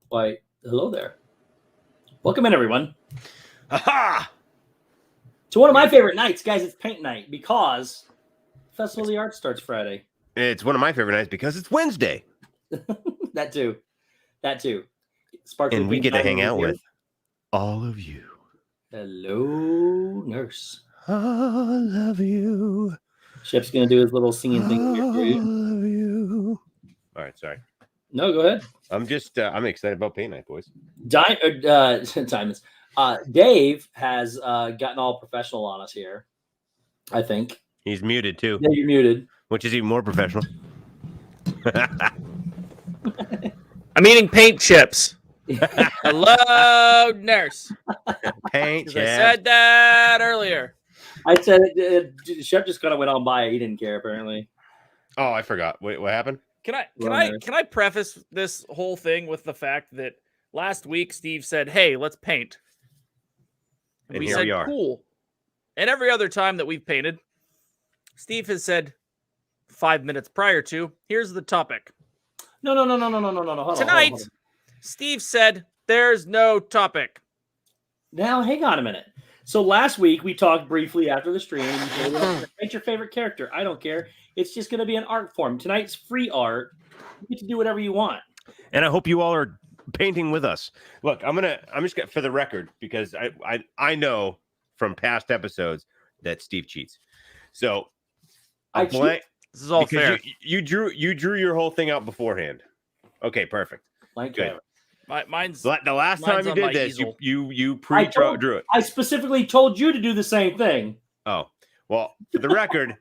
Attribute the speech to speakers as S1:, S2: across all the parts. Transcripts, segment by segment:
S1: Why, hello there. Welcome in, everyone.
S2: Aha!
S1: To one of my favorite nights, guys. It's Paint Night because Festival of the Arts starts Friday.
S2: It's one of my favorite nights because it's Wednesday.
S1: That too. Sparkly
S2: and we
S1: Pink
S2: get to hang
S1: Diamond
S2: out
S1: here.
S2: with all of you.
S1: Hello, nurse.
S2: All of you.
S1: Shep's going to do his little singing thing here for you.
S2: All of you. All right, sorry.
S1: No, go ahead.
S2: I'm just, I'm excited about Paint Night, boys.
S1: Diamonds. Dave has gotten all professional on us here, I think.
S2: He's muted, too.
S1: Yeah, you're muted.
S2: Which is even more professional.
S3: I'm eating paint chips. Hello, nurse.
S2: Paint chips.
S3: I said that earlier.
S1: I said Shep just kind of went on by. He didn't care, apparently.
S2: Oh, I forgot. Wait, what happened?
S3: Can I preface this whole thing with the fact that last week Steve said, "Hey, let's paint."
S2: And
S3: we
S2: here
S3: said,
S2: we are.
S3: "Cool." And every other time that we've painted, Steve has said 5 minutes prior to, "Here's the topic."
S1: No. Hold
S3: Tonight,
S1: on.
S3: Steve said, "There's no topic."
S1: Now, hang on a minute. So last week we talked briefly after the stream. Paint your favorite character. I don't care. It's just going to be an art form. Tonight's free art. You get to do whatever you want.
S2: And I hope you all are painting with us. Look, I'm just gonna, for the record, because I know from past episodes that Steve cheats. So
S1: I
S2: blank.
S3: This is all fair.
S2: You drew your whole thing out beforehand. Okay, perfect.
S1: Like
S2: Good.
S3: Mine's
S2: The last time
S3: mine's
S2: you
S3: on
S2: did
S3: my
S2: this,
S3: easel.
S2: you drew it.
S1: I specifically told you to do the same thing.
S2: Oh, well, for the record,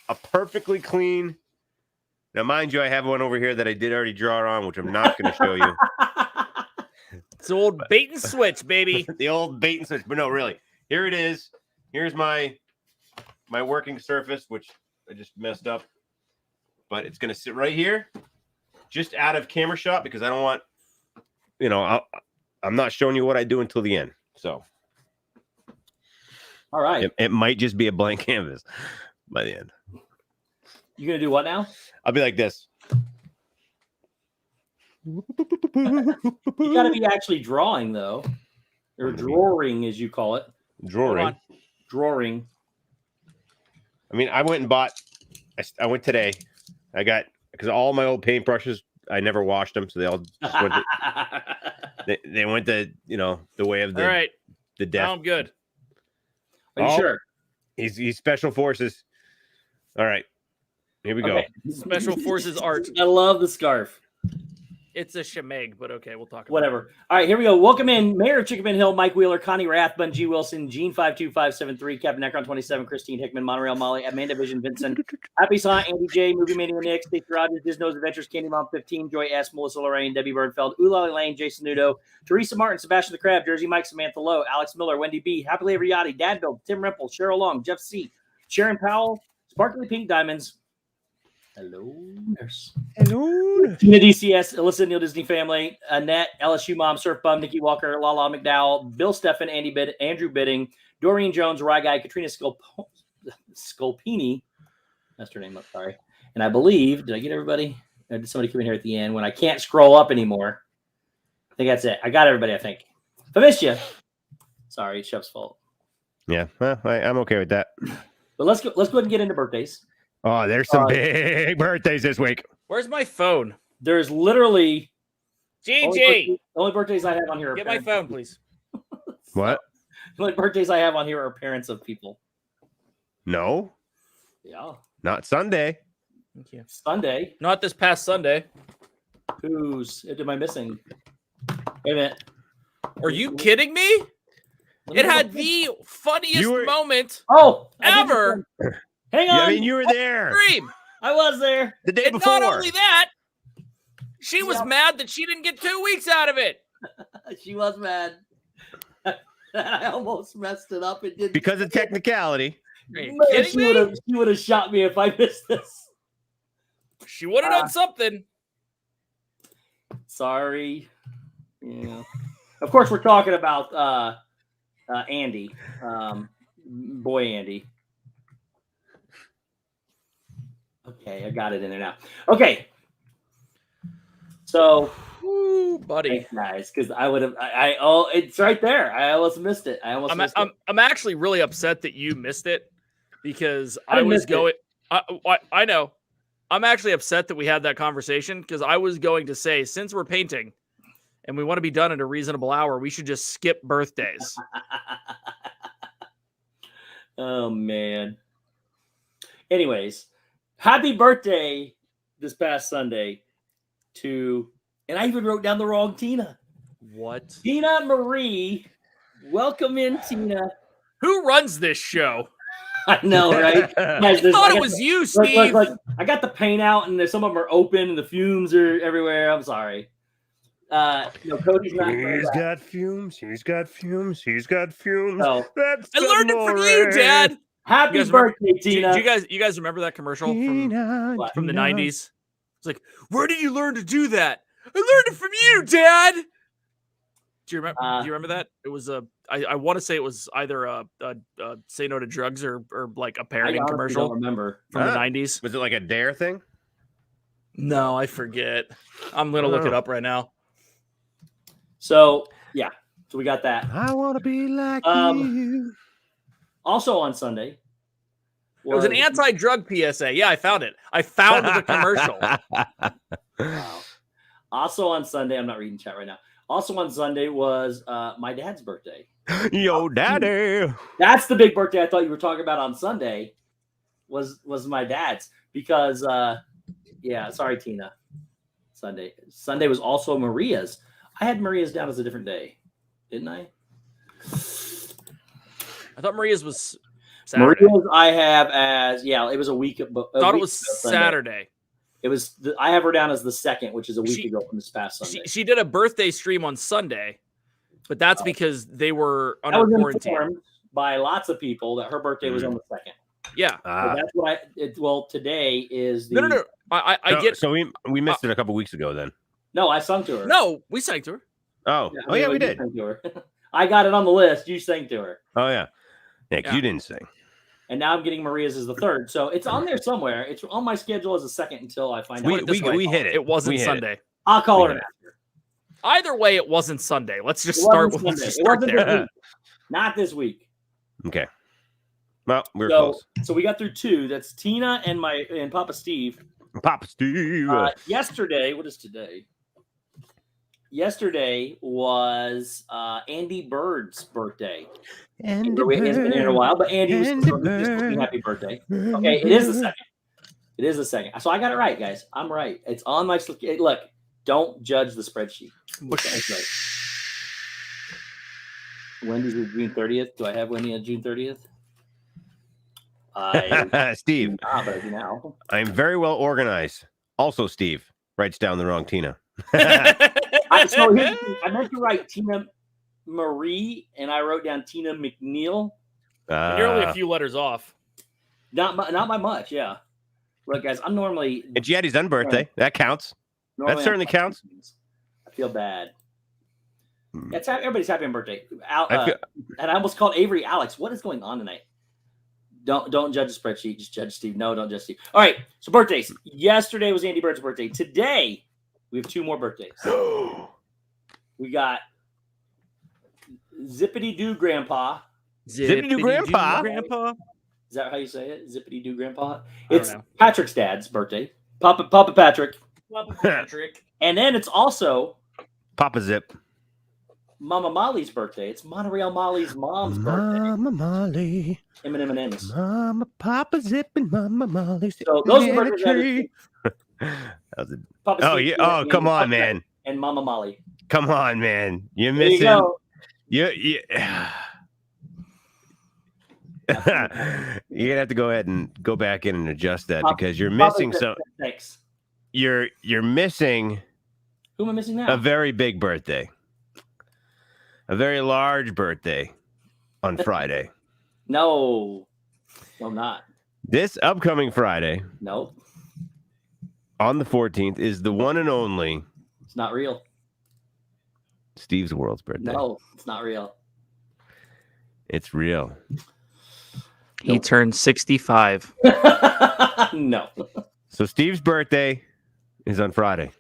S2: a perfectly clean. Now, mind you, I have one over here that I did already draw on, which I'm not going to show you.
S3: It's the old bait and switch, baby.
S2: The old bait and switch. But no, really, here it is. Here's my working surface, which I just messed up. But it's going to sit right here, just out of camera shot, because I don't want, I'm not showing you what I do until the end. So,
S1: All right.
S2: it might just be a blank canvas by the end.
S1: You going to do what now?
S2: I'll be like this.
S1: You got to be actually drawing, though. Or drawing, as you call it.
S2: Drawing.
S1: Drawing.
S2: I mean, I went and bought. I went today. I got, because all my old paintbrushes, I never washed them, so they all just went they went the the way of the
S3: All right.
S2: the death.
S3: Now I'm good.
S1: Are you sure?
S2: He's special forces. All right, here we go.
S1: Okay.
S3: Special Forces art.
S1: I love the scarf.
S3: It's a shemag, but okay, we'll talk about
S1: Whatever. All right, here we go. Welcome in Mayor of Chickabin Hill, Mike Wheeler, Connie Rathbun, G. Wilson, Gene 52573, Captain Necron 27, Christine Hickman, Monorail Molly, Amanda Vision, Vincent, Happy Silent, Andy J, Movie Mania Nick, Stacey Rogers, Disney's Adventures, Candy Mom 15, Joy S, Melissa Lorraine, Debbie Birdfeld, Ulali Lane, Jason Nudo, Teresa Martin, Sebastian the Crab, Jersey Mike, Samantha Lowe, Alex Miller, Wendy B, Happily Ever Yachty, Dad Bill, Tim Rimple, Cheryl Long, Jeff C, Sharon Powell, Sparkly Pink Diamonds. Hello, nurse.
S2: Hello.
S1: Tina DCS, Alyssa Neil Disney Family, Annette, LSU Mom, Surf Bum, Nikki Walker, Lala McDowell, Bill Steffen, Andrew Bidding, Doreen Jones, Rye Guy, Katrina Scolpini. That's her name. Sorry. And I believe, did I get everybody? Or did somebody come in here at the end when I can't scroll up anymore? I think that's it. I got everybody, I think. If I missed you, sorry, it's Shep's fault.
S2: Yeah, well, I'm okay with that.
S1: But let's go ahead and get into birthdays.
S2: Oh, there's some big birthdays this week.
S3: Where's my phone?
S1: There's literally
S3: GG.
S1: only birthdays I have on here. Are
S3: Get my
S1: parents.
S3: phone, please.
S2: What?
S1: The only birthdays I have on here are parents of people.
S2: No,
S1: Yeah.
S2: not Sunday.
S3: Thank you.
S1: Sunday.
S3: Not this past Sunday.
S1: Whose am I missing? Wait a minute.
S3: Are you kidding me? It had the funniest moment ever.
S1: Hang on.
S2: Yeah, I mean, you were there.
S3: Stream.
S1: I was there.
S2: The day
S3: And
S2: before.
S3: not only that, she was mad that she didn't get 2 weeks out of it.
S1: She was mad. I almost messed it up. It did
S2: Because of technicality.
S3: Are you
S1: Man,
S3: kidding me?
S1: She would have shot me if I missed this.
S3: She would have done something.
S1: Sorry. Yeah. Of course, we're talking about Andy, boy Andy. Okay, I got it in there now. Okay. So,
S3: Ooh, buddy.
S1: thanks, guys, because I would have. It's right there. I almost missed it.
S3: I'm actually really upset that you missed it because I
S1: didn't
S3: was
S1: miss it.
S3: going. I know. I'm actually upset that we had that conversation because I was going to say, since we're painting and we want to be done at a reasonable hour, we should just skip birthdays.
S1: Oh man. Anyways, happy birthday this past Sunday to, and I even wrote down the wrong Tina.
S3: What?
S1: Tina Marie. Welcome in, Tina.
S3: Who runs this show?
S1: I know, right?
S3: I thought it was you, Steve.
S1: Look, I got the paint out, and some of them are open, and the fumes are everywhere. I'm sorry. Cody's not.
S2: He's got fumes. He's got fumes. He's got fumes.
S1: So,
S2: That's
S3: I learned it from you, Dad.
S1: happy birthday, Tina.
S3: Do you guys remember that commercial from the 90s? It's like, where did you learn to do that? I learned it from you, Dad. Do you remember? Do you remember that? It was I want to say it was either a say no to drugs or like a parenting commercial.
S1: Don't remember
S3: from the 90s.
S2: Was it like a dare thing?
S3: No, I forget. I'm gonna look it up right now.
S1: So yeah, so we got that.
S2: I want to be like you.
S1: Also on Sunday,
S3: It was an anti-drug PSA. Yeah, I found it. I found the commercial.
S1: Wow. Also on Sunday, I'm not reading chat right now. Also on Sunday was my dad's birthday.
S2: Yo, daddy.
S1: That's the big birthday I thought you were talking about on Sunday. Was my dad's because sorry, Tina. Sunday was also Maria's. I had Maria's down as a different day, didn't I?
S3: I thought Maria's was Saturday.
S1: Maria's I have as it was a week.
S3: I thought it was Saturday.
S1: It was. I have her down as the second, which is a week ago from this past Sunday.
S3: She did a birthday stream on Sunday, but that's because they were under quarantine
S1: by lots of people that her birthday was on the second.
S3: Yeah,
S1: so that's what today is. The,
S3: no. I get.
S2: So we missed it a couple weeks ago then.
S1: No, I sung to her.
S3: No, we sang to her.
S2: Oh, we did.
S1: Sang to her. I got it on the list. You sang to her.
S2: Oh yeah, because you didn't sing.
S1: And now I'm getting Maria's as the third, so it's on there somewhere. It's on my schedule as a second until I find out.
S2: We hit it.
S3: It wasn't Sunday.
S1: I'll call her after.
S3: Either way, it wasn't Sunday. Let's just start with
S1: there. Not this week.
S2: Okay. Well, we're close.
S1: So we got through two. That's Tina and Papa Steve.
S2: Papa Steve.
S1: Yesterday, what is today? Yesterday was Andy Bird's birthday. It's been in a while, but Andy was just happy birthday. Okay, it is the second. It is the second. So I got it right, guys. I'm right. It's on my look. Don't judge the spreadsheet. Right. Wendy's is June 30th. Do I have Wendy on June 30th?
S2: Steve.
S1: Now.
S2: I'm very well organized. Also, Steve writes down the wrong Tina.
S1: I meant to write Tina Marie, and I wrote down Tina McNeil.
S3: You're only a few letters off.
S1: Not by much, yeah. Look, guys, I'm normally.
S2: It's Yeti's unbirthday. That counts. That certainly counts.
S1: I feel bad. Everybody's happy on birthday. And I almost called Avery Alex. What is going on tonight? Don't judge the spreadsheet. Just judge Steve. No, don't judge Steve. All right. So birthdays. Yesterday was Andy Bird's birthday. Today we have two more birthdays. We got Zippity Doo Grandpa.
S2: Zippity Doo Grandpa.
S1: Is that how you say it? Zippity doo grandpa?
S3: I don't
S1: It's
S3: know.
S1: Patrick's dad's birthday. Papa Patrick.
S3: Papa Patrick.
S1: And then it's also
S2: Papa Zip.
S1: Mama Molly's birthday. It's Monorail Molly's mom's birthday.
S4: Mama Molly.
S1: M&M's.
S4: Mama Papa Zip and Mama Molly.
S1: So those are
S4: in
S1: the
S4: a
S1: birthdays that
S4: tree.
S2: That was a-
S1: Papa
S2: Oh
S1: Steve
S2: yeah.
S1: Peanut
S2: Oh,
S1: and
S2: come on,
S1: Papa
S2: man.
S1: And Mama Molly.
S2: Come on, man. You're
S1: There you
S2: missing.
S1: go.
S2: You you're gonna have to go ahead and go back in and adjust that because you're missing some.
S1: Thanks.
S2: You're missing
S1: Who am I missing now?
S2: a very big birthday, a very large birthday on Friday.
S1: No, I'm not.
S2: This upcoming Friday
S1: No,
S2: on the 14th is the one and only
S1: it's not real.
S2: Stevesworld's birthday.
S1: No, it's not real.
S2: It's real.
S3: He turned 65.
S1: No,
S2: So Steve's birthday is on Friday.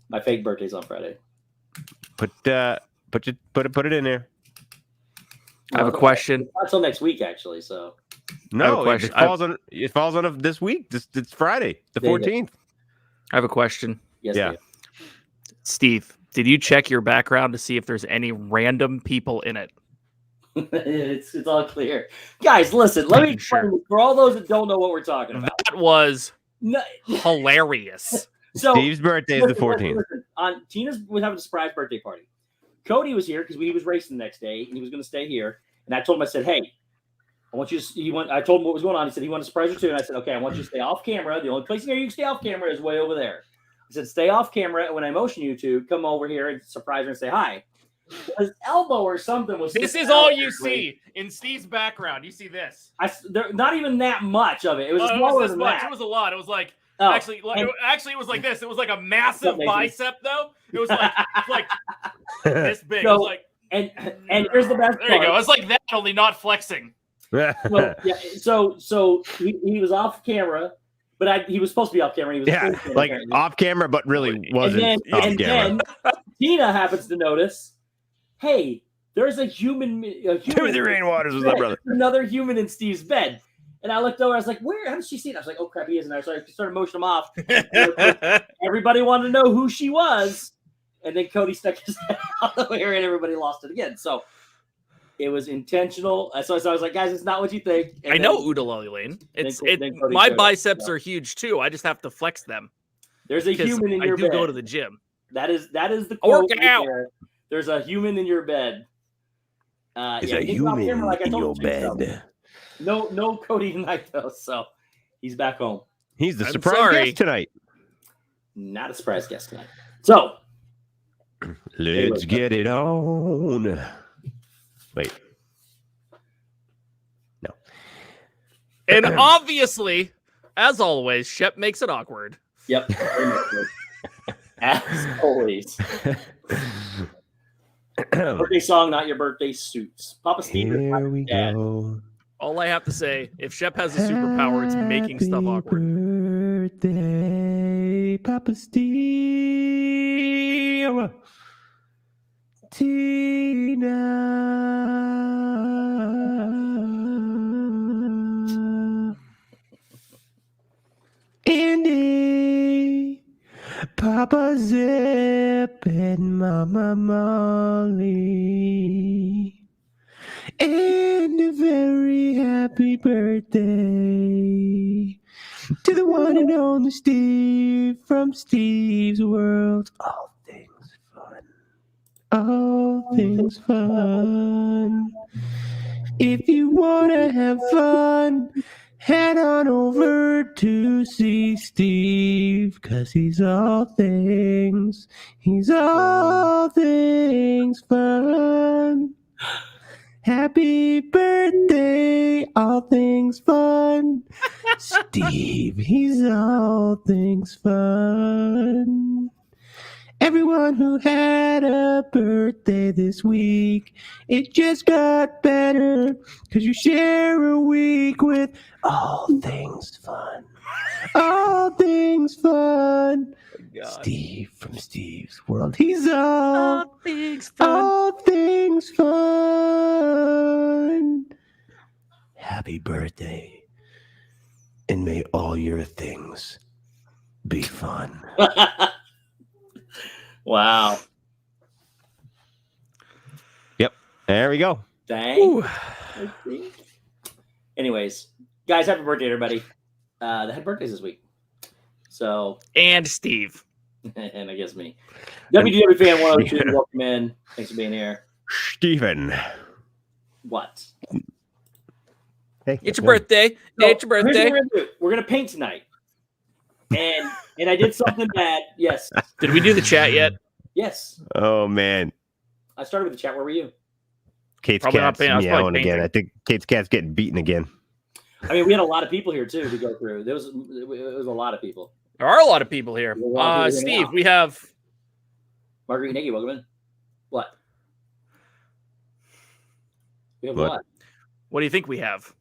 S1: my fake birthday's on Friday.
S2: Put it in there.
S3: I have a question.
S1: Not until next week, actually. So
S2: No,
S3: question.
S2: it falls on this week. It's Friday, the
S1: There you go.
S2: 14th.
S3: I have a question.
S1: yes,
S2: Yeah.
S1: Dave.
S3: Steve, did you check your background to see if there's any random people in it?
S1: it's all clear, guys. Listen, let me
S3: Making
S1: explain
S3: sure.
S1: this for all those that don't know what we're talking about.
S3: That was
S1: No,
S3: hilarious.
S1: so
S2: Steve's birthday is the 14th.
S1: listen. On Tina's was having a surprise birthday party. Cody was here because he was racing the next day and he was going to stay here. And I told him, I said, "Hey, I want you to." I told him what was going on. He said he wanted to surprise you too. And I said, "Okay, I want you to stay off camera. The only place here you can stay off camera is way over there." I said, "Stay off camera, and when I motion you to come over here and surprise her and say hi." His elbow or something was.
S3: This
S1: sticking
S3: is all
S1: out
S3: you
S1: quickly.
S3: see in Steve's background. You see this.
S1: There, not even that much of it. It was
S3: Oh, it
S1: smaller
S3: was this
S1: than
S3: much.
S1: that.
S3: It was a lot. It was like
S1: Oh,
S3: actually, it was like this. It was like a massive
S1: Amazing.
S3: bicep, though. It was like this big.
S1: So-
S3: it was like,
S1: and here's the best
S3: there you
S1: part.
S3: go. It's like that, only not flexing.
S1: Well, yeah, so he was off camera, but he was supposed to be off camera. He was
S2: Yeah,
S1: full camera,
S2: like
S1: apparently.
S2: off camera, but really wasn't off
S1: and
S2: camera.
S1: then Tina happens to notice, hey, there's a human.
S2: Timothy Rainwaters was my brother.
S1: Another human in Steve's bed. And I looked over. I was like, "Where? How did she see it?" I was like, "Oh crap, he isn't there." So I started motioning him off. Everybody wanted to know who she was, and then Cody stuck his head out of here, and everybody lost it again. So it was intentional. So I was like, "Guys, it's not what you think." And
S3: I
S1: then
S3: know Oodalali Lane.
S1: then Cody
S3: My
S1: showed up,
S3: biceps
S1: so.
S3: are huge too. I just have to flex them
S1: There's a
S3: because
S1: human in
S3: I
S1: your
S3: do
S1: bed.
S3: go to the gym.
S1: That is the
S3: I work
S1: quote right
S3: out.
S1: there. There's a human in your bed.
S4: There's
S1: yeah,
S4: a
S1: he's off
S4: human
S1: camera like I
S4: in
S1: told
S4: your
S1: him to, so.
S4: bed.
S1: No Cody tonight though, so he's back home.
S2: He's the
S3: I'm
S2: surprise
S3: sorry.
S2: guest tonight.
S1: Not a surprise guest tonight. So
S2: Let's get it on. Wait. No.
S3: And obviously, as always, Shep makes it awkward.
S1: yep. very much so. As always. Birthday song, not your birthday suits. Papa Steve. is my
S4: Here we
S1: dad.
S4: go.
S3: All I have to say, if Shep has a superpower, it's making stuff awkward.
S4: Birthday, Papa Steve. Tina. Andy. Papa Zip and Mama Molly. And a very happy birthday to the one and only Steve from Steve's World. All things fun. All things fun. If you want to have fun, head on over to see Steve, 'cause he's all things fun. Happy birthday, all things fun. Steve, he's all things fun. Everyone who had a birthday this week, it just got better, 'cause you share a week with all things fun. All things fun. Steve from Steve's World. He's all
S3: things fun.
S4: all things fun. happy birthday. And may all your things be fun.
S1: Wow.
S4: Yep. There we go.
S1: Dang. Anyways, guys, happy birthday, everybody. They had birthdays this week. So
S3: And Steve.
S1: and I guess me. WDW fan 102, welcome in. Thanks for being here.
S4: Steven.
S1: What?
S4: Hey,
S3: It's your birthday. It's your
S1: Here's what
S3: birthday.
S1: we're gonna do. We're gonna paint tonight. And I did something bad. Yes.
S3: Did we do the chat yet?
S1: Yes.
S4: Oh, man.
S1: I started with the chat. Where were you?
S4: Kate's
S3: Probably not
S4: cat's
S3: painting. I was probably
S4: meowing again.
S3: painting.
S4: I think Kate's cat's getting beaten again.
S1: I mean, we had a lot of people here too to go through. It was a lot of people.
S3: There are a lot of people here.
S1: There's a lot of people here
S3: Steve,
S1: now.
S3: we have
S1: Marguerite Nagy, welcome in. What? We have
S4: What?
S1: what?
S3: what do you think we have?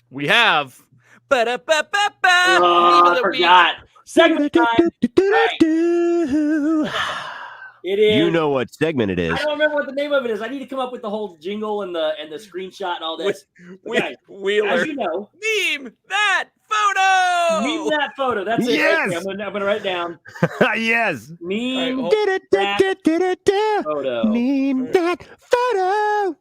S3: We have ba-da-ba-ba-ba,
S1: Oh,
S3: meme of
S1: I
S3: the week.
S1: forgot. Segment time. It is.
S4: You know what segment it is.
S1: I don't remember what the name of it is. I need to come up with the whole jingle and the screenshot and all this. Guys,
S3: Wheeler.
S1: as you know,
S3: Meme that photo.
S1: meme that photo. That's it.
S4: Yes!
S1: Right there. I'm gonna write down
S4: Yes.
S1: meme
S3: All
S1: photo.
S4: Name that photo.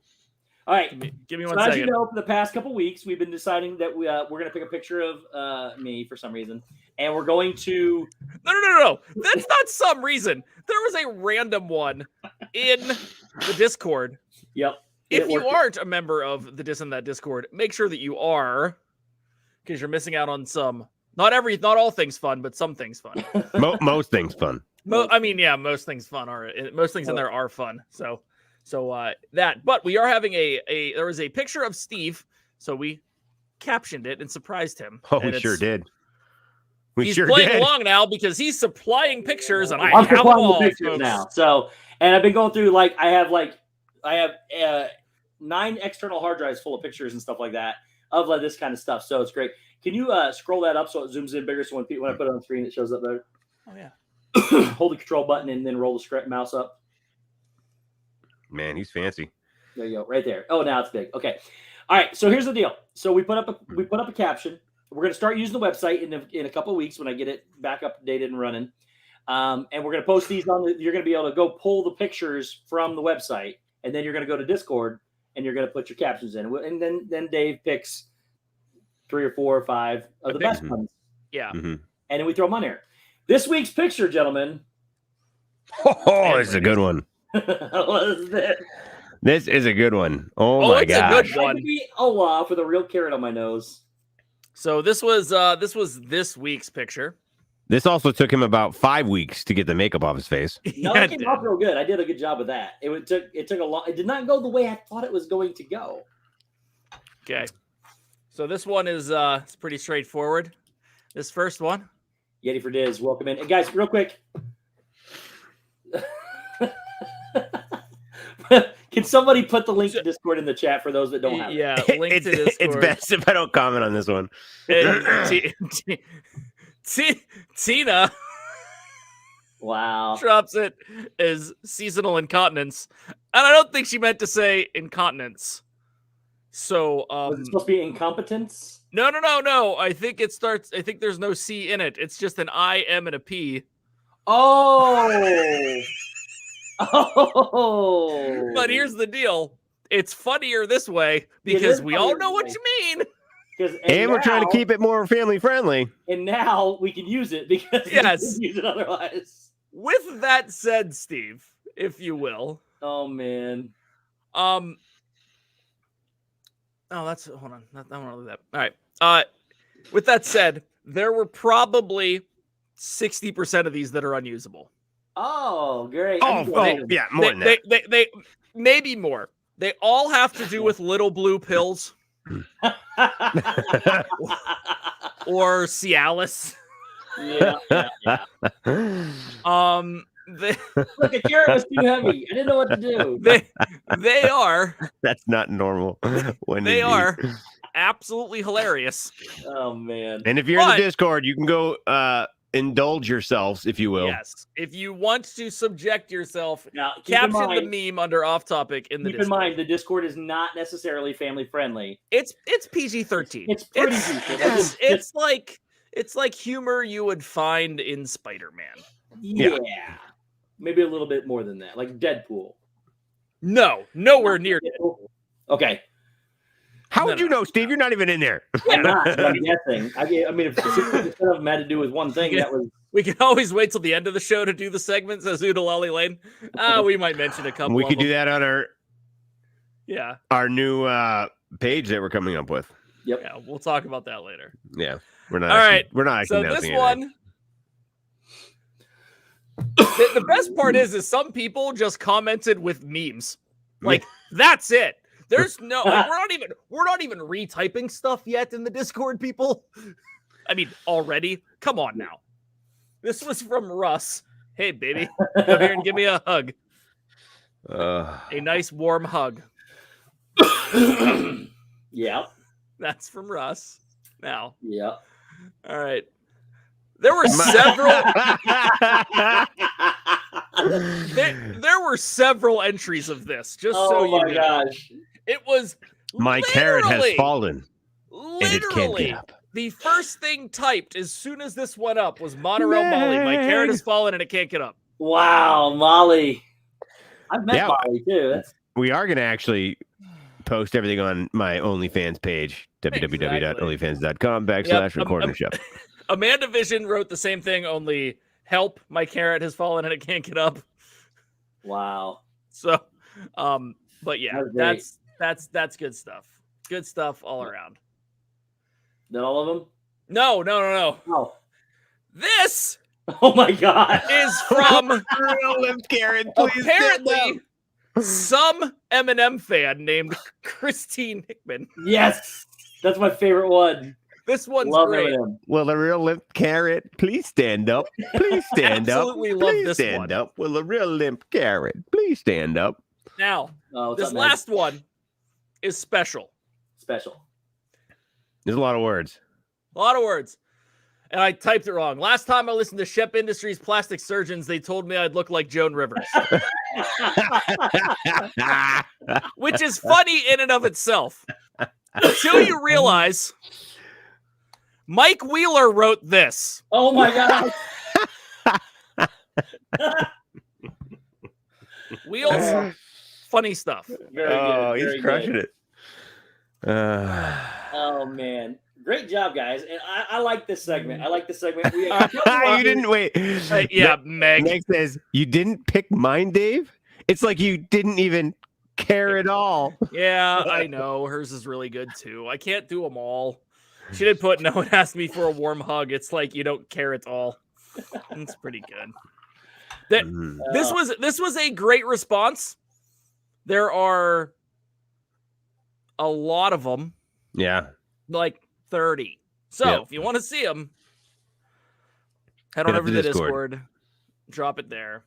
S1: All right.
S3: Give me
S1: So
S3: one
S1: as
S3: second.
S1: you know, for the past couple weeks, we've been deciding that we're going to pick a picture of me for some reason, and we're going to.
S3: No. That's not some reason. There was a random one in the Discord.
S1: Yep.
S3: If
S1: It
S3: you
S1: worked.
S3: aren't a member of the in that Discord, make sure that you are, because you're missing out on some. Not all things fun, but some things fun.
S4: Most things fun.
S3: I mean, yeah, most things fun are. Most things in there are fun. So that. But we are having there was a picture of Steve, so we captioned it and surprised him.
S4: Oh,
S3: And
S4: we sure
S3: it's-
S4: did. We
S3: He's
S4: sure
S3: playing
S4: did.
S3: along now because he's supplying pictures, and I
S1: I'm
S3: have them
S1: supplying the
S3: all,
S1: pictures
S3: folks.
S1: now. So, and I've been going through I have 9 external hard drives full of pictures and stuff like that of this kind of stuff. So it's great. Can you scroll that up so it zooms in bigger so when I put it on the screen it shows up better?
S3: Oh yeah.
S1: Hold the control button and then roll the mouse up.
S4: Man, he's fancy.
S1: There you go, right there. Oh, now it's big. Okay. All right. So here's the deal. So we put up a caption. We're going to start using the website in a couple of weeks when I get it back updated and running. And we're going to post these you're going to be able to go pull the pictures from the website, and then you're going to go to Discord and you're going to put your captions in. And then Dave picks 3 or 4 or 5 of the best ones.
S3: Yeah.
S4: Mm-hmm.
S1: And then we throw them on here. This week's picture, gentlemen.
S4: Oh, this is a good one.
S1: What is this?
S4: This is a good one. Oh my
S3: it's a
S4: gosh.
S3: good one.
S1: I'd be Olaf with a real carrot on my nose.
S3: So this was this week's picture.
S4: This also took him about 5 weeks to get the makeup off his face.
S1: No,
S3: Yeah,
S1: it came off real good. I did a good job with that. It took a long. It did not go the way I thought it was going to go.
S3: Okay. So this one is it's pretty straightforward. This first one.
S1: Yeti for Diz, welcome in. And guys, real quick. Can somebody put the link to Discord in the chat for those that don't have it?
S3: Yeah, link
S4: It's,
S3: to Discord.
S4: it's best if I don't comment on this one.
S3: Tina
S1: Wow.
S3: drops it as seasonal incontinence, and I don't think she meant to say incontinence. So
S1: Was it supposed to be incompetence?
S3: no. I think it starts. I think there's no C in it. It's just an I, M, and a P.
S1: Oh. Oh.
S3: But here's the deal: it's funnier this way
S1: It
S3: because
S1: is
S3: we all
S1: funnier
S3: know
S1: this
S3: what
S1: way.
S3: you mean.
S4: And we're trying to keep it more family friendly.
S1: And now we can use it because
S3: Yes.
S1: we couldn't use it otherwise.
S3: With that said, Steve, if you will,
S1: Oh man.
S3: oh, that's hold on. I don't want to do that. All right. With that said, there were probably 60% of these that are unusable.
S1: Oh, great.
S4: Yeah, more than that.
S3: They maybe more. They all have to do with little blue pills or Cialis.
S1: yeah. Look, a carrot was too heavy. I didn't know what to do.
S3: They are
S4: That's not normal. When
S3: they
S4: indeed.
S3: are absolutely hilarious.
S1: Oh man.
S4: And if you're in
S3: But-
S4: the Discord, you can go indulge yourselves, if you will.
S3: Yes. If you want to subject yourself,
S1: Now, keep in
S3: caption
S1: mind,
S3: the meme under off topic in the
S1: keep in
S3: Discord.
S1: mind the Discord is not necessarily family friendly.
S3: It's PG-13.
S1: It's pretty decent.
S3: It's like humor you would find in Spider-Man.
S1: Yeah. Maybe a little bit more than that, like Deadpool.
S3: No, nowhere near.
S1: Okay.
S4: How would you know, Steve? You're not even in there.
S1: I'm not. But I'm guessing. I mean, if 60% of them had to do with one thing, that was.
S3: We can always wait till the end of the show to do the segments as Oodalali Lane. We might mention a couple.
S4: We could do that on our new page that we're coming up with.
S1: Yep.
S3: Yeah, we'll talk about that later.
S4: Yeah, we're not.
S3: All right,
S4: we're not.
S3: So this one. The best part is some people just commented with memes. Like that's it. There's no. Like, we're not even retyping stuff yet in the Discord, people. I mean, already. Come on now. This was from Russ. Hey, baby, come here and give me a hug. A nice warm hug.
S1: Yeah.
S3: That's from Russ. Now.
S1: Yeah.
S3: All right. There were several. there were several entries of this. Just so you know. Oh my gosh! It was
S4: my carrot has fallen.
S3: Literally,
S4: and it can't get up.
S3: The first thing typed as soon as this went up was Monorail Molly. My carrot has fallen and it can't get up.
S1: Wow, Molly. I've met Molly too.
S4: We are going to actually post everything on my OnlyFans page, www.onlyfans.com/recordingshop.
S3: Amanda Vision wrote the same thing, only help, my carrot has fallen and it can't get up.
S1: Wow.
S3: So, but yeah, that's good stuff. Good stuff all around.
S1: Not all of them?
S3: No.
S1: Oh.
S3: This
S1: oh my god
S3: is from
S4: real limp carrot. Please
S3: apparently some Eminem fan named Christine Hickman.
S1: Yes. That's my favorite one.
S3: This one's
S1: love
S3: great.
S1: Eminem.
S4: Will a real limp carrot please stand up? Please stand up.
S3: Absolutely love
S4: please
S3: this
S4: stand
S3: one.
S4: up. Will a real limp carrot please stand up?
S3: Now, this last one is special.
S1: Special.
S4: There's a lot of words.
S3: A lot of words. And I typed it wrong. Last time I listened to Shep Industries Plastic Surgeons, they told me I'd look like Joan Rivers. Which is funny in and of itself. Until you realize Mike Wheeler wrote this.
S1: Oh my god.
S3: Wheels, funny stuff.
S1: Very good.
S4: He's crushing it.
S1: Oh man. Great job, guys. And I like this segment. I like this segment.
S4: You didn't wait. Meg says, you didn't pick mine, Dave? It's like you didn't even care at all.
S3: Yeah, I know. Hers is really good too. I can't do them all. She did put, no one asked me for a warm hug. It's like you don't care at all. It's pretty good. This was a great response. There are a lot of them.
S4: Yeah.
S3: Like 30. So if you want to see them, head on over to the Discord. Drop it there.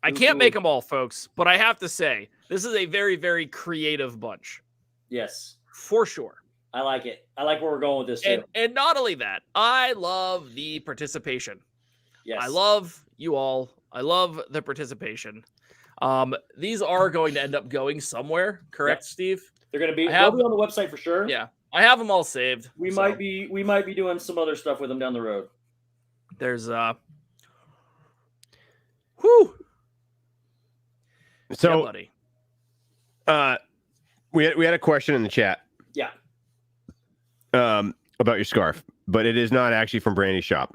S3: I can't make them all, folks, but I have to say, this is a very, very creative bunch.
S1: Yes.
S3: For sure.
S1: I like it. I like where we're going with this too.
S3: And not only that, I love the participation.
S1: Yes.
S3: I love you all. I love the participation. These are going to end up going somewhere, correct, Steve?
S1: They're going to be they'll be on the website for sure.
S3: Yeah. I have them all saved.
S1: We might be doing some other stuff with them down the road.
S3: There's
S4: So we had a question in the chat.
S1: Yeah.
S4: About your scarf, but it is not actually from Brandy's shop.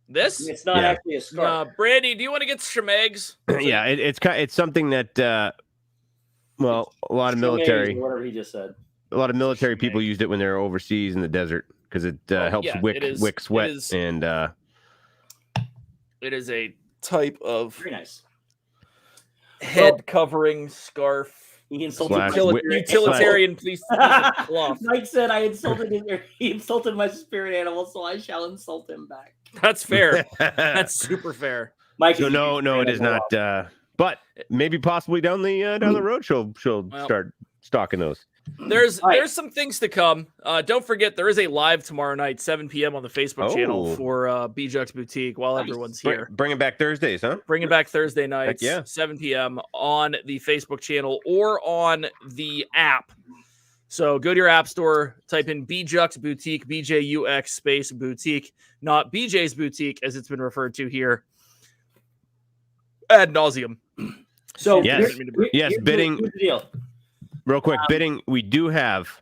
S3: This?
S1: It's not actually a scarf.
S3: Brandy, do you want to get some eggs?
S4: Yeah, it's something that a lot of military,
S1: whatever he just said.
S4: A lot of military people used it when they're overseas in the desert because it helps wick sweat and
S3: it is a type of
S1: very nice
S3: head covering scarf.
S1: He insulted
S3: utilitarian police cloth.
S1: Mike said I insulted him. He insulted my spirit animal, so I shall insult him back.
S3: That's fair. That's super fair.
S1: Mike,
S4: so no, it is not. But maybe possibly down the road, she'll start
S2: stocking those.
S3: There's some things to come. Don't forget, there is a live tomorrow night, 7 p.m. on the Facebook channel for B-Juck's Boutique while everyone's here.
S2: Bringing back Thursdays, huh?
S3: Bringing back Thursday nights,
S2: yeah.
S3: 7 p.m. on the Facebook channel or on the app. So go to your app store, type in B-Juck's Boutique, BJUX space boutique, not BJ's Boutique as it's been referred to here ad nauseum.
S1: So
S2: yes, bidding.
S1: Here's the deal.
S2: Real quick, bidding. We do have.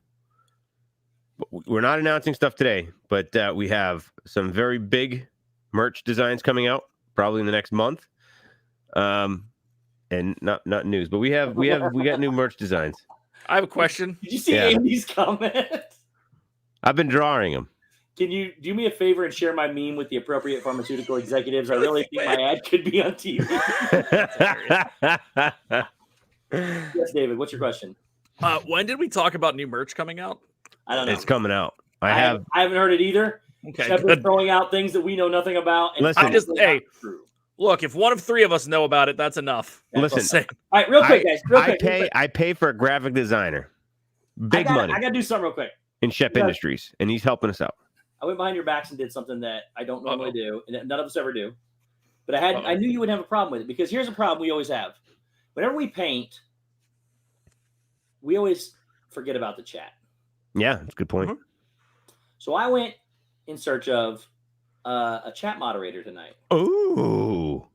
S2: We're not announcing stuff today, but we have some very big merch designs coming out probably in the next month. And not news, but we got new merch designs.
S3: I have a question.
S1: Did you see Amy's comment?
S2: I've been drawing them.
S1: Can you do me a favor and share my meme with the appropriate pharmaceutical executives? I really think my ad could be on TV. Yes, David, what's your question?
S3: When did we talk about new merch coming out?
S1: I don't know.
S2: It's coming out. I haven't heard it either.
S3: Okay.
S1: Shep is throwing out things that we know nothing about. And
S2: Listen,
S3: look, if one of three of us know about it, that's enough.
S2: Listen.
S1: All right, real quick, guys.
S2: I pay for a graphic designer. Big money.
S1: I got to do something real quick.
S2: In Shep Industries, and he's helping us out.
S1: I went behind your backs and did something that I don't normally do, and none of us ever do. But I knew you would have a problem with it, because here's a problem we always have. Whenever we paint, we always forget about the chat.
S2: Yeah, that's a good point.
S1: So I went in search of a chat moderator tonight.
S2: Oh.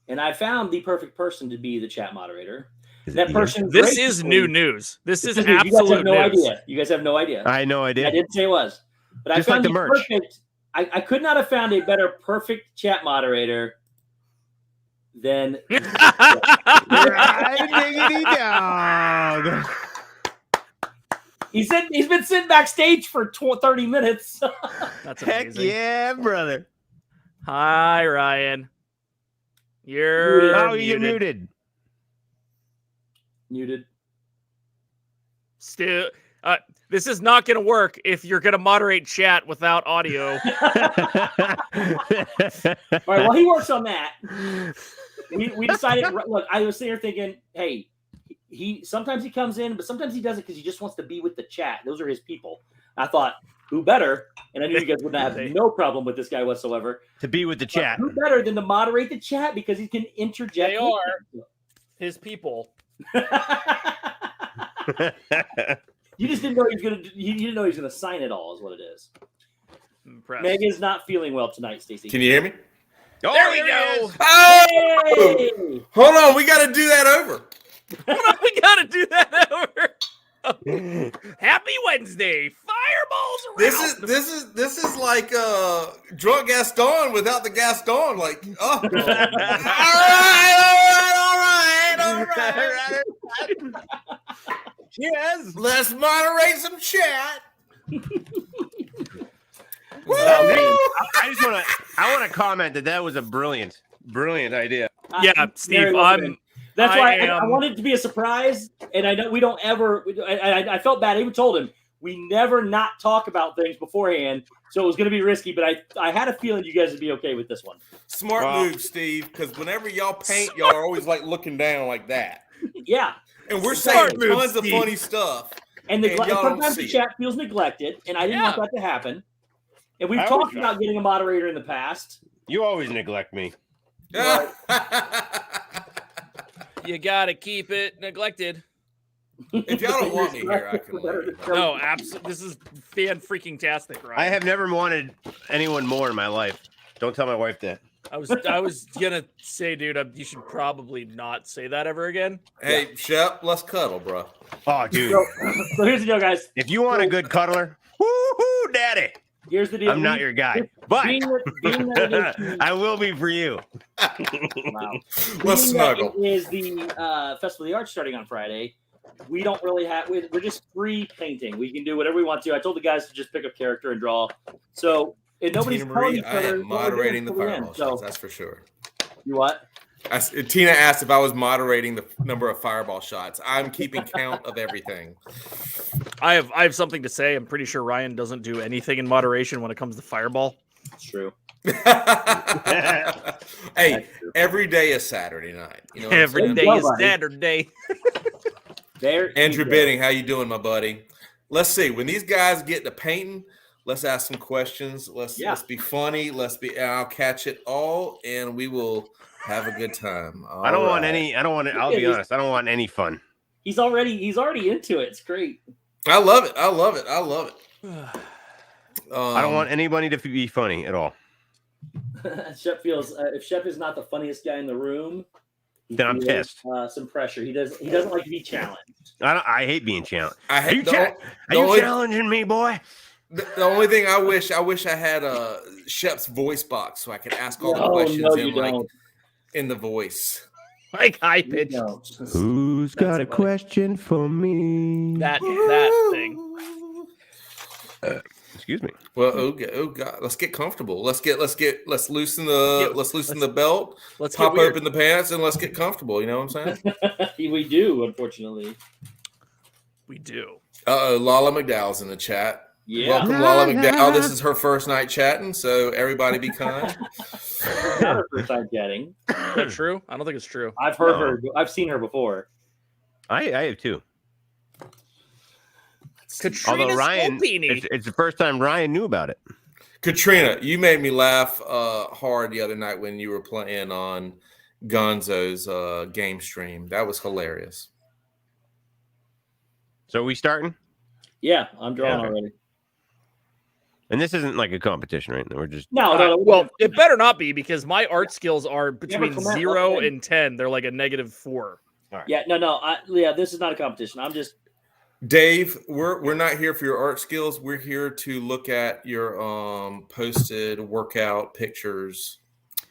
S1: And I found the perfect person to be the chat moderator. That person.
S3: This is new news. This is absolute news.
S1: You guys have no idea.
S2: I had no idea.
S1: I didn't say it was. But
S2: just
S1: I found
S2: like the merch.
S1: Perfect. I could not have found a better perfect chat moderator than He's been sitting backstage for 30 minutes.
S3: That's
S2: heck
S3: amazing.
S2: Yeah, brother.
S3: Hi, Ryan. You're
S2: muted.
S1: Muted.
S3: Still, this is not going to work if you're going to moderate chat without audio.
S1: All right, well, he works on that. We decided. Look, I was sitting here thinking, hey, he sometimes he comes in, but sometimes he doesn't because he just wants to be with the chat. Those are his people. I thought, who better? And I knew you guys would have no problem with this guy whatsoever.
S2: To be with the chat.
S1: Who better than to moderate the chat because he can interject?
S3: They are his people.
S1: You just didn't know he was gonna. You didn't know he was gonna sign it all. Is what it is. Meg is not feeling well tonight, Stacey.
S5: Can you hear me?
S2: Oh,
S3: there we go.
S5: Oh!
S1: Hey!
S5: Hold on, we got to do that over.
S3: We got to do that over. Happy Wednesday. Fireballs around.
S5: This is like drunk Gaston without the Gaston. Like, oh. all right.
S2: Yes.
S5: Let's moderate some chat.
S2: I just want to comment that was a brilliant idea.
S3: Yeah, Steve,
S1: That's why I wanted it to be a surprise, and I know we don't ever. I felt bad. I even told him we never not talk about things beforehand, so it was going to be risky. But I had a feeling you guys would be okay with this one.
S5: Smart move, Steve, because whenever y'all paint, y'all are always like looking down like that.
S1: Yeah,
S5: and we're saying tons of funny stuff.
S1: And sometimes the chat feels neglected, and I didn't want that to happen. And we've talked about getting a moderator in the past.
S2: You always neglect me.
S3: You got to keep it neglected.
S5: If y'all don't want me here, I can leave.
S3: No, absolutely. This is fan-freaking-tastic, right?
S2: I have never wanted anyone more in my life. Don't tell my wife that.
S3: I was gonna say, dude, you should probably not say that ever again.
S5: Hey, Shep, let's cuddle, bro.
S2: Oh, dude.
S1: So here's the deal, guys.
S2: If you want a good cuddler, woo-hoo, daddy.
S1: Here's the deal.
S2: I'm not your guy, but I will be for you.
S1: Wow.
S5: Let's snuggle.
S1: It is the Festival of the Arts starting on Friday. We don't really have. We're just free painting. We can do whatever we want to. I told the guys to just pick a character and draw. So and nobody's
S5: Tina Marie, I am moderating the
S1: fireball
S5: shots. That's for sure.
S1: You what?
S5: Tina asked if I was moderating the number of fireball shots. I'm keeping count of everything.
S3: I have something to say. I'm pretty sure Ryan doesn't do anything in moderation when it comes to fireball.
S1: It's true.
S5: Hey, every day is Saturday night. You know
S3: every day is Saturday.
S1: There,
S5: Andrew Bidding, how you doing, my buddy? Let's see. When these guys get to painting, let's ask some questions. Let's be funny. I'll catch it all, and we will have a good time.
S2: I don't want any. I'll be honest. I don't want any fun.
S1: He's already into it. It's great.
S5: I love it. I
S2: don't want anybody to be funny at all.
S1: Shep feels if Shep is not the funniest guy in the room,
S2: then I'm pissed.
S1: Some pressure. He doesn't like to be challenged.
S2: I hate being challenged.
S5: Are you
S2: challenging me, boy?
S5: The only thing I wish I had Shep's voice box so I could ask all the questions in the voice.
S3: Like high pitch.
S4: Who's got a question for me?
S3: That thing.
S2: Excuse me.
S5: Well, oh God, let's get comfortable. Let's loosen the belt. Let's pop open the pants and let's get comfortable. You know what I'm saying?
S1: We do, unfortunately.
S3: We do.
S5: Lala McDowell's in the chat.
S1: Yeah.
S5: Welcome, Lala McDowell. This is her first night chatting, so everybody be kind.
S1: Not her first time chatting.
S3: Is that true? I don't think it's true.
S1: I've heard her. I've seen her before.
S2: I have too.
S3: Katrina's
S2: Although Ryan, it's the first time Ryan knew about it.
S5: Katrina, you made me laugh hard the other night when you were playing on Gonzo's game stream. That was hilarious.
S2: So are we starting?
S1: Yeah, I'm drawing already.
S2: And this isn't like a competition, right? We're just
S1: no.
S3: Well, it better not be because my art skills are between 0 and 10. They're like a -4.
S2: Right.
S1: Yeah, no. This is not a competition. I'm just.
S5: Dave, we're not here for your art skills. We're here to look at your posted workout pictures.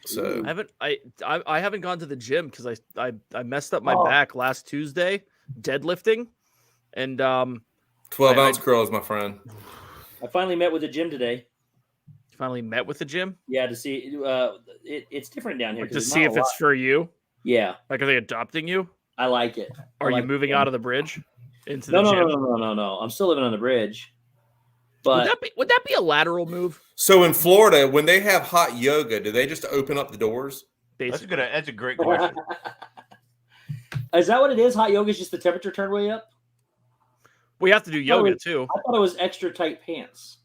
S5: So
S3: I haven't gone to the gym because I messed up my back last Tuesday deadlifting, and
S5: 12-ounce curls, my friend.
S1: I finally met with the gym today.
S3: You finally met with the gym?
S1: Yeah, to see it's different down here.
S3: Like to see if it's for you.
S1: Yeah.
S3: Like, are they adopting you?
S1: I like it.
S3: Are you moving out of the bridge into the gym?
S1: No. I'm still living on the bridge. But
S3: would that be a lateral move?
S5: So in Florida, when they have hot yoga, do they just open up the doors?
S3: Basically.
S2: That's a great question.
S1: Is that what it is? Hot yoga is just the temperature turned way up?
S3: We have to do yoga too.
S1: I thought it was extra tight pants.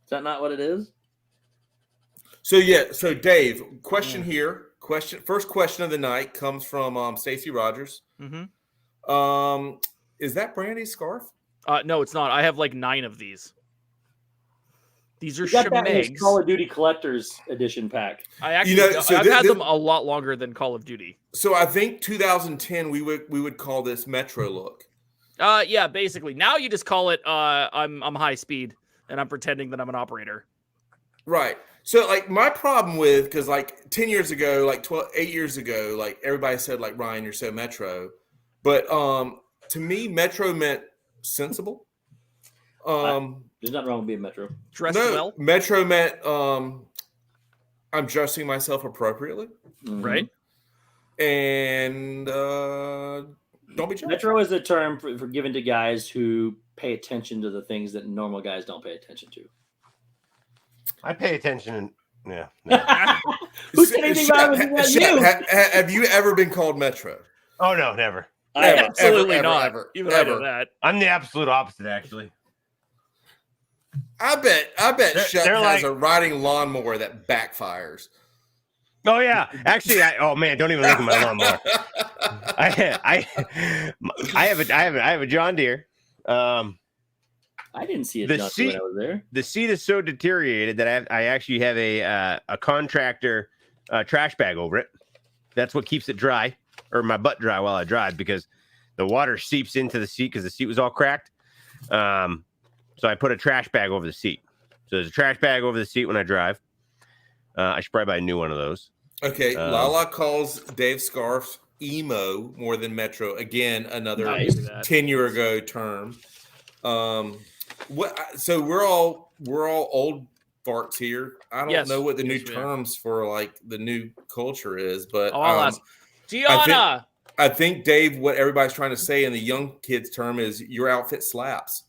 S1: Is that not what it is?
S5: So Dave, question here. First question of the night comes from Stacy Rogers.
S3: Mm-hmm.
S5: Is that Brandy's scarf?
S3: No, it's not. I have like 9 of these. These are
S1: Shemegs. Call of Duty Collector's Edition pack.
S3: I actually, I've had them a lot longer than Call of Duty.
S5: So I think 2010 we would call this Metro look.
S3: Yeah, basically. Now you just call it I'm high speed and I'm pretending that I'm an operator.
S5: Right. So like my problem with, because like 10 years ago, like 8 years ago, like everybody said like, Ryan, you're so Metro. But to me, Metro meant sensible.
S1: There's nothing wrong with being Metro.
S3: Dressed well.
S5: Metro meant I'm dressing myself appropriately.
S1: Mm-hmm.
S3: Right.
S5: And don't be judged.
S1: Metro is a term for given to guys who pay attention to the things that normal guys don't pay attention to.
S2: I pay attention. Yeah.
S1: Who said anything about you?
S5: Have you ever been called Metro?
S2: Oh no, never.
S3: Absolutely not. Even ever. That.
S2: I'm the absolute opposite, actually.
S5: I bet Shep has a riding lawnmower that backfires.
S2: Oh yeah, actually, oh man, don't even look at my lawnmower. I have a John Deere.
S1: I didn't see it when I was there.
S2: The seat is so deteriorated that I actually have a contractor trash bag over it. That's what keeps it dry, or my butt dry while I drive, because the water seeps into the seat because the seat was all cracked. So I put a trash bag over the seat. So there's a trash bag over the seat when I drive. I should probably buy a new one of those.
S5: Okay, Lala calls Dave Scarf emo more than Metro. Again, another 10-year ago term. So we're all old farts here. I don't know what the new terms for like the new culture is, but
S3: I'll ask. Gianna.
S5: I think Dave, what everybody's trying to say in the young kids term is your outfit slaps.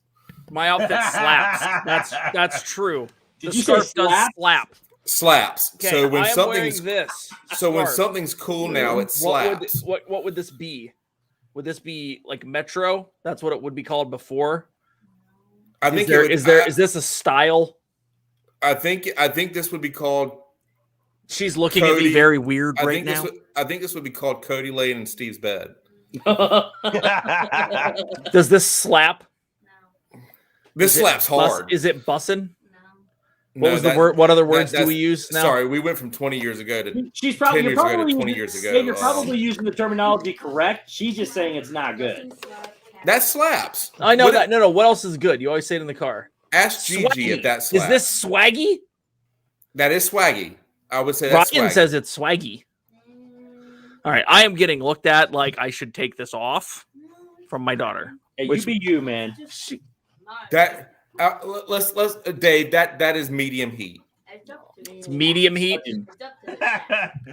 S3: My outfit slaps. That's true.
S1: Did
S3: the
S1: you
S3: scarf
S1: say
S3: does slap.
S5: Slaps.
S3: Okay,
S5: so when
S3: something's
S5: when something's cool now, it slaps.
S3: What would this be? Would this be like Metro? That's what it would be called before.
S5: I think
S3: is this a style?
S5: I think this would be called.
S3: She's looking
S5: Cody,
S3: at me very weird right now.
S5: I think this would be called Cody laying in Steve's bed.
S3: Does this slap?
S6: No.
S5: This slaps hard.
S3: Is it bussin'?
S6: No.
S3: What was the word? What other words do we use now?
S5: Sorry, we went from 20 years ago to
S1: She's probably
S5: 10 years ago to 20 years ago.
S1: Yeah, you're probably using the terminology correct. She's just saying it's not good.
S5: That slaps.
S3: I know that. No. What else is good? You always say it in the car.
S5: Ask Gigi
S3: Swaggy.
S5: if that slaps.
S3: Is this swaggy?
S5: That is swaggy. I would say that's
S3: Ryan
S5: swaggy.
S3: says it's swaggy. All right, I am getting looked at like I should take this off from my daughter.
S1: Hey,
S3: Which-
S1: you be you, man.
S5: That let's Dave. That is medium heat.
S3: It's medium heat.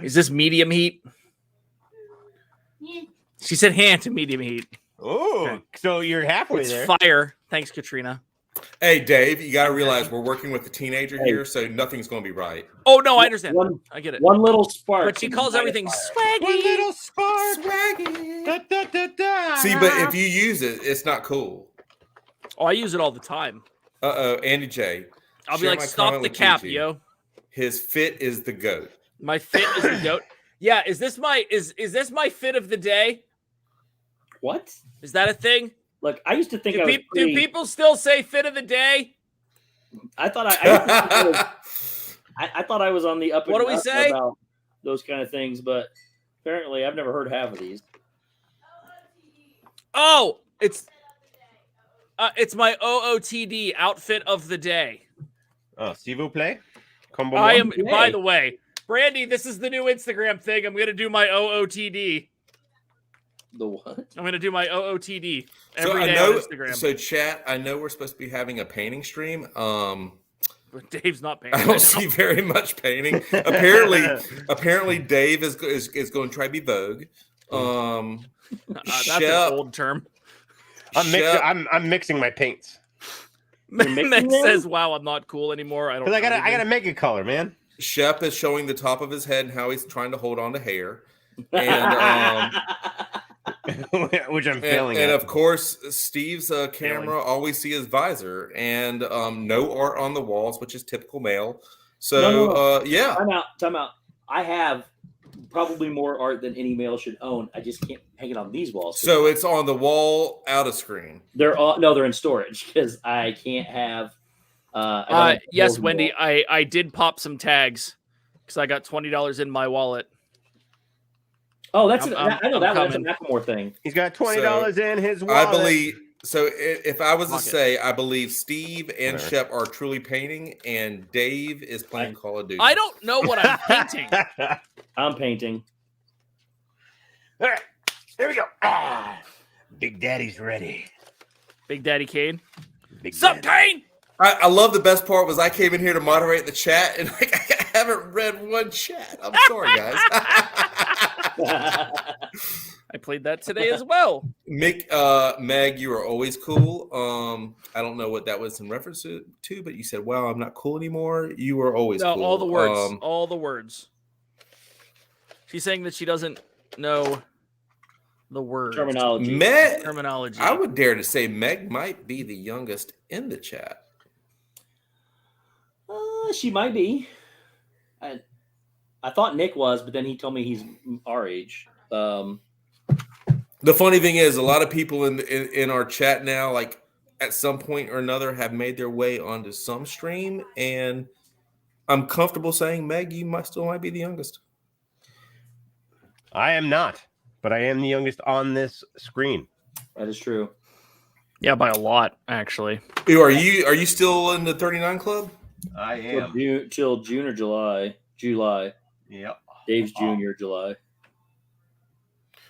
S3: Is this medium heat? She said hand to medium heat.
S2: Oh, so you're halfway
S3: It's
S2: there.
S3: fire. Thanks, Katrina.
S5: Hey, Dave, you got to realize we're working with a teenager here, so nothing's going to be right.
S3: Oh no, I understand.
S1: One-
S3: I get it.
S1: One little spark.
S3: But she calls everything
S2: One
S3: swaggy.
S2: little spark.
S5: Swaggy.
S2: Da, da, da, da.
S5: See, but if you use it, it's not cool.
S3: Oh, I use it all the time.
S5: Andy J.
S3: I'll be
S5: share
S3: like,
S5: my
S3: stop
S5: comment
S3: the
S5: with
S3: cap,
S5: Gigi.
S3: yo.
S5: His fit is the goat.
S3: My fit is the goat. Yeah, is this my fit of the day?
S1: What?
S3: Is that a thing?
S1: Look, I used to think
S3: Do people still say fit of the day?
S1: I thought I thought I was on the up and
S3: What do we
S1: up
S3: say?
S1: about those kind of things, but apparently I've never heard half of these.
S3: Oh, it's my OOTD outfit of the day.
S2: Oh, s'il vous plaît. Combo
S3: I
S2: one.
S3: am.
S1: Yay.
S3: By the way, Brandy, this is the new Instagram thing. I'm gonna do my OOTD.
S1: The what?
S3: I'm gonna do my OOTD
S5: So
S3: every
S5: I
S3: day
S5: know.
S3: on Instagram.
S5: So chat. I know we're supposed to be having a painting stream.
S3: But Dave's not paying.
S5: I don't see very much painting. Apparently, Dave is going to try to be Vogue.
S3: That's
S5: Shep-
S3: an old term.
S5: Shep-
S2: I'm mixing my paints
S1: mixing
S3: Meg
S1: them?
S3: says, "Wow, I'm not cool anymore." I don't.
S2: because
S3: know
S2: I gotta make a color, man.
S5: Shep is showing the top of his head and how he's trying to hold on to hair, and
S2: Which I'm failing
S5: and
S2: at.
S5: of course Steve's camera always see his visor and no art on the walls, which is typical male. So
S1: No.
S5: yeah,
S1: Time out. I have probably more art than any male should own. I just can't hang it on these walls.
S5: so it's on the wall out of screen.
S1: They're in storage because I can't have. I don't have
S3: Yes,
S1: holes in the
S3: Wendy,
S1: wall.
S3: I did pop some tags because I got $20 in my wallet.
S1: Oh, that's
S3: I'm
S1: I know that one's a
S3: coming.
S1: Macklemore thing.
S2: He's got $20 in his wallet.
S5: I believe so. If I was to
S3: Fuck it.
S5: say, I believe Steve and
S2: Whatever.
S5: Shep are truly painting, and Dave is playing Call of Duty.
S3: I don't know what I'm painting.
S1: I'm painting.
S2: All right, there we go. Big Daddy's ready.
S3: Big Daddy Kane.
S2: Big
S3: Sup,
S2: Daddy.
S3: Kane?
S5: I love the best part was I came in here to moderate the chat, and like, I haven't read one chat. I'm sorry, guys.
S3: I played that today as well.
S5: Meg, you are always cool. I don't know what that was in reference to, but you said, "Wow, I'm not cool anymore." You were always
S3: No,
S5: cool.
S3: all the words. All the words. She's saying that she doesn't know the word
S1: Terminology.
S5: Meg,
S3: terminology.
S5: I would dare to say Meg might be the youngest in the chat.
S1: She might be. I thought Nick was, but then he told me he's our age.
S5: The funny thing is, a lot of people in our chat now, like at some point or another, have made their way onto some stream, and I'm comfortable saying, Meg, you still might be the youngest.
S2: I am not, but I am the youngest on this screen.
S1: That is true.
S3: Yeah, by a lot, actually.
S5: Are you still in the 39 club?
S2: I
S1: Till June or July. July.
S2: Yep.
S1: Dave's Junior, July.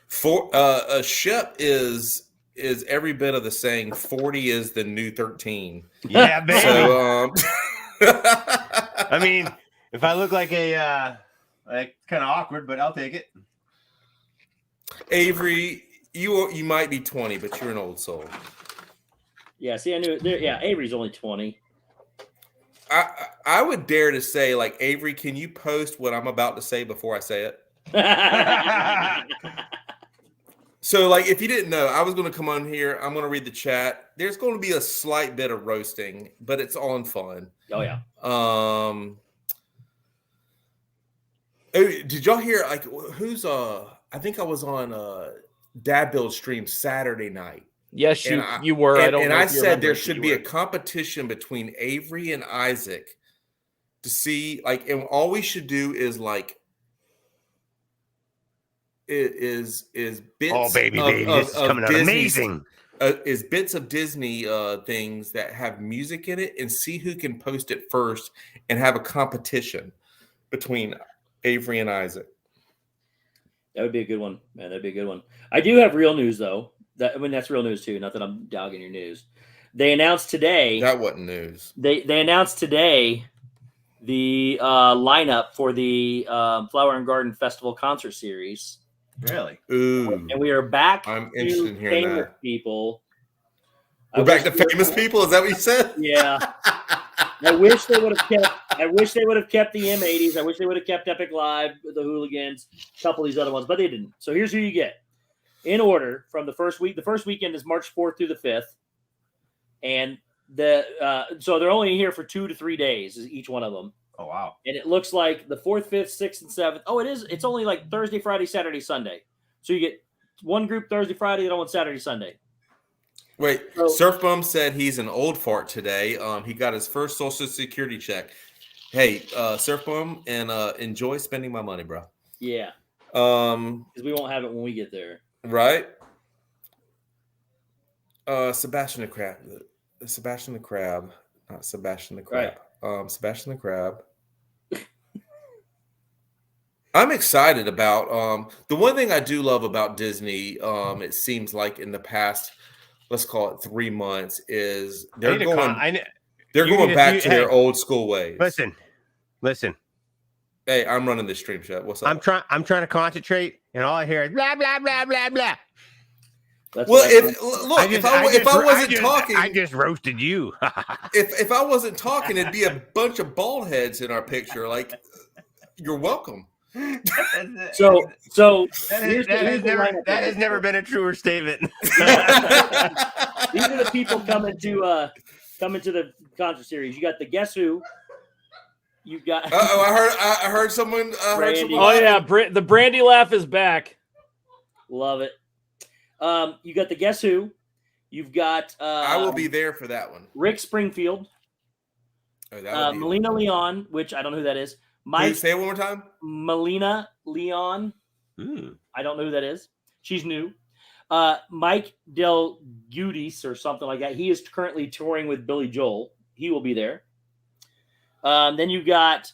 S5: For Shep is every bit of the saying 40 is the new 13.
S2: Yeah, baby.
S5: So
S2: I mean, if I look like a like kind of awkward, but I'll take it.
S5: Avery, you might be 20, but you're an old soul.
S1: Yeah, see, I knew it. Yeah, Avery's only 20.
S5: I would dare to say, like, Avery, can you post what I'm about to say before I say it? So, like, if you didn't know, I was going to come on here. I'm going to read the chat. There's going to be a slight bit of roasting, but it's all in fun.
S1: Oh yeah.
S5: Did y'all hear? Like, who's I think I was on Dad Build stream Saturday night.
S3: Yes,
S5: And
S3: you were. I don't
S5: and
S3: know
S5: I
S3: if you
S5: said
S3: remember
S5: there
S3: it, but
S5: should
S3: you
S5: be a
S3: were.
S5: competition between Avery and Isaac to see, like, and all we should do is like is bits.
S2: Oh, baby,
S5: of,
S2: this is
S5: of
S2: coming out
S5: Disney's-
S2: amazing.
S5: Is bits of Disney things that have music in it, and see who can post it first, and have a competition between Avery and Isaac.
S1: That would be a good one, man. That'd be a good one. I do have real news though. That's real news too. Not that I'm dogging your news. They announced today.
S5: That wasn't news.
S1: They announced today the lineup for the Flower and Garden Festival concert series,
S2: Really?
S5: Ooh,
S1: and we are back.
S5: I'm interested in hearing
S1: famous
S5: that.
S1: people.
S5: We're back to famous people. Is that what you said?
S1: Yeah. I wish they would have kept. I wish they would have kept the M80s. I wish they would have kept Epic Live, the Hooligans, a couple of these other ones, but they didn't. So here's who you get in order from the first week. The first weekend is March 4th through the 5th, and so they're only here for 2 to 3 days, is each one of them.
S2: Oh wow.
S1: And it looks like the 4th, 5th, 6th, and 7th. Oh, it is. It's only like Thursday, Friday, Saturday, Sunday. So you get one group Thursday, Friday, the other one Saturday, Sunday.
S5: Wait,
S1: So-
S5: Surf Bum said he's an old fart today. He got his first Social Security check. Hey, Surf Bum, and enjoy spending my money, bro.
S1: Yeah,
S5: Um,
S1: because we won't have it when we get there.
S5: right? Sebastian the Crab. Sebastian the Crab. Not Sebastian the Crab. Sebastian the Crab. I'm excited about the one thing I do love about Disney, it seems like in the past, let's call it 3 months, is they're going back to their old school ways.
S2: Listen.
S5: Hey, I'm running this stream, Shep. What's up?
S2: I'm trying to concentrate, and all I hear is blah blah blah blah blah.
S1: That's
S5: Well,
S1: what
S5: if I wasn't talking,
S2: I just roasted you.
S5: if I wasn't talking, it'd be a bunch of bald heads in our picture. Like, you're welcome.
S1: So
S2: that has never been a truer statement.
S1: these are the people coming to the concert series. You got the Guess Who. You got.
S5: I heard someone.
S1: Brandy.
S3: Oh yeah, the Brandy laugh is back.
S1: Love it. You got the Guess Who. You've got.
S5: I will be there for that one.
S1: Rick Springfield.
S5: Oh, that would be
S1: Melina Leon, which I don't know who that is. Mike.
S5: Say it one more time.
S1: Melina Leon. I don't know who that is. She's new. Mike Del Giudice or something like that. He is currently touring with Billy Joel. He will be there. Then you got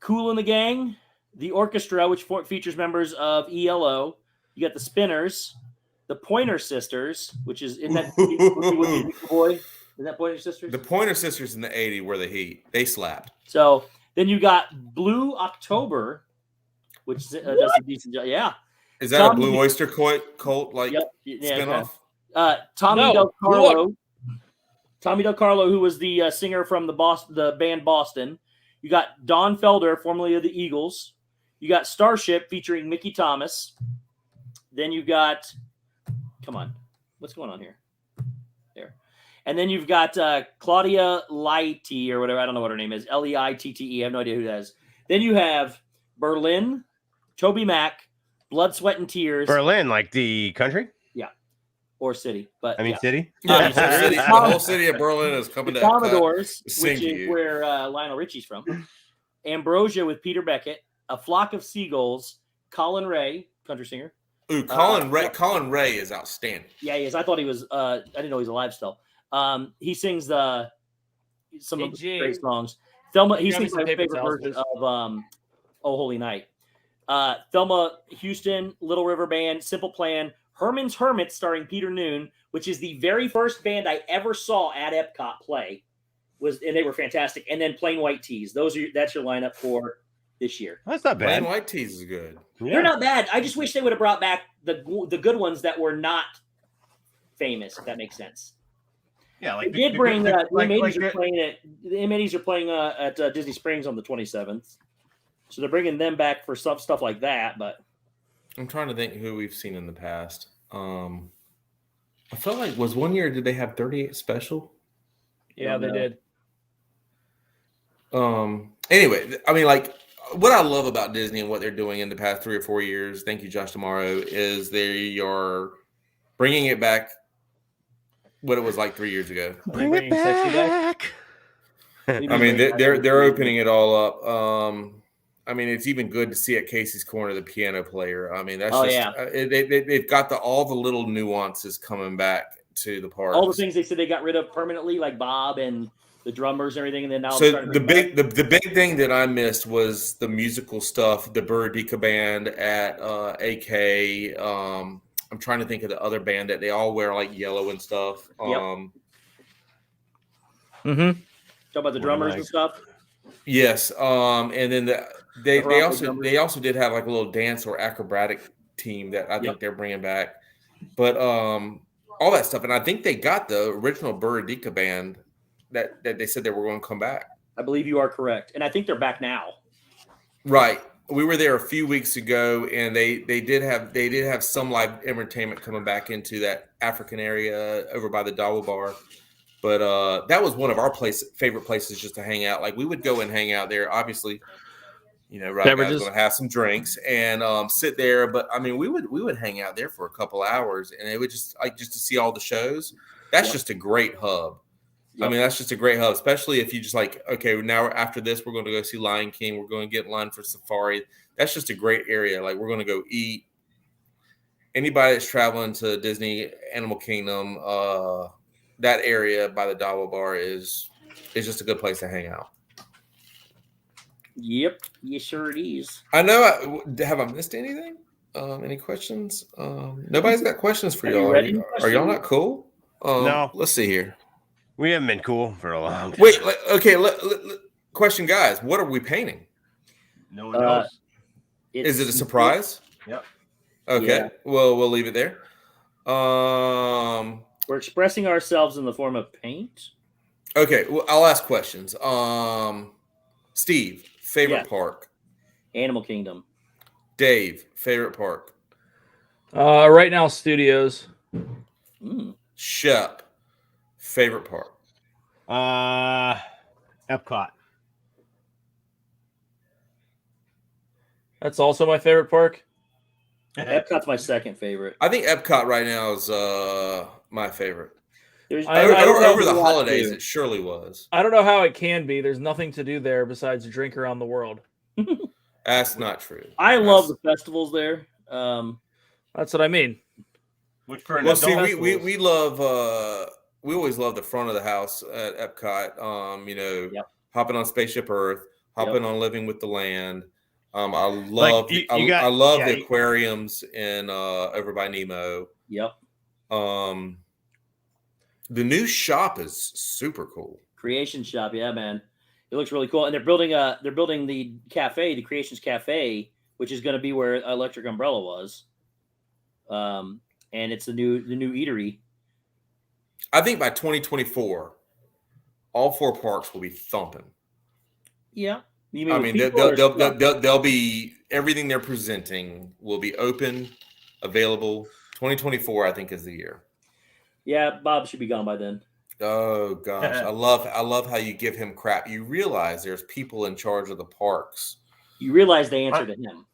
S1: Kool and the Gang, the orchestra, which features members of ELO. You got the Spinners, the Pointer Sisters, which is in that boy. Is that Pointer Sisters?
S5: The Pointer Sisters in the '80s were the heat. They slapped.
S1: So then you got Blue October, which does a decent job. Yeah.
S5: Is that a Blue Oyster Cult like spinoff?
S1: Tommy Del Carlo. Tommy Del Carlo, who was the singer from the band Boston. You got Don Felder, formerly of the Eagles. You got Starship featuring Mickey Thomas. Then you got, come on, what's going on here? There. And then you've got Claudia Leitte or whatever. I don't know what her name is. Leitte. I have no idea who that is. Then you have Berlin, Toby Mac, Blood, Sweat, and Tears.
S2: Berlin, like the country?
S1: Or city, but
S2: city.
S5: Yeah, the whole city of Berlin is coming to
S1: Commodores,
S5: sing
S1: which
S5: to
S1: is
S5: you.
S1: where Lionel Richie's from. Ambrosia with Peter Beckett, A Flock of Seagulls, Colin Ray, country singer.
S5: Ooh, Colin Ray is outstanding.
S1: Yeah, he is. I thought he was. I didn't know he was alive still. He sings some of the great songs. Thelma. He sings my favorite version of "Oh Holy Night." Thelma Houston, Little River Band, Simple Plan. Herman's Hermits, starring Peter Noon, which is the very first band I ever saw at Epcot play, and they were fantastic. And then Plain White Tees. That's your lineup for this year.
S2: That's not bad.
S5: Plain White Tees is good.
S2: Yeah.
S1: They're not bad. I just wish they would have brought back the good ones that were not famous, if that makes sense.
S2: Yeah, like
S1: They did bring the M80s are playing at Disney Springs on the 27th, so they're bringing them back for stuff like that. But
S5: I'm trying to think who we've seen in the past. I felt like was one year did they have 38 special?
S3: Yeah, they did.
S5: Anyway, I mean, like what I love about Disney and what they're doing in the past 3 or 4 years, thank you, Josh Tomorrow, is they are bringing it back what it was like 3 years ago.
S4: Bring it back.
S5: I mean, they're opening it all up. I mean, it's even good to see at Casey's Corner the piano player. I mean, that's they've got all the little nuances coming back to the park.
S1: All the things they said they got rid of permanently, like Bob and the drummers and everything, and then now.
S5: So the big thing that I missed was the musical stuff. The Buradica band at AK. I'm trying to think of the other band that they all wear like yellow and stuff.
S1: Talk about the drummers and stuff.
S5: Yes, and then they also did have like a little dance or acrobatic team that I think they're bringing back, but all that stuff, and I think they got the original Buradica band that they said they were going to come back.
S1: I believe you are correct, and I think they're back now.
S5: Right, we were there a few weeks ago, and they did have some live entertainment coming back into that African area over by the Dawa Bar. But that was one of our favorite places just to hang out. Like we would go and hang out there. Obviously, you know, Rob was going to have some drinks and sit there. But I mean, we would hang out there for a couple hours, and it would just to see all the shows. That's just a great hub. I mean, that's just a great hub, especially if you just like, okay, now after this, we're going to go see Lion King. We're going to get in line for Safari. That's just a great area. Like we're going to go eat. Anybody that's traveling to Disney Animal Kingdom, that area by the Dawa Bar is just a good place to hang out.
S1: Yep, you sure it is.
S5: I know. Have I missed anything? Any questions? Nobody's got questions for y'all. Are y'all not cool?
S2: No.
S5: Let's see here.
S2: We haven't been cool for a long time.
S5: Wait. Okay. Question, guys. What are we painting?
S2: No one knows.
S5: Is it a surprise?
S2: Yep.
S5: Okay. Yeah. Well, we'll leave it there.
S1: We're expressing ourselves in the form of paint.
S5: Okay, well, I'll ask questions. Steve, favorite park?
S1: Animal Kingdom.
S5: Dave, favorite park?
S3: Right now, Studios.
S5: Shep, favorite park?
S2: Epcot.
S3: That's also my favorite park.
S1: Epcot's my second favorite.
S5: I think Epcot right now is my favorite. Over the holidays, it surely was.
S3: I don't know how it can be. There's nothing to do there besides drink around the world.
S5: That's not true.
S1: I love the festivals there.
S3: That's what I mean.
S5: We love. We always love the front of the house at Epcot. Hopping on Spaceship Earth, hopping on Living with the Land. I love the aquariums in over by Nemo.
S1: Yep.
S5: The new shop is super cool.
S1: Creation shop, yeah, man. It looks really cool. And they're building the cafe, the Creations Cafe, which is going to be where Electric Umbrella was. And it's the new eatery.
S5: I think by 2024, all 4 parks will be thumping.
S1: Yeah.
S5: I mean, they'll be everything they're presenting will be open, available. 2024, I think, is the year.
S1: Yeah, Bob should be gone by then.
S5: Oh gosh, I love how you give him crap. You realize there's people in charge of the parks.
S1: You realize they answer to him.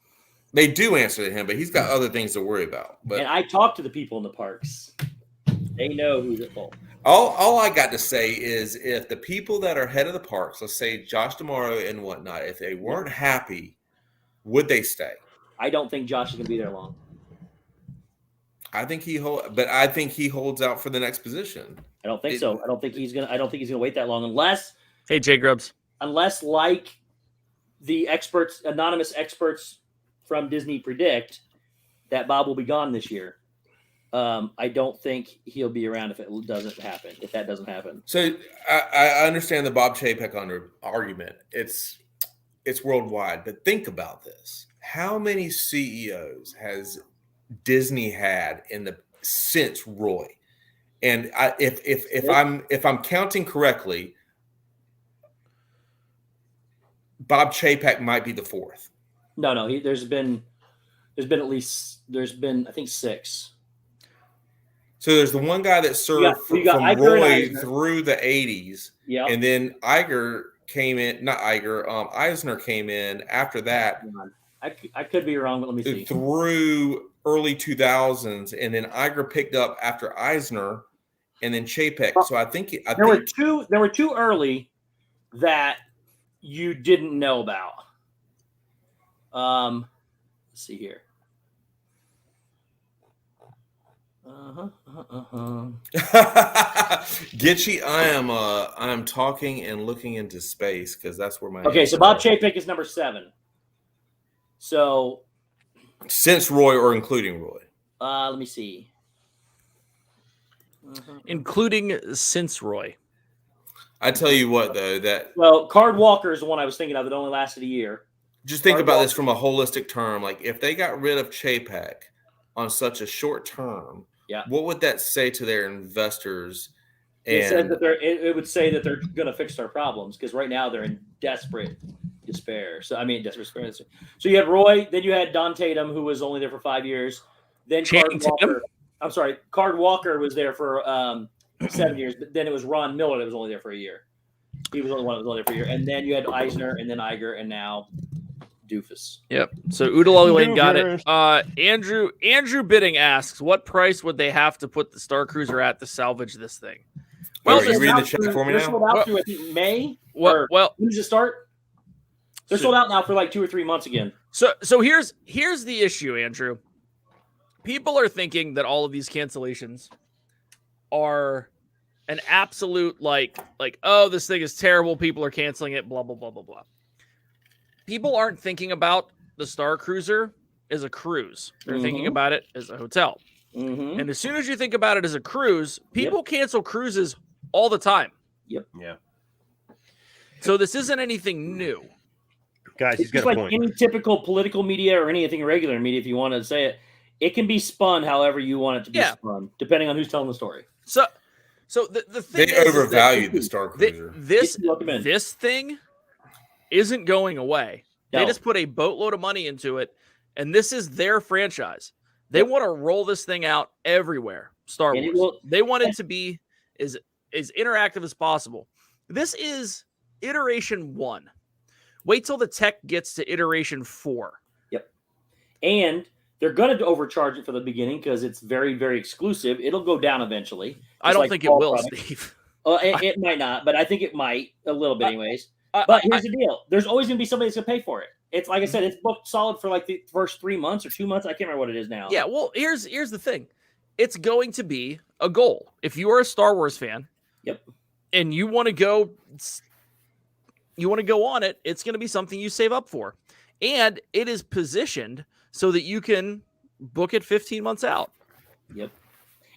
S5: They do answer to him, but he's got other things to worry about. But
S1: and I talk to the people in the parks. They know who's at fault.
S5: All I got to say is if the people that are head of the parks, let's say Josh Tomorrow and whatnot, if they weren't happy, would they stay?
S1: I don't think Josh is going to be there long.
S5: I think he holds out for the next position.
S1: I don't think so. I don't think he's gonna wait that long unless.
S3: Hey, Jay Grubbs.
S1: Unless, like the experts, anonymous experts from Disney predict, that Bob will be gone this year. I don't think he'll be around if it doesn't happen. If that doesn't happen.
S5: So I understand the Bob Chapek argument. It's worldwide, but think about this: how many CEOs has Disney had since Roy? And if I'm counting correctly, Bob Chapek might be the 4th.
S1: No, there's been There's been I think 6.
S5: So there's the one guy that served
S1: you got
S5: from
S1: Iger and
S5: Roy
S1: Eisner.
S5: through the 80s.
S1: Yeah.
S5: And then Iger came in, not Iger, Eisner came in after that
S1: I could be wrong, but let me see.
S5: through early 2000s. And then Iger picked up after Eisner and then Chapek. So I think
S1: There were two early that you didn't know about. Let's see here.
S5: Gitchy, I am talking and looking into space because that's where my
S1: Okay, so Bob Chapek is number 7. So
S5: since Roy or including Roy.
S1: let me see.
S3: Including since Roy.
S5: I tell you what, though, that
S1: Well, Card Walker is the one I was thinking of that only lasted a year.
S5: just think
S1: Card
S5: about
S1: Walker.
S5: this from a holistic term. Like if they got rid of Chapek on such a short term, what would that say to their investors?
S1: It said that it would say that they're going to fix their problems because right now they're in desperate despair. So desperate despair. So you had Roy, then you had Don Tatum, who was only there for 5 years. Then Card Walker was there for 7 years, but then it was Ron Miller that was only there for a year. He was the only one that was only there for a year, and then you had Eisner, and then Iger, and now Doofus.
S3: Yep. So Oodalali Lane got it. Andrew Bidding asks, what price would they have to put the Star Cruiser at to salvage this thing?
S5: Well, are you reading the chat for me
S1: they're
S5: now?
S1: sold out through I think May.
S3: Well,
S1: when does it start? They're sold out now for like 2 or 3 months again.
S3: So here's the issue, Andrew. People are thinking that all of these cancellations are an absolute like oh, this thing is terrible, people are canceling it, blah blah blah blah blah. People aren't thinking about the Star Cruiser as a cruise. They're thinking about it as a hotel.
S1: Mm-hmm.
S3: And as soon as you think about it as a cruise, people cancel cruises all the time.
S1: Yep.
S2: Yeah.
S3: So this isn't anything new.
S2: Guys, he's
S1: It's
S2: got a
S1: like
S2: point.
S1: any typical political media or anything regular media, if you want to say it. It can be spun however you want it to be spun, depending on who's telling the story.
S3: So the thing
S5: They overvalued the Star Cruiser.
S3: This thing isn't going away.
S1: No.
S3: They just put a boatload of money into it, and this is their franchise. They want to roll this thing out everywhere. Star Wars. They want it to be as interactive as possible. This is iteration 1. Wait till the tech gets to iteration 4.
S1: Yep. And they're going to overcharge it for the beginning because it's very, very exclusive. It'll go down eventually.
S3: I don't think it will, Steve.
S1: It might not, but I think it might a little bit anyways. But here's the deal. There's always going to be somebody that's going to pay for it. It's like I said, it's booked solid for like the first 3 months or 2 months. I can't remember what it is now.
S3: Yeah, well, here's the thing. It's going to be a goal. If you are a Star Wars fan, and you want to go on it, it's going to be something you save up for. And it is positioned so that you can book it 15 months out.
S1: Yep.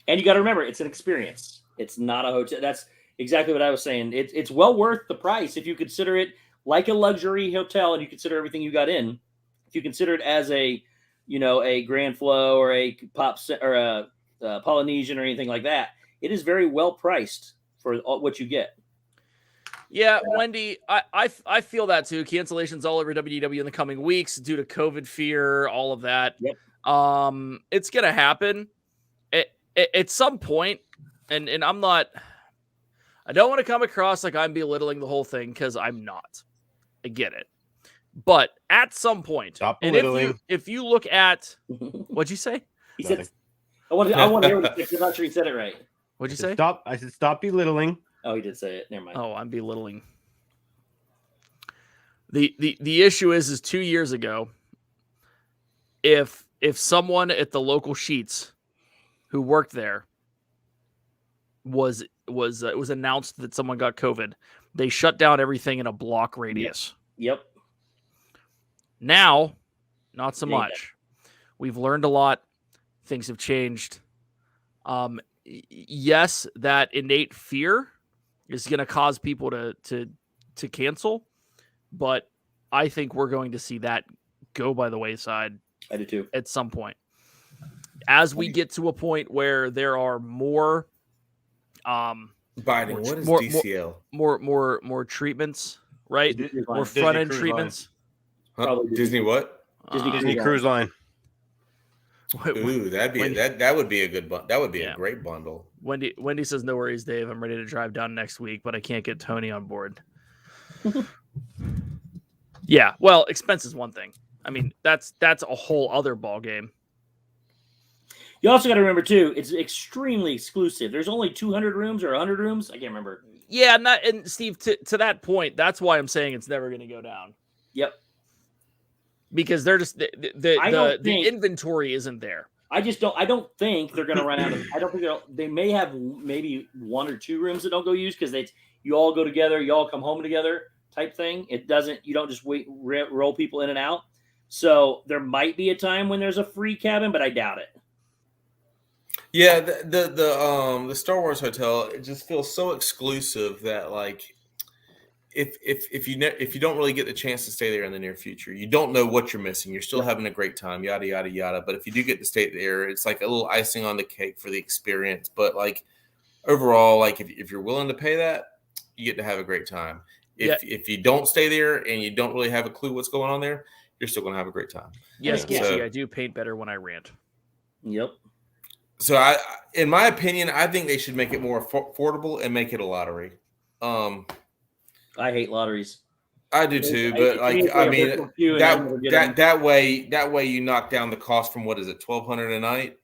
S1: And you got to remember, it's an experience. It's not a hotel. That's exactly what I was saying. It's well worth the price if you consider it like a luxury hotel and you consider everything you got in. If you consider it as a Grand Flow or a Polynesian or anything like that, it is very well priced for what you get.
S3: Yeah, Wendy, I feel that too. Cancellations all over WDW in the coming weeks due to COVID fear, all of that.
S1: Yep.
S3: It's gonna happen at some point, and I don't want to come across like I'm belittling the whole thing because I'm not. I get it, but at some point,
S2: Stop
S3: and
S2: belittling.
S3: if you look at what'd you say?
S1: He said, I want to hear what he said. I'm not sure he said it right.
S3: What'd you say?
S2: Stop! I said stop belittling.
S1: Oh, he did say it. Never mind.
S3: Oh, I'm belittling. The issue is 2 years ago, if someone at the local Sheets who worked there it was announced that someone got COVID, they shut down everything in a block radius.
S1: Yep.
S3: Now, not so much. We've learned a lot. Things have changed. Yes, that innate fear is going to cause people to cancel, but I think we're going to see that go by the wayside.
S1: I do too.
S3: At some point, as we get to a point where there are more,
S5: Biden, what is DCL?
S3: More treatments, right? More front end treatments.
S5: Disney what?
S2: Disney Cruise Line.
S5: Ooh, that would be a good that would be a great bundle.
S3: Wendy says no worries, Dave. I'm ready to drive down next week, but I can't get Tony on board. Yeah, well, expense is one thing. I mean, that's a whole other ball game.
S1: You also got to remember too, it's extremely exclusive. There's only 200 rooms or 100 rooms. I can't remember.
S3: Yeah, and Steve, to that point, that's why I'm saying it's never going to go down.
S1: Yep.
S3: Because they're just the inventory isn't there. I
S1: don't think they're going to run out of. I don't think they may have maybe 1 or 2 rooms that don't go used because you all go together, you all come home together type thing. You don't just roll people in and out. So there might be a time when there's a free cabin, but I doubt it.
S5: Yeah, the Star Wars hotel, it just feels so exclusive that like if you don't really get the chance to stay there in the near future, you don't know what you're missing. You're still having a great time, yada yada yada. But if you do get to stay there, it's like a little icing on the cake for the experience. But like overall, like if you're willing to pay that, you get to have a great time. If you don't stay there and you don't really have a clue what's going on there, you're still going to have a great time.
S3: Yes, Casey, I do paint better when I rant.
S1: Yep.
S5: So in my opinion, I think they should make it more affordable and make it a lottery.
S1: I hate lotteries.
S5: I do too, but I mean that way you knock down the cost from what is it, $1,200 a night?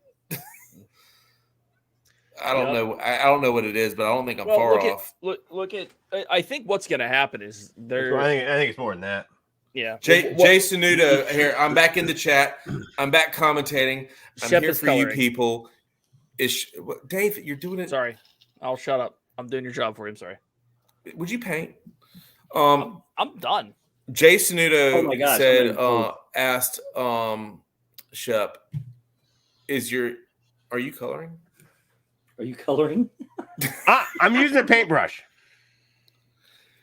S5: I don't know. I don't know what it is, but I don't think I'm far off.
S3: Look at. I think what's going to happen is there.
S2: I think it's more than that.
S3: Yeah.
S5: Jason Nudo here. I'm back in the chat. I'm back commentating. I'm
S3: Shep
S5: here for
S3: coloring.
S5: you people. Dave, you're doing it.
S3: Sorry, I'll shut up. I'm doing your job for you. I'm sorry.
S5: Would you paint?
S3: I'm done.
S5: Jason Nudo said,
S1: cool.
S5: asked Shep, are you coloring?
S1: Are you coloring?
S2: I'm using a paintbrush.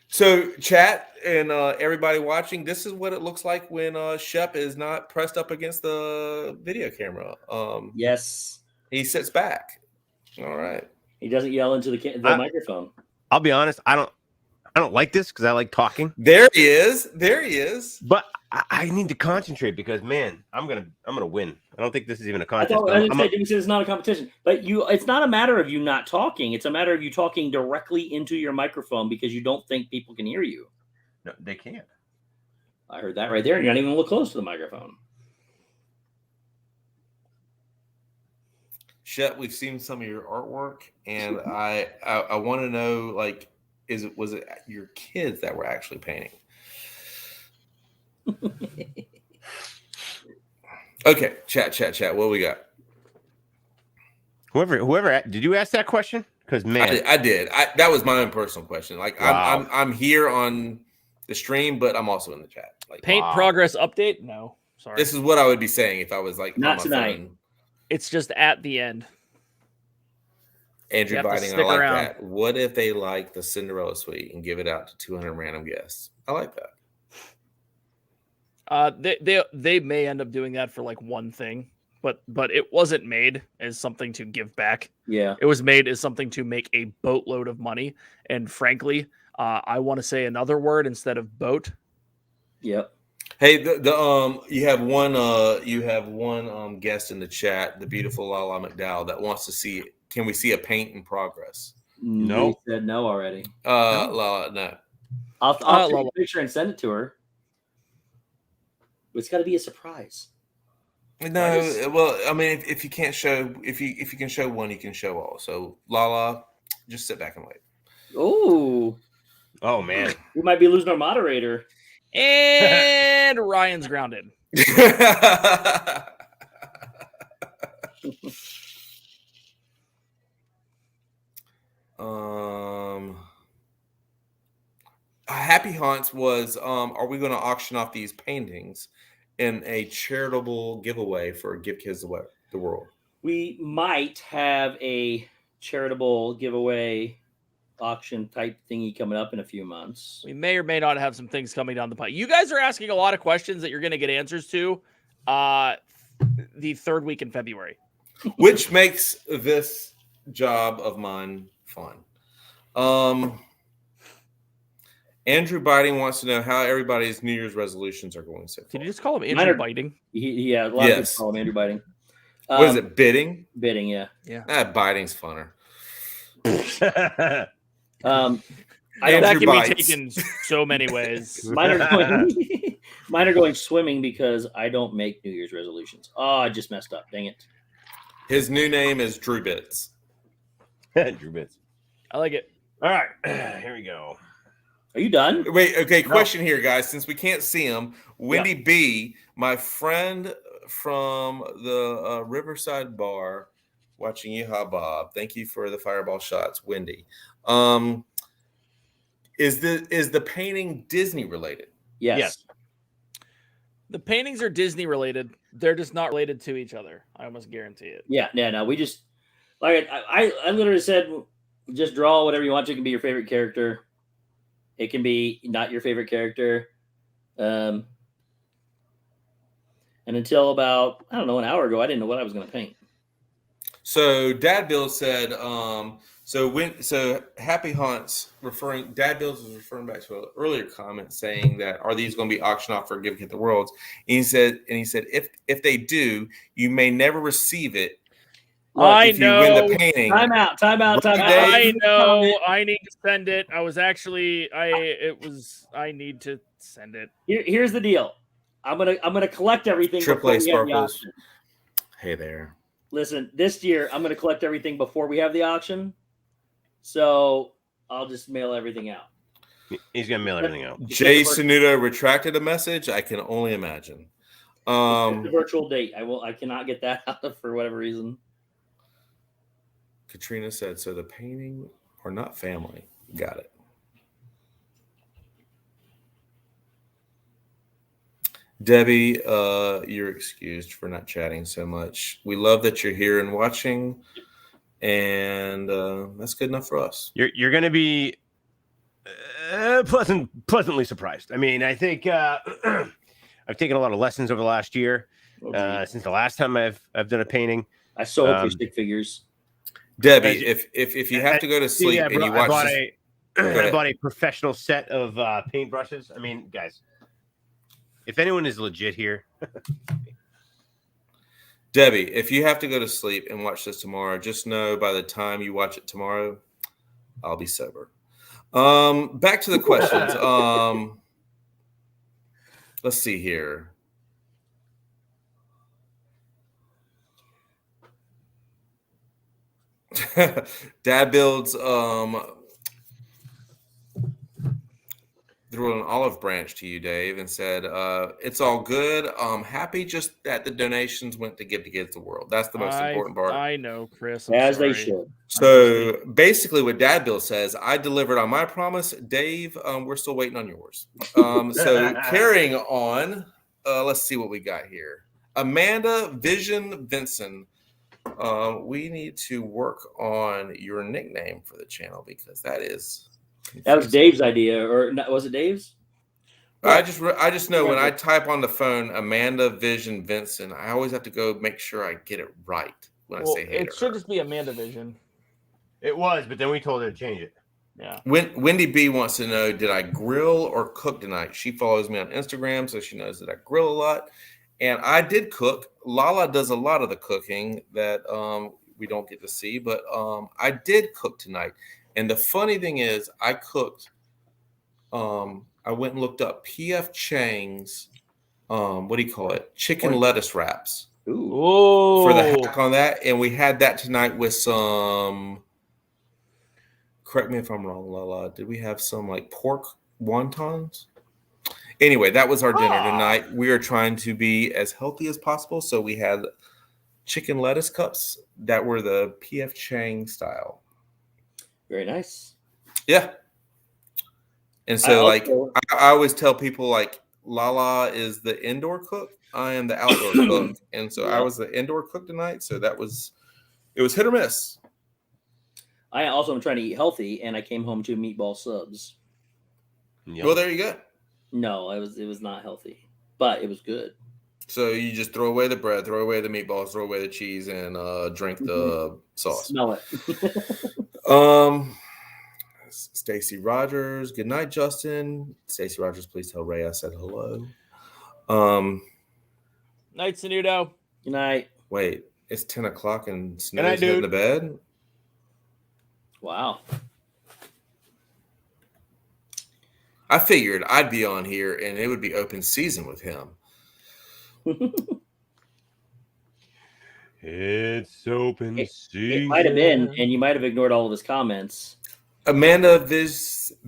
S5: So chat and everybody watching, this is what it looks like when Shep is not pressed up against the video camera.
S1: Yes.
S5: He sits back. All right.
S1: He doesn't yell into the microphone.
S2: I'll be honest. I don't like this because I like talking.
S5: There he is.
S2: But I need to concentrate because man, I'm gonna win. I don't think this is even a contest.
S1: It's not a competition, but it's not a matter of you not talking. It's a matter of you talking directly into your microphone because you don't think people can hear you.
S2: No, they can't.
S1: I heard that right there, and you're not even look close to the microphone.
S5: Shep, we've seen some of your artwork, and I want to know, like, was it your kids that were actually painting? Okay, chat. What we got?
S2: Whoever, did you ask that question? Because man,
S5: I did. That was my own personal question. Like,
S2: wow.
S5: I'm here on the stream, but I'm also in the chat. Like,
S3: paint progress update? No, sorry.
S5: This is what I would be saying if I was like
S1: not tonight.
S5: Phone.
S3: It's just at the end.
S5: Andrew Biting, I like that. What if they like the Cinderella suite and give it out to 200 random guests? I like that.
S3: They may end up doing that for like one thing, but it wasn't made as something to give back.
S1: Yeah,
S3: it was made as something to make a boatload of money. And frankly, I want to say another word instead of boat.
S1: Yep.
S5: Hey, you have one guest in the chat, the beautiful Lala McDowell, that wants to see. Can we see a paint in progress?
S2: No,
S1: we said no already.
S5: Lala, no.
S1: I'll take a picture and send it to her. It's got to be a surprise.
S5: No, well, I mean, if you can't show, if you can show one, you can show all. So Lala, just sit back and wait.
S1: Oh
S2: man,
S1: we might be losing our moderator.
S3: And Ryan's grounded. Happy
S5: Haunts was, are we going to auction off these paintings in a charitable giveaway for Give Kids the World?
S1: We might have a charitable giveaway auction type thingy coming up in a few months.
S3: We may or may not have some things coming down the pipe. You guys are asking a lot of questions that you're going to get answers to the third week in February.
S5: Which makes this job of mine fun. Andrew Biting wants to know how everybody's New Year's resolutions are going so far.
S3: Did you just call him Andrew Biting?
S1: Yeah, a lot of people call him Andrew Biting.
S5: What is it? Bidding?
S1: Bidding, yeah.
S5: Biting's funner.
S3: That can
S5: bites.
S3: be taken so many ways.
S1: Mine are going swimming because I don't make New Year's resolutions. Oh, I just messed up. Dang it.
S5: His new name is Drew Bits.
S2: Drew Bits.
S3: I like it.
S2: All right, here we go.
S1: Are you done?
S5: Wait, okay, question here, guys. Since we can't see him, Wendy B, my friend from the Riverside Bar, watching you, Bob. Thank you for the fireball shots, Wendy. Is the painting Disney related?
S1: Yes.
S3: The paintings are Disney related. They're just not related to each other. I almost guarantee it.
S1: Yeah. No. We just like I literally said, just draw whatever you want to. It can be your favorite character. It can be not your favorite character. And until about, I don't know, an hour ago, I didn't know what I was going to paint.
S5: So Dad Bill said, so Happy Haunts Dad Bills was referring back to an earlier comment saying that are these going to be auctioned off for Give Get the Worlds? And he said if they do, you may never receive it.
S3: I know.
S5: You win the painting.
S1: Time out.
S3: I know. I need to send it. I need to send it.
S1: Here's the deal. I'm gonna collect everything.
S5: AAA Sparkles. Hey there.
S1: Listen, this year I'm gonna collect everything before we have the auction. So I'll just mail everything out.
S2: He's gonna mail everything out.
S5: Jay Sanudo retracted a message. I can only imagine.
S1: The virtual date. I cannot get that out for whatever reason.
S5: Katrina said, so the painting or not family. Got it. Debbie, you're excused for not chatting so much. We love that you're here and watching, and that's good enough for us.
S2: You're going to be pleasantly surprised. I mean, I think I've taken a lot of lessons over the last year since the last time I've done a painting.
S1: I so hope you stick figures.
S5: Debbie, if you have to go to sleep and you watch,
S2: I bought a professional set of paintbrushes. I mean, guys, if anyone is legit here,
S5: Debbie, if you have to go to sleep and watch this tomorrow, just know by the time you watch it tomorrow, I'll be sober. Back to the questions. Let's see here. Dad Builds threw an olive branch to you, Dave, and said, it's all good. Happy just that the donations went to Give the World. That's the most important part.
S3: I know, Chris.
S1: As they should.
S5: So basically what Dad Bill says, I delivered on my promise. Dave, we're still waiting on yours. So carrying on, let's see what we got here. Amanda Vision Vincent. We need to work on your nickname for the channel because that is confusing.
S1: That was Dave's idea, or was it Dave's?
S5: I just know when I type on the phone Amanda Vision Vincent, I always have to go make sure I get it right when I say hey.
S3: It should just be Amanda Vision.
S2: it was, but then we told her to change it.
S3: Yeah.
S5: Wendy B wants to know, did I grill or cook tonight? She follows me on Instagram, so she knows that I grill a lot. And I did cook. Lala does a lot of the cooking that we don't get to see, but I did cook tonight. And the funny thing is, I cooked. I went and looked up P.F. Chang's, what do you call it? Chicken lettuce wraps.
S3: Ooh.
S5: For the hack on that. And we had that tonight with some, correct me if I'm wrong, Lala. Did we have some like pork wontons? Anyway, that was our dinner tonight. We are trying to be as healthy as possible. So we had chicken lettuce cups that were the P.F. Chang style.
S1: Very nice.
S5: Yeah. And so I always tell people like Lala is the indoor cook. I am the outdoor cook. And so I was the indoor cook tonight. So it was hit or miss.
S1: I also am trying to eat healthy, and I came home to meatball subs.
S2: Yep.
S5: Well, there you go.
S1: No, it was not healthy, but it was good.
S5: So you just throw away the bread, throw away the meatballs, throw away the cheese, and drink the sauce.
S1: Smell it.
S5: Stacy Rogers. Good night, Justin. Stacy Rogers, please tell Ray I said hello.
S3: Night, Sanudo.
S1: Good night.
S5: Wait, It's 10 o'clock and
S2: Good night,
S5: Snow's heading
S2: dude.
S5: to bed.
S1: Wow.
S5: I figured I'd be on here and it would be open season with him.
S2: It's open season.
S1: It might have been, and you might have ignored all of his comments.
S5: Amanda
S3: Vincent.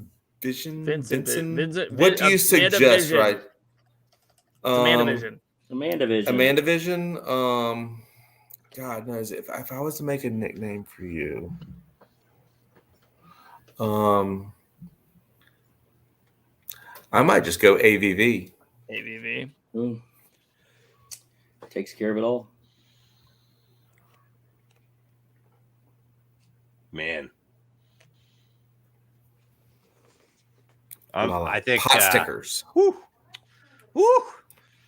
S5: What do you suggest,
S3: Vision.
S5: right?
S3: It's Amanda Vision.
S1: Amanda Vision.
S5: Amanda Vision. God knows if I was to make a nickname for you, I might just go AVV.
S3: AVV.
S1: Takes care of it all.
S2: Man.
S5: Well,
S2: I think
S5: pot stickers.
S2: Woo.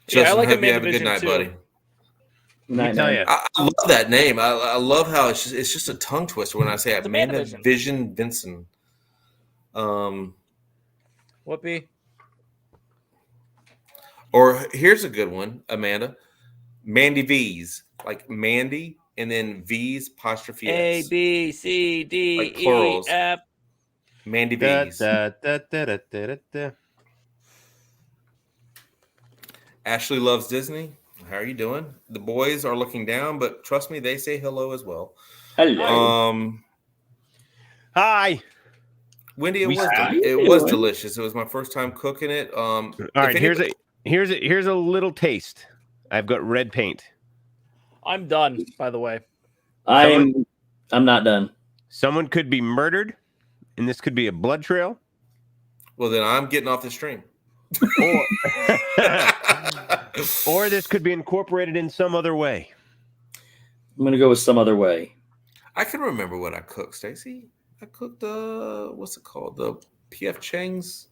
S3: Yeah, I like
S5: hope you
S3: Amanda
S5: have a good
S3: Vision
S5: night,
S3: too.
S5: buddy.
S2: Let me tell you.
S5: I love that name. I love how it's just a tongue twister when I say
S3: It's
S5: Amanda
S3: Amanda
S5: Vision Vincent.
S3: Whoopee.
S5: Or here's a good one, Amanda. Mandy V's, like Mandy, and then V's apostrophe
S3: A
S5: S.
S3: B C D
S5: Like
S3: E
S5: plurals.
S3: F.
S5: Mandy
S2: Da,
S5: V's.
S2: da, da, da, da, da, da.
S5: Ashley loves Disney. How are you doing? The boys are looking down, but trust me, they say hello as well.
S1: Hello.
S2: Hi.
S5: Wendy, it
S2: We
S5: was
S1: How you doing?
S5: delicious. It was my first time cooking it.
S2: All right, here's a little taste. I've got red paint.
S3: I'm done, by the way.
S1: I'm not done.
S2: Someone could be murdered, and this could be a blood trail.
S5: Well, then I'm getting off the stream.
S2: Or this could be incorporated in some other way.
S1: I'm gonna go with some other way.
S5: I can remember what I cooked, Stacy. I cooked what's it called? The PF Chang's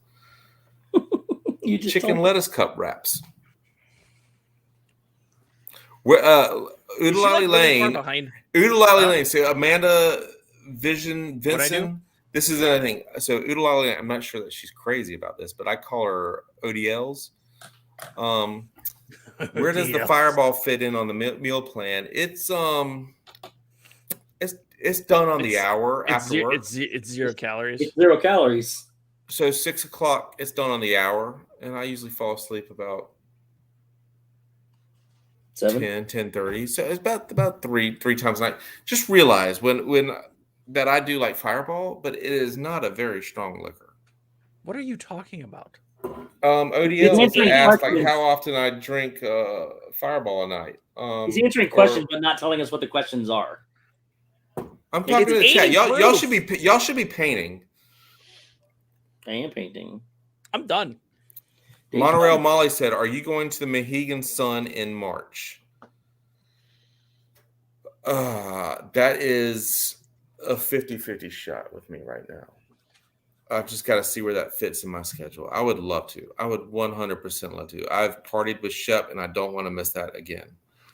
S1: You just
S5: chicken
S1: told
S5: lettuce cup wraps. We're
S3: Is she, like,
S5: Oodalali
S3: really far
S5: Lane.
S3: behind?
S5: Oodalali Lane. So Amanda Vision
S2: What'd I do?
S5: Vincent. This is another thing. So Oodalali Lane, I'm not sure that she's crazy about this, but I call her ODLs. Where does the
S3: ODLs.
S5: fireball fit in on the meal plan? It's done on the hour after work.
S3: It's 0 calories.
S1: It's 0 calories.
S5: So 6 o'clock, it's done on the hour, and I usually fall asleep about
S1: 7.
S5: 10:30. So it's about three times a night. Just realize when that I do like Fireball, but it is not a very strong liquor.
S3: What are you talking about?
S5: ODL
S1: answering
S5: asked like
S1: questions.
S5: how often I drink Fireball a night.
S1: He's answering questions, but not telling us what the questions are.
S5: I'm talking to the
S3: It's
S5: chat.
S3: 80
S5: Y'all
S3: proof.
S5: y'all should be painting.
S1: I am painting.
S3: I'm done.
S5: Monorail Molly said, "Are you going to the Mohegan Sun in March?" That is a 50-50 shot with me right now. I've just got to see where that fits in my schedule. I would love to. I would 100% love to. I've partied with Shep, and I don't want to miss that again.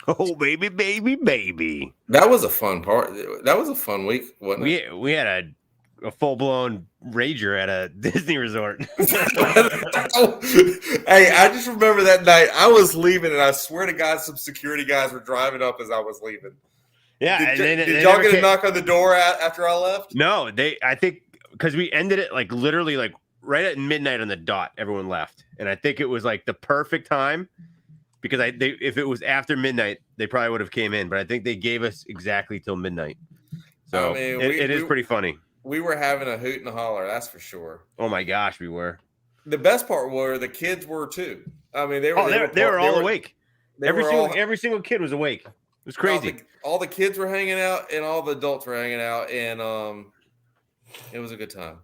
S2: Oh, baby, baby, baby.
S5: That was a fun part. That was a fun week, wasn't it?
S2: We had a full-blown rager at a Disney resort.
S5: Hey, I just remember that night. I was leaving, and I swear to God, some security guys were driving up as I was leaving.
S2: Yeah.
S5: Did y'all get a knock on the door after I left?
S2: No, I think because we ended it like literally like right at midnight on the dot, everyone left. And I think it was like the perfect time because if it was after midnight, they probably would have came in, but I think they gave us exactly till midnight. So
S5: I mean,
S2: it is pretty funny.
S5: We were having a hoot and a holler, that's for sure.
S2: Oh my gosh, we were.
S5: The best part were the kids were too. I mean, they were
S2: all awake.
S5: Every
S2: Every single kid was awake. It was crazy.
S5: All the kids were hanging out and all the adults were hanging out, and it was a good time.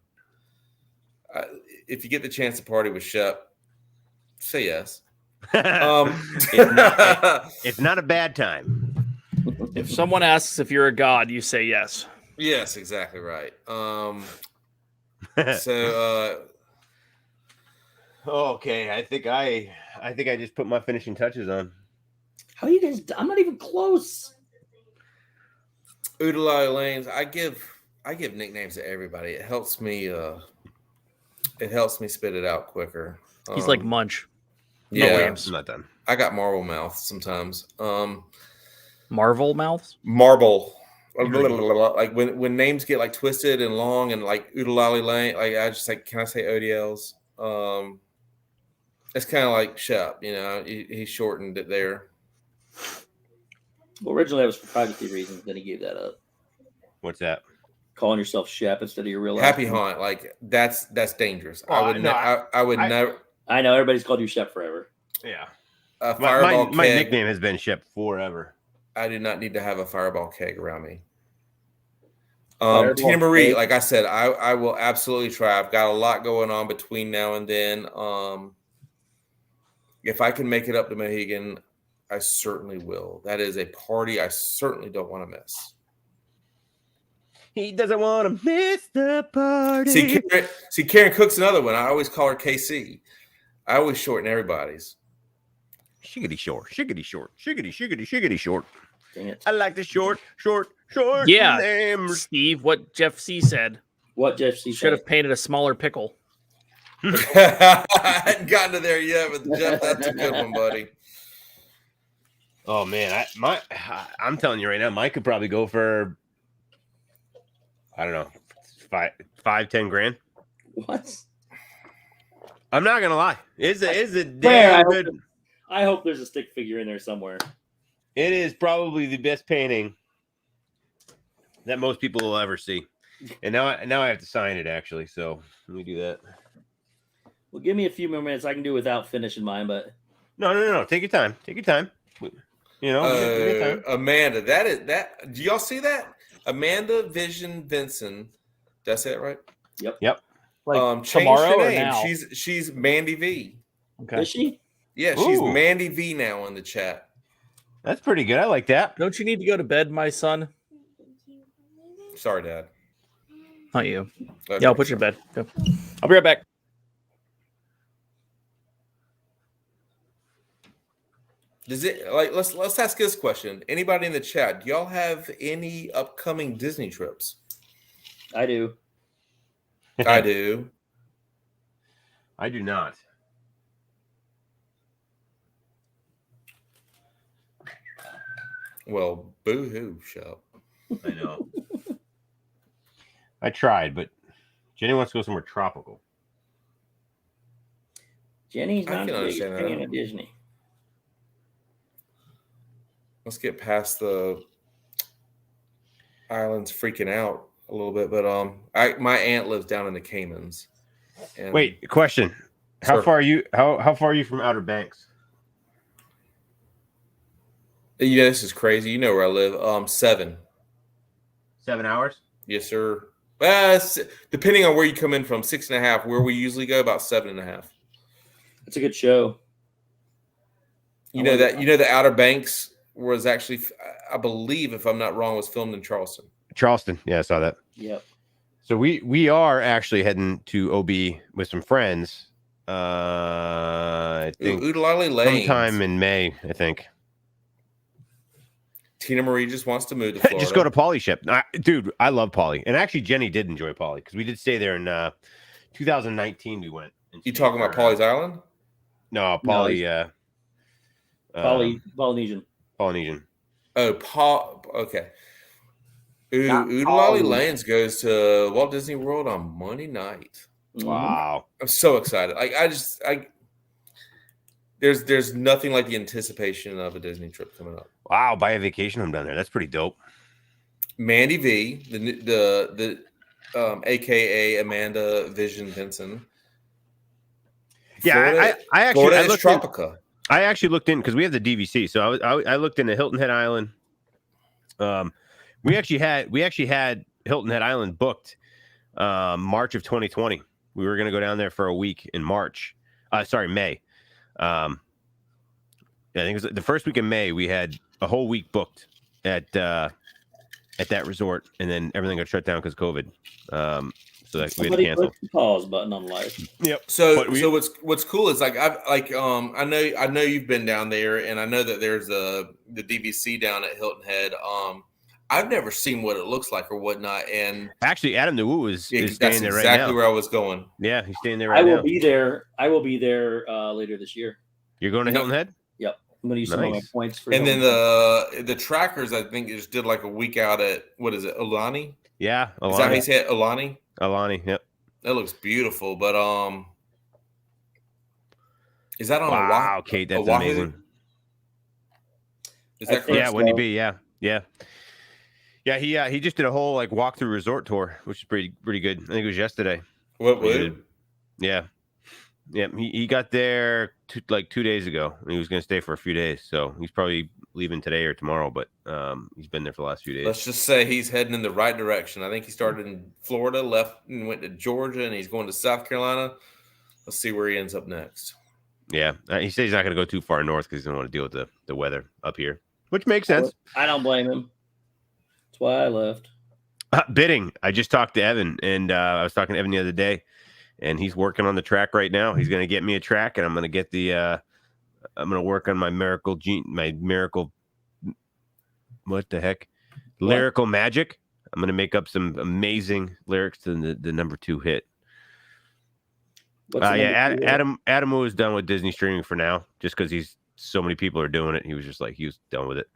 S5: If you get the chance to party with Shep, say yes.
S2: It's not a bad time.
S3: If someone asks if you're a god, you say yes.
S5: Yes, exactly right.
S2: Okay, I think I just put my finishing touches on.
S1: How you guys? I'm not even close.
S5: Oodalali Lanes. I give nicknames to everybody. It helps me spit it out quicker.
S3: He's like Munch.
S5: Yeah,
S2: I'm not done.
S5: I got marble mouth sometimes.
S3: Marvel mouths.
S5: Marble. Like when names get like twisted and long and like Oodalali Lane, like I just like, can I say ODLs? It's kind of like Shep, he shortened it there.
S1: Well, originally that was for privacy reasons. Then he gave that up.
S2: What's that?
S1: Calling yourself Shep instead of your real
S5: Happy
S1: last name.
S5: Hunt, like that's dangerous.
S2: Oh,
S5: I would never.
S1: I know everybody's called you Shep forever.
S2: Yeah.
S5: A fireball
S2: My
S5: keg.
S2: nickname has been Shep forever.
S5: I do not need to have a fireball keg around me.
S1: Fireball
S5: Tina Marie,
S1: keg.
S5: like I said, I will absolutely try. I've got a lot going on between now and then. If I can make it up to Mohegan, I certainly will. That is a party I certainly don't want to miss.
S2: He doesn't want to miss the party.
S5: See, Karen Cook's another one. I always call her KC. I always shorten everybody's.
S2: Shiggity short, shiggity short, shiggity, shiggity, shiggity short.
S1: Dang it.
S2: I like the short
S3: Yeah.
S2: names.
S3: Steve, what Jeff C said.
S1: What Jeff C
S3: Should have painted a smaller pickle.
S5: I hadn't gotten to there yet, but Jeff, that's a good one, buddy.
S2: Oh man, I'm telling you right now, Mike could probably go for, I don't know, 5-10 grand.
S1: What?
S2: I'm not gonna lie. It's a
S1: Where?
S2: damn good.
S1: I hope there's a stick figure in there somewhere.
S2: It is probably the best painting that most people will ever see. And now I have to sign it actually. So let me do that.
S1: Well, give me a few more minutes. I can do without finishing mine, but
S2: No. Take your time. Take your time. Take your time.
S5: Amanda, that. Do y'all see that? Amanda Vision Vinson. Did I say it right?
S1: Yep.
S3: Like
S5: Changed
S3: tomorrow
S5: her
S3: or
S5: name.
S3: now?
S5: She's Mandy V.
S3: Okay.
S1: Is she?
S5: Yeah, she's
S2: Ooh.
S5: Mandy V now in the chat.
S2: That's pretty good. I like that.
S3: Don't you need to go to bed, my son?
S5: Sorry, Dad.
S3: Not you.
S5: Okay.
S3: Yeah, I'll put you in bed. Go. I'll be right back.
S5: Does it like let's ask this question. Anybody in the chat, do y'all have any upcoming Disney trips?
S1: I do.
S5: I do.
S2: I do not.
S5: Well, boo-hoo, Shep.
S2: I know. I tried, but Jenny wants to go somewhere tropical.
S1: Jenny's
S5: I
S1: not
S5: can
S1: a big
S5: understand
S1: fan
S5: that.
S1: of Disney.
S5: Let's get past the islands freaking out a little bit, but my aunt lives down in the Caymans. And
S2: Wait, question. How
S5: Sure.
S2: far are you? How far are you from Outer Banks?
S5: this is crazy. You know where I live. 7.
S2: 7 hours.
S5: Yes, sir. Depending on where you come in from, 6.5. Where we usually go, about 7.5.
S1: It's a good show.
S5: You know the Outer Banks was actually, I believe, if I'm not wrong, was filmed in Charleston.
S2: Charleston. Yeah, I saw that.
S1: Yep.
S2: So we are actually heading to OB with some friends. I think
S5: Oodalali Lane.
S2: sometime in May. I think.
S5: Tina Marie just wants to move to Florida.
S2: Just go to Poly Ship, dude. I love Poly, and actually Jenny did enjoy Poly because we did stay there in 2019. We went.
S5: You talking about Polly's Island?
S2: No, Poly.
S1: Polynesian.
S2: Polynesian.
S5: Oh, okay.
S1: Not
S5: Oodalali
S1: Poly.
S5: Lanes goes to Walt Disney World on Monday night.
S2: Wow.
S5: I'm so excited. There's nothing like the anticipation of a Disney trip coming up.
S2: Wow. Buy a vacation home down there. That's pretty dope.
S5: Mandy V, the AKA Amanda Vision Vinson.
S2: Yeah,
S5: Florida,
S2: I actually
S5: Florida
S2: I
S5: is
S2: looked in,
S5: Tropica.
S2: I actually looked in because we have the DVC. So I looked into Hilton Head Island. We actually had Hilton Head Island booked March of 2020. We were going to go down there for a week in March. May. I think it was the first week in May. We had a whole week booked at that resort, and then everything got shut down because of COVID. So that we had to
S1: Somebody
S2: cancel.
S1: click the pause button on life.
S2: Yep.
S5: So what's cool is I know you've been down there, and I know that there's the DVC down at Hilton Head. I've never seen what it looks like or whatnot, and
S2: Actually, Adam Nwu is
S5: that's
S2: staying there right
S5: exactly
S2: now.
S5: where I was going.
S2: Yeah, he's staying there
S1: I
S2: right
S1: will
S2: now.
S1: be there. I will be there later this year.
S2: You're going to Hilton Head?
S1: Yep. I'm gonna use some of my
S2: Nice.
S1: points for.
S5: And then the trackers, I think, just did like a week out at what is it, Olani?
S2: Yeah,
S5: Is that how
S2: Alani.
S5: you say it, Olani?
S2: Alani. Yep.
S5: That looks beautiful, but is that on
S2: Wow, Kate, that's
S5: Oahu?
S2: amazing.
S5: Is
S1: I
S5: that
S1: think
S2: Yeah,
S5: correct?
S2: Wendy
S1: so.
S2: B. Yeah. He just did a whole like walkthrough resort tour, which is pretty good. I think it was yesterday.
S5: What
S2: He
S5: would?
S2: did. Yeah. He got there 2 days ago, and he was going to stay for a few days. So he's probably leaving today or tomorrow, but he's been there for the last few days.
S5: Let's just say he's heading in the right direction. I think he started in Florida, left and went to Georgia, and he's going to South Carolina. Let's see where he ends up next.
S2: Yeah, he says he's not going to go too far north because he doesn't want to deal with the weather up here, which makes sense.
S1: I don't blame him. That's why I left.
S2: Bidding. I just talked to Evan, and I was talking to Evan the other day, and he's working on the track right now. He's going to get me a track, and I'm going to get the. I'm going to work on my miracle. What the heck? Lyrical magic. I'm going to make up some amazing lyrics to the number 2 hit.
S1: What's the number 2 hit?
S2: Adam was done with Disney streaming for now, just because so many people are doing it. He was just like, he was done with it.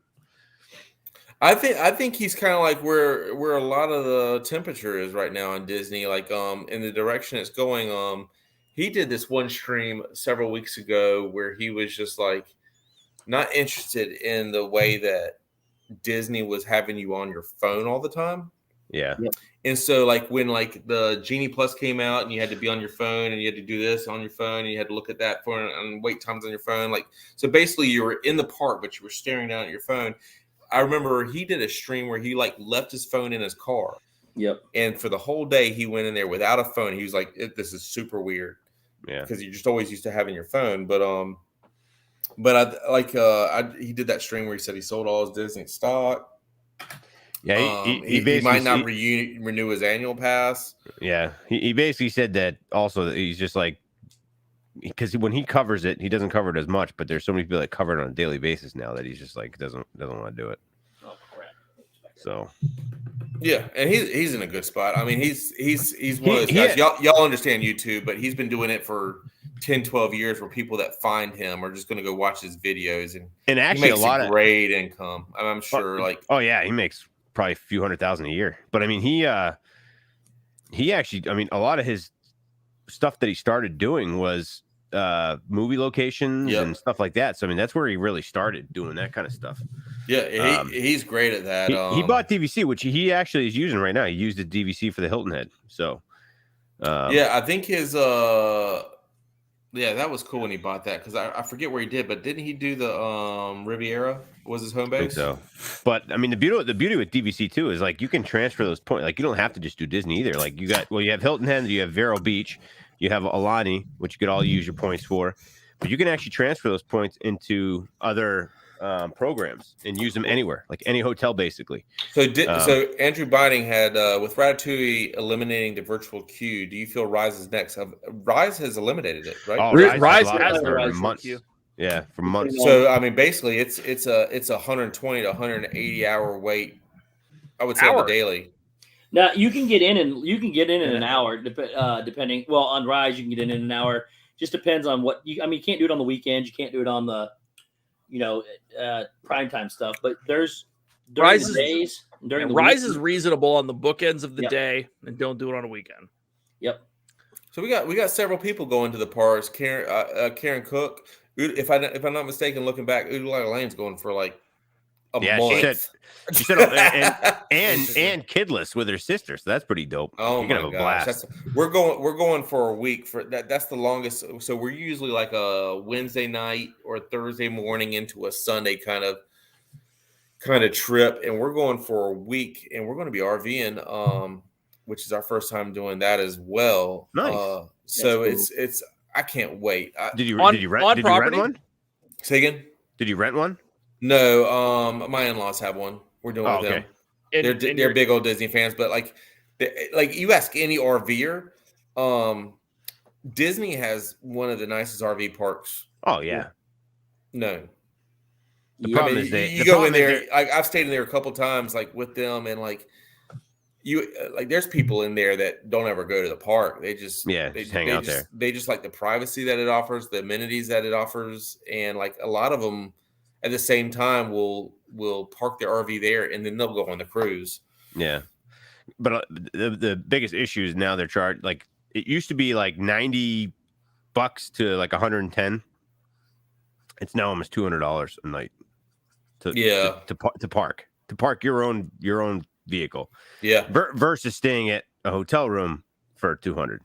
S5: I think he's kind of like where a lot of the temperature is right now on Disney, like in the direction it's going. He did this one stream several weeks ago where he was just like not interested in the way that Disney was having you on your phone all the time.
S2: Yeah.
S5: And so like when like the Genie Plus came out and you had to be on your phone and you had to do this on your phone and you had to look at that for and wait times on your phone. Like, so basically you were in the park, but you were staring down at your phone. I remember he did a stream where he like left his phone in his car.
S1: Yep.
S5: And for the whole day he went in there without a phone. He was like, this is super weird.
S2: Yeah.
S5: Because you're just always used to having your phone. But he did that stream where he said he sold all his Disney stock.
S2: Yeah,
S5: he might not renew his annual pass.
S2: Yeah, he basically said that also that he's just like, because when he covers it, he doesn't cover it as much, but there's so many people that cover it on a daily basis now that he's just like doesn't want to do it.
S1: Oh crap!
S2: So
S5: yeah, and he's in a good spot. I mean, he's one of those guys. Y'all understand YouTube, but he's been doing it for 10, 12 years where people that find him are just going to go watch his videos, and
S2: actually
S5: he makes great income. I'm sure. Like,
S2: oh yeah, he makes probably a few $100,000 a year. But I mean, he actually, I mean, a lot of his stuff that he started doing was movie locations and stuff like that. So I mean, that's where he really started doing that kind of stuff.
S5: Yeah, he's great at that.
S2: He bought DVC, which he actually is using right now. He used the DVC for the Hilton Head. So
S5: yeah, I think his yeah, that was cool when he bought that because I forget where he did, but didn't he do the Riviera? Was his home base?
S2: I think so. But I mean, the beauty with DVC too is like you can transfer those points. Like you don't have to just do Disney either. Like you have Hilton Head, you have Vero Beach, you have Alani, which you could all use your points for, but you can actually transfer those points into other programs and use them anywhere, like any hotel basically.
S5: So Andrew Biding had with Ratatouille eliminating the virtual queue. Do you feel Rise is next? Rise has eliminated it, right?
S2: Oh,
S3: Rise has
S2: for
S3: the
S2: months.
S3: queue.
S2: Yeah, for months.
S5: So I mean, basically, it's a 120 to 180 hour wait. I would say on the daily.
S1: Now you can get in in an hour, depending. Well, on Rise you can get in an hour. Just depends on what you. I mean, you can't do it on the weekends. You can't do it on the, primetime stuff. But there's during the days. During the
S3: Rise
S1: week,
S3: is reasonable on the bookends of the day, and don't do it on a weekend.
S1: Yep.
S5: So we got several people going to the parks. Karen Cook. If I'm not mistaken, looking back, Oodalite Lane's going for like a month.
S2: She said, and kidless with her sister, so that's pretty dope.
S5: Oh,
S2: you're gonna have a blast.
S5: We're going for a week for that. That's the longest. So we're usually like a Wednesday night or Thursday morning into a Sunday kind of trip, and we're going for a week, and we're going to be RVing, which is our first time doing that as well.
S2: Nice.
S5: So
S1: cool.
S5: it's I can't wait.
S2: Did you rent one?
S5: Say again?
S2: Did you rent one?
S5: No, my in-laws have one. We're doing with them.
S3: And
S5: They're big old Disney fans, but like you ask any RVer, Disney has one of the nicest RV parks.
S2: Oh yeah.
S5: No.
S2: The problem is
S5: you go in there. I've stayed in there a couple times, like with them, and like there's people in there that don't ever go to the park. They just
S2: hang out there.
S5: They just like the privacy that it offers, the amenities that it offers, and like a lot of them at the same time will park their RV there and then they'll go on the cruise.
S2: Yeah. But the biggest issue is now they're charged, like it used to be like $90 to like 110. It's now almost $200 a night to park your own vehicle.
S5: Yeah.
S2: Versus staying at a hotel room for 200.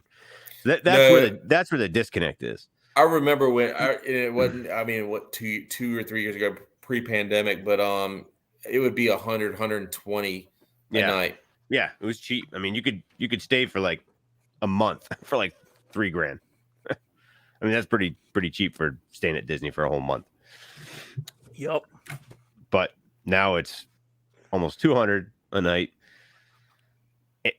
S2: That's where the disconnect is.
S5: I remember when it wasn't. I mean, what 2 or 3 years ago, pre-pandemic, but it would be 100, 120 a night.
S2: Yeah, it was cheap. I mean, you could stay for like a month for like $3,000. I mean, that's pretty cheap for staying at Disney for a whole month.
S3: Yep.
S2: But now it's almost 200 a night.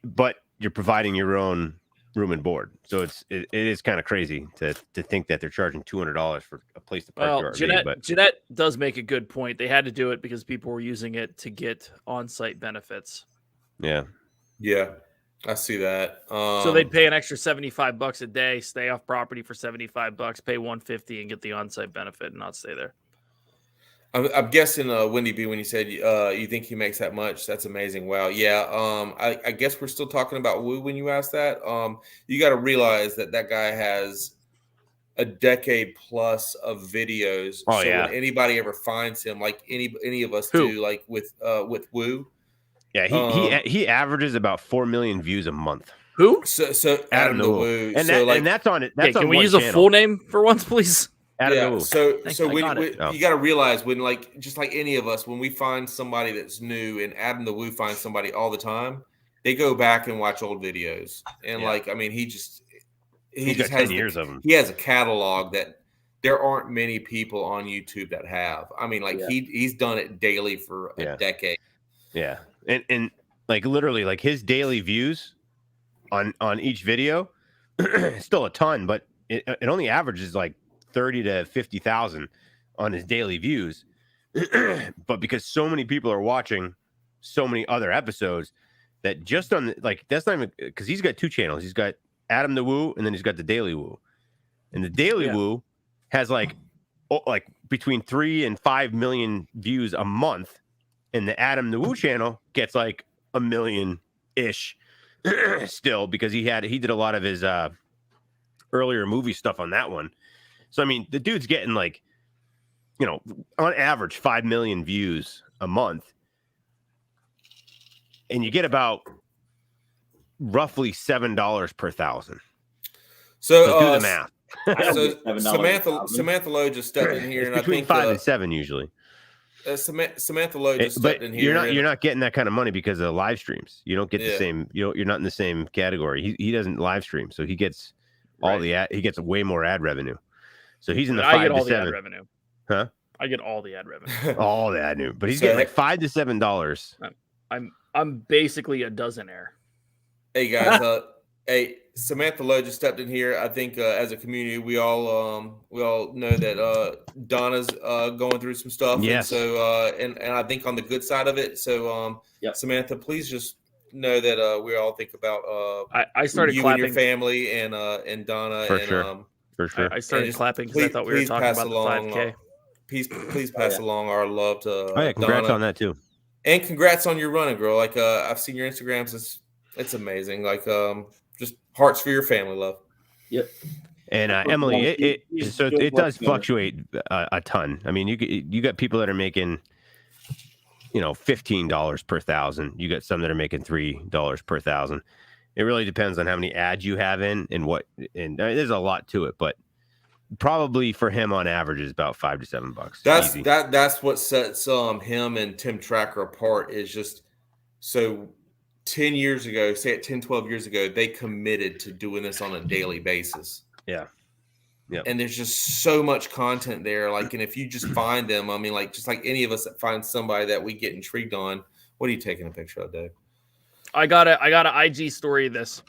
S2: But you're providing your own room and board, so it is kind of crazy to think that they're charging $200 for a place to park your RV. But
S3: Jeanette does make a good point. They had to do it because people were using it to get on-site benefits.
S2: Yeah,
S5: I see that.
S3: So they'd pay an extra $75 a day, stay off property for $75, pay $150, and get the on-site benefit and not stay there.
S5: I'm guessing, Wendy B, when you said you think he makes that much, that's amazing. Wow. Yeah. I guess we're still talking about Woo when you asked that. You got to realize that guy has a decade plus of videos.
S2: Oh, so
S5: when anybody ever finds him, like any of us
S3: Who?
S5: do, like with Woo.
S2: Yeah, he averages about 4 million views a month.
S3: Who?
S5: So Adam the Woo.
S2: And that's on it. That's
S3: can
S2: on
S3: we
S2: one
S3: use
S2: channel.
S3: a full name for once, please?
S2: Adam the Woo.
S5: So when
S3: Oh.
S5: you got to realize when, like, just like any of us, when we find somebody that's new, and Adam the Woo finds somebody all the time, they go back and watch old videos. And like, I mean, he just
S2: got 10 years of them.
S5: He has a catalog that there aren't many people on YouTube that have. I mean, like he's done it daily for a decade.
S2: Yeah, and like literally, like his daily views on each video, still a ton, but it only averages like 30 to 50,000 on his daily views. But because so many people are watching so many other episodes, that just on that's not even, because he's got 2 channels. He's got Adam the Woo, and then he's got the Daily Woo, and the Daily Woo has like between 3 and 5 million views a month, and the Adam the Woo channel gets like 1 million ish still, because he did a lot of his earlier movie stuff on that one. So I mean, the dude's getting like, on average 5 million views a month, and you get about roughly $7 per thousand.
S5: So
S2: do the math.
S5: So Samantha Lowe just stepped in here,
S2: It's
S5: and
S2: between
S5: I think
S2: 5 and 7 usually.
S5: Samantha Lowe just stepped in here.
S2: You're not getting that kind of money because of live streams. You don't get the same. You're not in the same category. He doesn't live stream, so he gets all the ad. He gets way more ad revenue. So he's in the 5 to 7.
S3: The ad revenue.
S2: Huh?
S3: I get all the ad revenue.
S2: All the ad revenue, but he's getting like $5 to $7.
S3: I'm basically a dozenaire.
S5: Hey guys, Samantha Lowe just stepped in here. I think as a community, we all know that Donna's going through some stuff.
S2: Yes.
S5: And so and I think on the good side of it. So Samantha, please just know that we all think about
S3: I started
S5: you
S3: clapping.
S5: and your family and Donna.
S2: For
S5: and,
S2: sure. For sure.
S3: I started clapping because I thought we were talking about the 5K.
S5: Please pass along our love to
S2: congrats
S5: Donna.
S2: on that too.
S5: And congrats on your running, girl. Like I've seen your Instagrams. It's amazing. Like just hearts for your family, love.
S1: Yep.
S2: And Emily, it does fluctuate a ton. I mean, you got people that are making, $15 per thousand. You got some that are making $3 per thousand. It really depends on how many ads you have in and what. And there's a lot to it, but probably for him on average is about $5 to $7.
S5: That's what sets him and Tim Tracker apart. Is just so 10 years ago, say it 10, 12 years ago, they committed to doing this on a daily basis.
S2: Yeah.
S5: And there's just so much content there. Like, and if you just find them, I mean, like, just like any of us that find somebody that we get intrigued on, what are you taking a picture of, Dave?
S3: I got an IG story of this.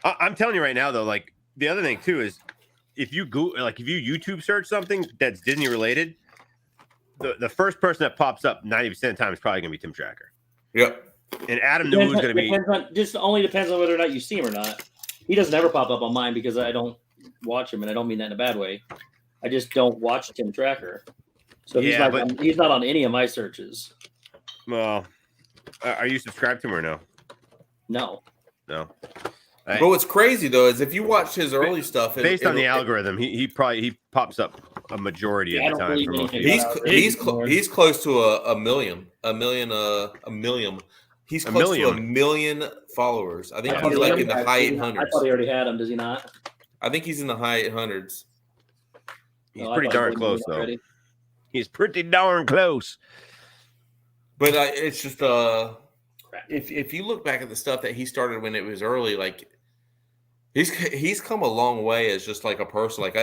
S2: I'm telling you right now, though, like the other thing too is if you YouTube search something that's Disney related, the first person that pops up 90% of the time is probably going to be Tim Tracker.
S5: Yep.
S2: And Adam the Woo is going to be.
S1: Just only depends on whether or not you see him or not. He doesn't ever pop up on mine because I don't watch him, and I don't mean that in a bad way. I just don't watch Tim Tracker. So he's
S2: Yeah,
S1: he's not on any of my searches.
S2: Well, are you subscribed to him or no?
S1: No.
S2: No.
S5: But what's crazy though is if you watch his early stuff,
S2: Based on the algorithm, he pops up a majority of the time for most people.
S5: He's close to a million. He's close to a million followers. I think he's like in the high 800s.
S1: I thought he already had him. Does he not?
S5: I think he's in the high 800s.
S2: He's pretty darn close though. He's pretty darn close.
S5: But it's just if you look back at the stuff that he started when it was early, like he's come a long way as just like a person. Like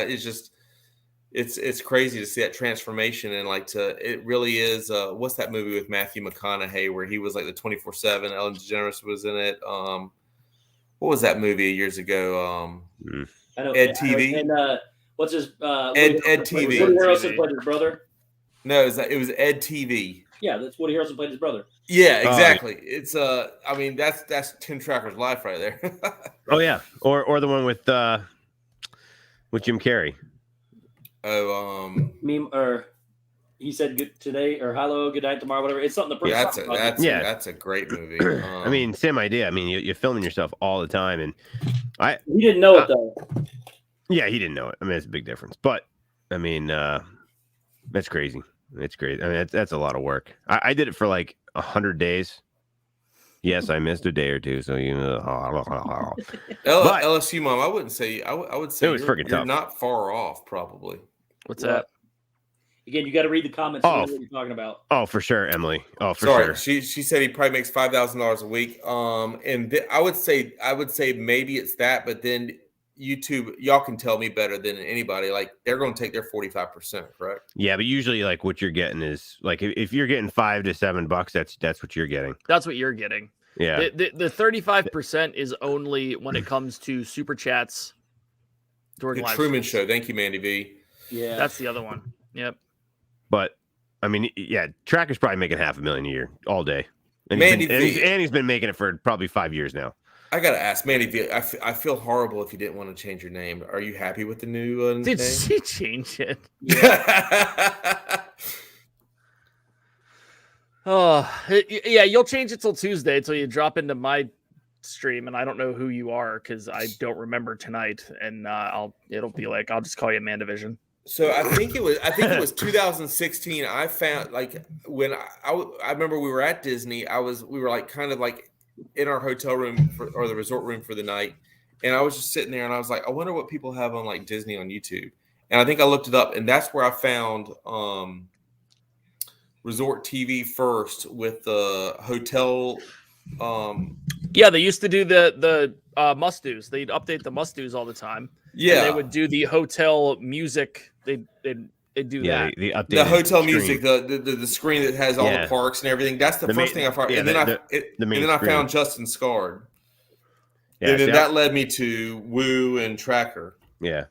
S5: it's crazy to see that transformation and like it really is. What's that movie with Matthew McConaughey where he was like the 24/7? Ellen DeGeneres was in it. What was that movie years ago?
S1: I know,
S5: Ed TV.
S1: And what's his
S5: Ed TV?
S1: Woody Harrelson played his brother.
S5: No, it was Ed TV.
S1: Yeah, that's Woody Harrelson played his brother.
S5: Yeah, exactly. It's I mean that's Tim Tracker's life right there.
S2: Oh yeah, or the one with Jim Carrey.
S1: Meme or he said good today or hello, good night tomorrow, whatever. It's something
S5: that's a great movie.
S2: I mean, same idea. I mean, you're filming yourself all the time, and
S1: he didn't know it though.
S2: Yeah, he didn't know it. I mean, it's a big difference, but I mean, that's crazy. It's great. I mean, that's a lot of work. I did it for like 100 days. Yes, I missed a day or two, so you know.
S5: LSU mom, I wouldn't say. I would say
S2: it was freaking tough.
S5: You're not far off, probably.
S3: What's that?
S1: Again, you got to read the comments. To know what you're talking about.
S2: Oh, for sure, Emily. Oh, for sure.
S5: She said he probably makes $5,000 a week. And I would say maybe it's that, but then YouTube, y'all can tell me better than anybody. Like they're going to take their 45%, correct?
S2: Yeah, but usually, like what you're getting is like if you're getting $5 to $7, that's what you're getting.
S3: That's what you're getting.
S2: Yeah.
S3: The 35% is only when it comes to super chats during
S5: the
S3: live
S5: Truman
S3: streams.
S5: Show. Thank you, Mandy V.
S3: Yeah, that's the other one. Yep.
S2: But I mean, yeah, Tracker's probably making $500,000 a year all day, and he's been making it for probably 5 years now.
S5: I gotta ask, Mandy, I feel horrible if you didn't want to change your name. Are you happy with the new name?
S3: Did she change it?
S5: Yeah.
S3: Yeah, you'll change it till Tuesday until you drop into my stream, and I don't know who you are because I don't remember tonight, and it'll be like I'll just call you Mandivision.
S5: So I think it was 2016. I found like when I remember we were at Disney. We were like kind of like in our hotel room or the resort room for the night, and I was just sitting there and I was like, I wonder what people have on like Disney on YouTube. And I think I looked it up, and that's where I found Resort TV first with the hotel.
S3: Yeah, they used to do the must-dos. They'd update the must-dos all the time.
S5: Yeah,
S3: and they would do the hotel music. They'd do that.
S5: The hotel music, the screen that has all the parks and everything. That's the first thing I found. And then I found Justin Scard. Yeah, and then that led me to Woo and Tracker.
S2: Yeah.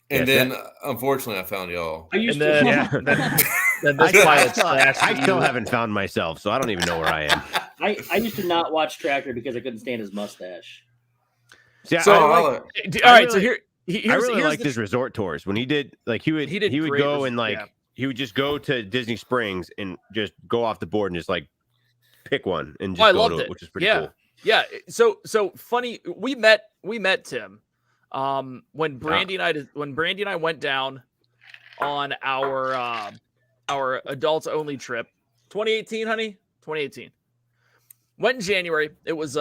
S5: And then, unfortunately, I found y'all.
S3: I
S2: still haven't found myself, so I don't even know where I am.
S1: I used to not watch Tracker because I couldn't stand his mustache.
S2: See,
S3: all right, so here.
S2: I really liked his resort tours when he did. Like he would go and he would just go to Disney Springs and just go off the board and just like pick one and just go to it, which is pretty cool.
S3: Yeah. So funny. We met Tim when Brandy and I went down on our adults only trip. 2018, honey. 2018. Went in January. It was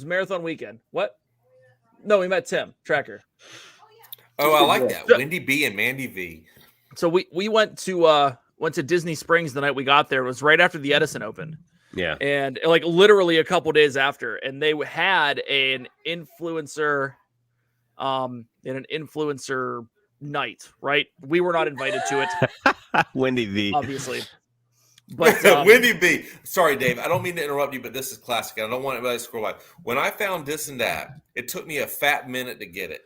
S3: marathon weekend. What? No, we met Tim Tracker.
S5: Oh, I like that. Wendy B and Mandy V.
S3: So we went to Disney Springs the night we got there. It was right after the Edison opened.
S2: Yeah.
S3: And like literally a couple days after, and they had an influencer night, right? We were not invited to it.
S2: Wendy V.
S3: Obviously. But
S5: Wendy B. Sorry, Dave. I don't mean to interrupt you, but this is classic. I don't want anybody to scroll by. When I found this and that, it took me a fat minute to get it.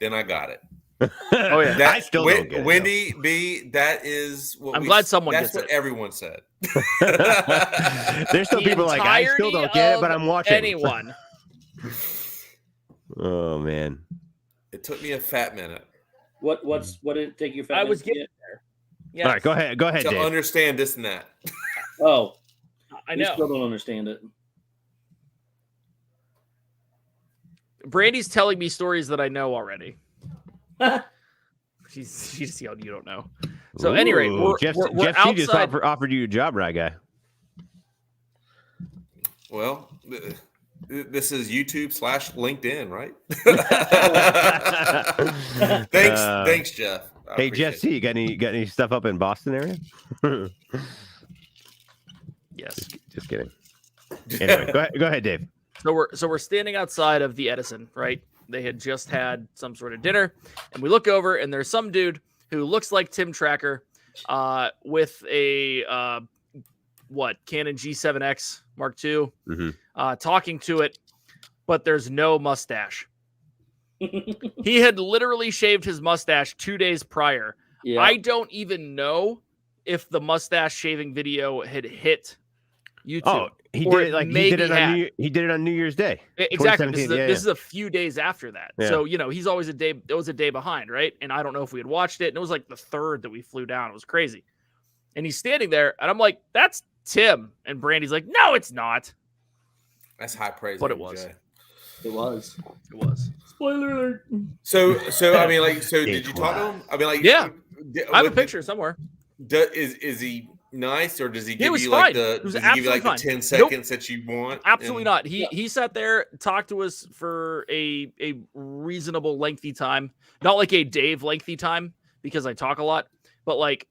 S5: Then I got it.
S3: Oh yeah,
S2: I still don't get it.
S5: Wendy B. That is what
S3: I'm glad someone
S5: gets it.
S3: That's
S5: what everyone said.
S2: There's still people like I still don't get it, but I'm watching.
S3: Anyone?
S2: Oh man,
S5: it took me a fat minute.
S1: What did it take you? I was getting there.
S3: Yes.
S2: All right, go ahead. Go ahead,
S5: to
S2: Dave.
S5: understand this and that.
S1: Oh,
S3: I
S1: we
S3: know.
S1: still don't understand it.
S3: Brandy's telling me stories that I know already. She's yelling, you don't know. So
S2: Ooh,
S3: anyway, we're
S2: Jeff T
S3: outside.
S2: just offered you a job, right, guy?
S5: Well, this is YouTube/LinkedIn, right? Thanks, Jeff. I
S2: Hey,
S5: appreciate
S2: Jeff C, got any stuff up in Boston area?
S3: Yes.
S2: Just kidding. Anyway, go ahead, Dave.
S3: So we're standing outside of the Edison, right? They had just had some sort of dinner, and we look over, and there's some dude who looks like Tim Tracker, with a Canon G7X Mark II, talking to it, but there's no mustache. He had literally shaved his mustache 2 days prior.
S1: Yeah.
S3: I don't even know if the mustache shaving video had hit YouTube.
S2: Oh, he
S3: or
S2: did it like
S3: maybe
S2: he did it on New Year's Day.
S3: Exactly. This
S2: 2017.
S3: is a few days after that.
S2: Yeah.
S3: So, he's always it was a day behind, right? And I don't know if we had watched it. And it was like the third that we flew down. It was crazy. And he's standing there, and I'm like, that's Tim. And Brandy's like, no, it's not.
S5: That's high praise.
S3: But it was.
S1: It was.
S3: It was.
S1: Spoiler alert.
S5: So I mean, like, so did you talk to him? I mean, like,
S3: Yeah. I have a picture somewhere.
S5: Is he nice, or does he give
S3: was
S5: you
S3: fine.
S5: like the?
S3: It was
S5: Does he give you like
S3: absolutely
S5: the
S3: fine.
S5: 10 seconds that you want?
S3: Absolutely
S5: And-
S3: not. He sat there, talked to us for a reasonable lengthy time. Not like a Dave lengthy time, because I talk a lot, but like,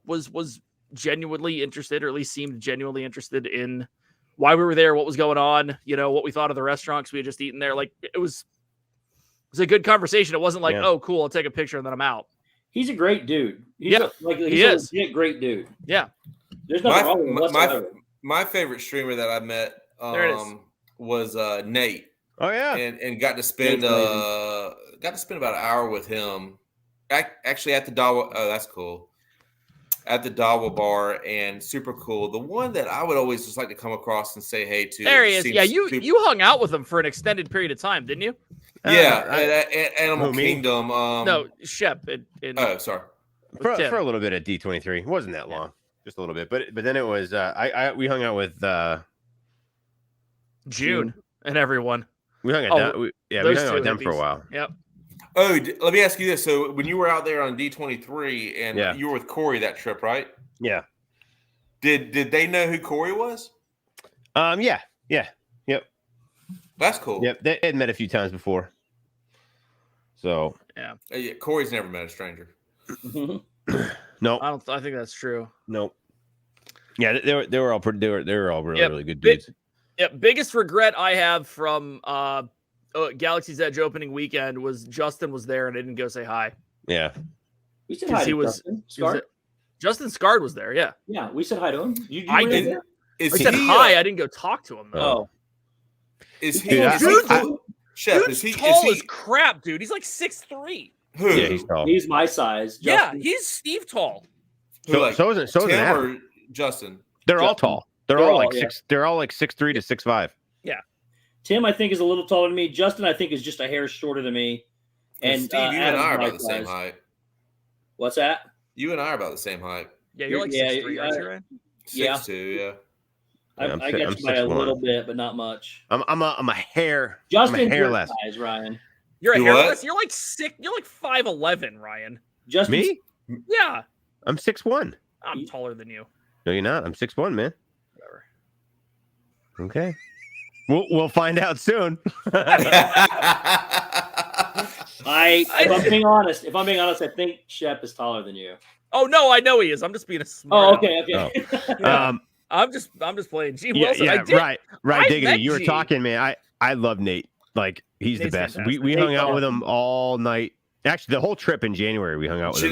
S3: was genuinely interested, or at least seemed genuinely interested in why we were there, what was going on, what we thought of the restaurant, because we had just eaten there. Like, it was a good conversation. It wasn't like, oh, cool, I'll take a picture and then I'm out.
S1: He's a great dude. He's
S3: Yeah, he is.
S1: He's a great dude.
S3: Yeah.
S1: There's nothing wrong with him whatsoever.
S5: My favorite streamer that I met
S3: There it is.
S5: was Nate.
S2: Oh yeah,
S5: and got to spend
S1: Nate's
S5: about an hour with him. Actually, at the Dawa. Oh, that's cool. At the Dawa bar, and super cool. The one that I would always just like to come across and say hey to.
S3: There he is. Yeah, you hung out with him for an extended period of time, didn't you?
S5: Yeah, at Animal
S2: Who, me?
S5: Kingdom.
S3: No, Shep.
S5: Oh, sorry.
S2: for a little bit at D23. It wasn't that long, just a little bit. But then it was. We hung out with
S3: June and everyone.
S2: We hung out. We hung out with them for a while.
S3: Yep.
S5: Oh, let me ask you this. So when you were out there on D23 and you were with Corey that trip, right?
S2: Yeah.
S5: Did they know who Corey was?
S2: Yeah. Yep.
S5: That's cool.
S2: Yep. They had met a few times before. So.
S5: Yeah. Corey's never met a stranger.
S2: No.
S3: I think that's true.
S2: Nope. Yeah, they were all pretty. They were all really good dudes.
S3: Biggest regret I have from Galaxy's Edge opening weekend was Justin was there and I didn't go say hi.
S2: Yeah.
S1: We said hi to Justin. Scard?
S3: Justin Scard was there. Yeah.
S1: Yeah, we said hi to him.
S3: I didn't. I said hi. I didn't go talk to him though.
S5: Is he?
S3: Shep, is he tall as crap, dude? He's like 6'3".
S5: Who?
S2: Yeah, he's tall.
S1: He's my size.
S3: Justin. Yeah, he's Steve tall.
S5: So
S2: isn't
S5: Tim
S2: Adam.
S5: or Justin?
S2: They're all tall. They're all like 6. They're all like 6'3" to 6'5".
S3: Yeah.
S1: Tim, I think, is a little taller than me. Justin, I think, is just a hair shorter than me. And
S5: Steve, you and I are about the same height.
S1: What's that?
S5: You and I are about the same height.
S3: Yeah, you're like 6'3", aren't you, right?
S5: 6'2", yeah.
S1: I get you by a little bit, but not much.
S2: I'm a hair.
S1: Justin,
S2: hair less.
S1: Size, Ryan.
S3: You're a hairless. You're like 5'11", Ryan.
S1: Justin,
S2: me?
S3: Yeah.
S2: I'm 6'1".
S3: I'm taller than you.
S2: No, you're not. I'm 6'1", man.
S3: Whatever.
S2: Okay. We'll find out soon.
S1: If I'm being honest, I think Shep is taller than you.
S3: Oh no, I know he is. I'm just being a smart.
S1: Oh, okay.
S3: Oh. I'm just playing. Gee, Wilson,
S2: right. Diggity. You were talking, man. I love Nate. Like He's the best. We hung out with him all night. Actually, the whole trip in January, we hung out with him.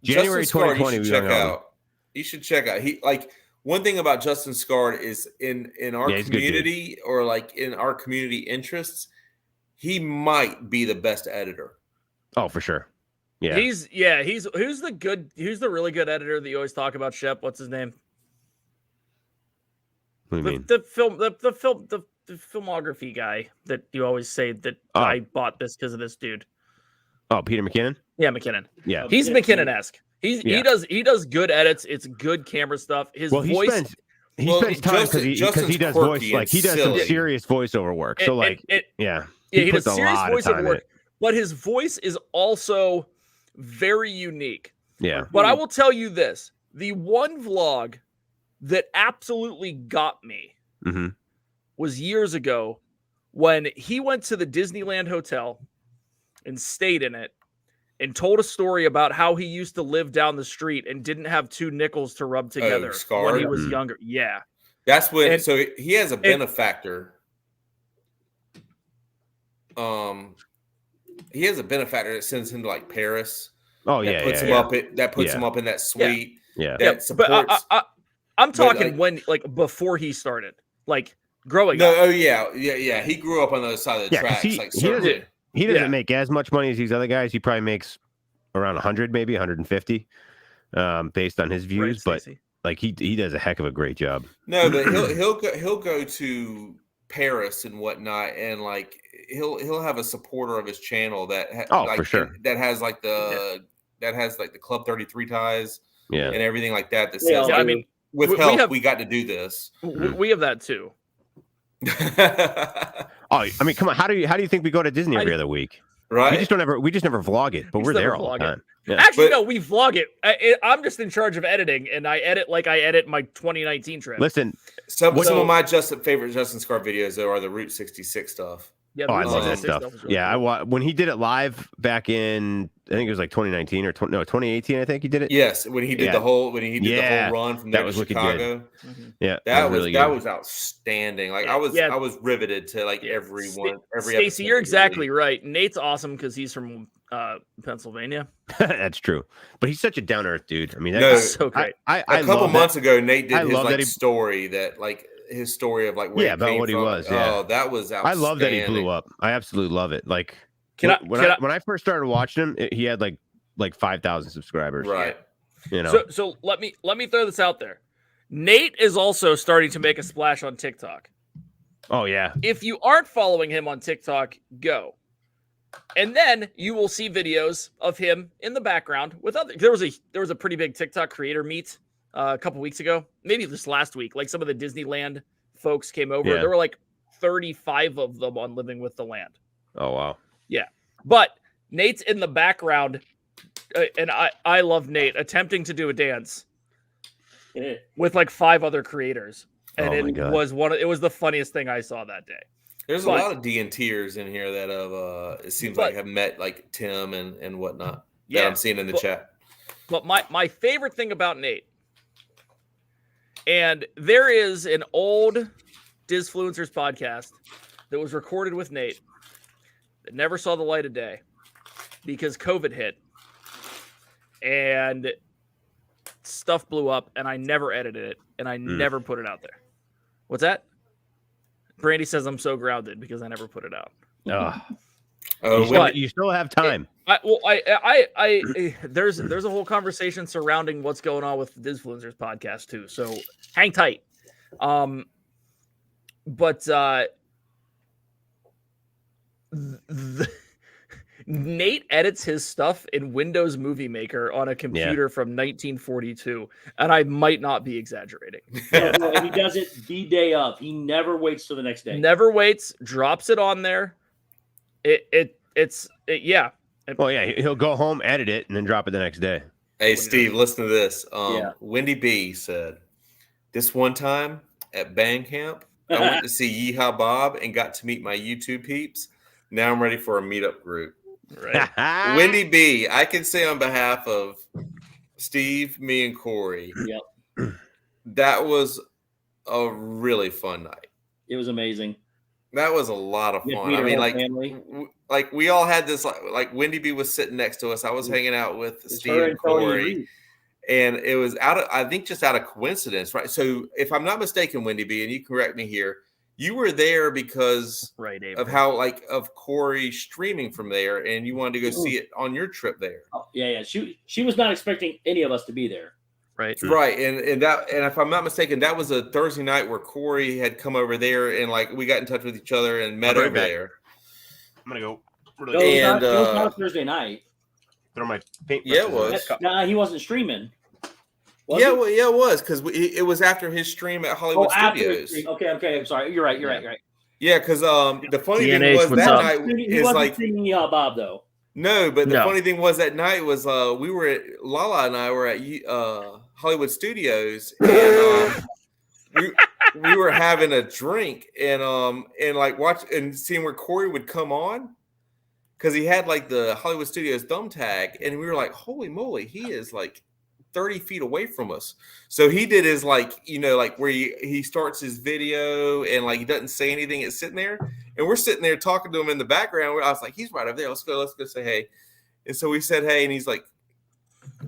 S2: January 2020, we hung out.
S5: You should check out. He like one thing about Justin Scard is in our community or like in our community interests, he might be the best editor.
S2: Oh, for sure. Yeah.
S3: Who's the really good editor that you always talk about, Shep? What's his name?
S2: What do you mean?
S3: The filmography guy that you always say that I bought this because of this dude.
S2: Oh, Peter McKinnon?
S3: Yeah, McKinnon.
S2: Yeah.
S3: He's McKinnon-esque. He does good edits. It's good camera stuff. His voice.
S4: He spends time because he does voice, like he does some
S5: silly.
S4: serious voiceover work. So
S3: he does
S4: puts a
S3: serious
S4: lot of time
S3: voiceover
S4: in
S3: work,
S4: it.
S3: but his voice is also very unique.
S4: Yeah.
S3: But I will tell you this: the one vlog that absolutely got me was years ago when he went to the Disneyland Hotel and stayed in it and told a story about how he used to live down the street and didn't have 2 nickels to rub together when he was younger. Yeah.
S5: That's when, so he has a benefactor. He has a benefactor that sends him to like Paris.
S4: Oh,
S5: that puts him up in that suite.
S4: Yeah.
S5: That supports.
S3: But I'm talking when, like, before he started, like growing up.
S5: Oh, yeah. He grew up on the other side of the tracks.
S4: He doesn't make as much money as these other guys. He probably makes around 100, maybe 150, based on his views. But like he does a heck of a great job.
S5: No, but he'll go to Paris and whatnot, and like he'll have a supporter of his channel that
S4: for sure,
S5: that has like the Club 33 ties,
S4: and
S5: everything like that. That says,
S3: I mean,
S5: with help, we got to do this.
S3: We have that too.
S4: I mean, come on. How do you think we go to Disney every other week?
S5: Right.
S4: We just never vlog it, but we're there all the time. Yeah.
S3: Actually, no, we vlog it. I'm just in charge of editing, and I edit like I edit my 2019 trip.
S4: Listen,
S5: some of my favorite Justin Scar videos though are the Route 66 stuff.
S3: Yeah,
S4: I love that stuff. Really cool. When he did it live back in, I think it was like 2019 or 2018. I think he did it.
S5: Yes, when he did the whole run from there to Chicago.
S4: Yeah,
S5: that was outstanding. Like I was riveted to like every
S3: Stacey, you're exactly right. Nate's awesome because he's from Pennsylvania.
S4: That's true, but he's such a down earth dude. I mean,
S3: that's so great.
S5: A couple months ago, Nate did his story his story of like where
S4: about what he was. Yeah.
S5: Oh, that was outstanding.
S4: I love that he blew up. I absolutely love it. Like when I first started watching him, he had like 5,000 subscribers.
S5: Right.
S4: You know.
S3: So let me throw this out there. Nate is also starting to make a splash on TikTok.
S4: Oh yeah.
S3: If you aren't following him on TikTok, go. And then you will see videos of him in the background with other. There was a pretty big TikTok creator meet a couple weeks ago, maybe just last week. Like some of the Disneyland folks came over. There were like 35 of them on Living with the Land.
S4: Oh wow.
S3: Yeah, but Nate's in the background, and I love Nate attempting to do a dance with like 5 other creators, and it was the funniest thing I saw that day.
S5: There's a lot of DNTers in here that have it seems like have met like Tim and whatnot that I'm seeing in the chat.
S3: But my favorite thing about Nate, and there is an old Disfluencers podcast that was recorded with Nate that never saw the light of day because COVID hit and stuff blew up, and I never edited it and I never put it out there. What's that? Brandy says I'm so grounded because I never put it out.
S4: You still have time.
S3: There's a whole conversation surrounding what's going on with the Disfluencers podcast too. So hang tight. Nate edits his stuff in Windows Movie Maker on a computer from 1942, and I might not be exaggerating.
S1: And he does it the day of. He never waits till the next day.
S3: Never waits. Drops it on there. Yeah.
S4: Well, yeah, he'll go home, edit it, and then drop it the next day.
S5: Hey, Steve, listen to this. Wendy B said, this one time at band camp, I went to see Yeehaw Bob and got to meet my YouTube peeps. Now I'm ready for a meetup group. Right. Wendy B, I can say on behalf of Steve, me, and Corey, that was a really fun night.
S1: It was amazing.
S5: That was a lot of fun. I mean, like we all had this, like Wendy B was sitting next to us. I was hanging out with Steve and Corey, and it was I think just out of coincidence, right? So if I'm not mistaken, Wendy B, and you correct me here, you were there because of how of Corey streaming from there, and you wanted to go see it on your trip there.
S1: Oh, yeah. She was not expecting any of us to be there.
S3: Right.
S5: And if I'm not mistaken, that was a Thursday night where Corey had come over there, and like we got in touch with each other and met over there.
S2: I'm gonna go.
S1: It was not Thursday night.
S2: throw my paint.
S5: Yeah, it
S2: brushes in.
S5: was.
S1: Nah, he wasn't streaming. Was
S5: Yeah,
S1: he?
S5: well, yeah, it was because it was after his stream at Hollywood
S1: after
S5: Studios.
S1: his stream. Okay. I'm sorry. You're right. You're right.
S5: Yeah, because the funny thing
S3: DNH,
S5: was
S3: what's
S5: that
S3: up?
S5: night
S1: He
S5: is
S1: wasn't
S5: like
S1: streaming Yeehaw Bob though.
S5: no, but the
S3: No.
S5: funny thing was that night was we were at Lala and I were at Hollywood Studios and we were having a drink and like watch and seeing where Corey would come on because he had like the Hollywood Studios thumb tag and we were like, holy moly, he is like 30 feet away from us. So he did his like, like where he starts his video and like he doesn't say anything. It's sitting there and we're sitting there talking to him in the background. I was like, he's right over there. Let's go say hey. And so we said hey, and he's like,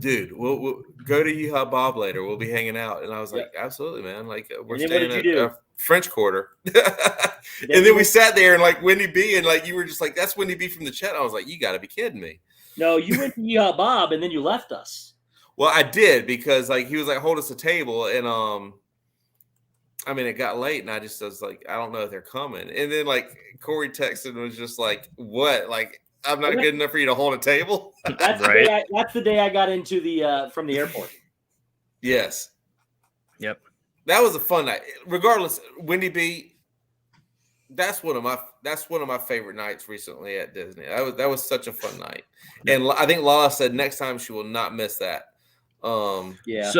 S5: dude, we'll go to Yeehaw Bob later. We'll be hanging out. And I was like, absolutely, man. Like we're staying at French Quarter. And then we sat there and like Wendy B and like you were just like, that's Wendy B from the chat. I was like, you got to be kidding me.
S1: No, you went to Yeehaw Bob and then you left us.
S5: Well, I did because like he was like, hold us a table, and I mean it got late, and I was like, I don't know if they're coming. And then like Corey texted and was just like, what? Like I'm not good enough for you to hold a table?
S1: That's right. That's the day I got into the from the airport.
S5: Yes.
S3: Yep.
S5: That was a fun night. Regardless, Wendy B, that's one of my favorite nights recently at Disney. That was such a fun night. And I think Lala said next time she will not miss that.
S1: Yeah.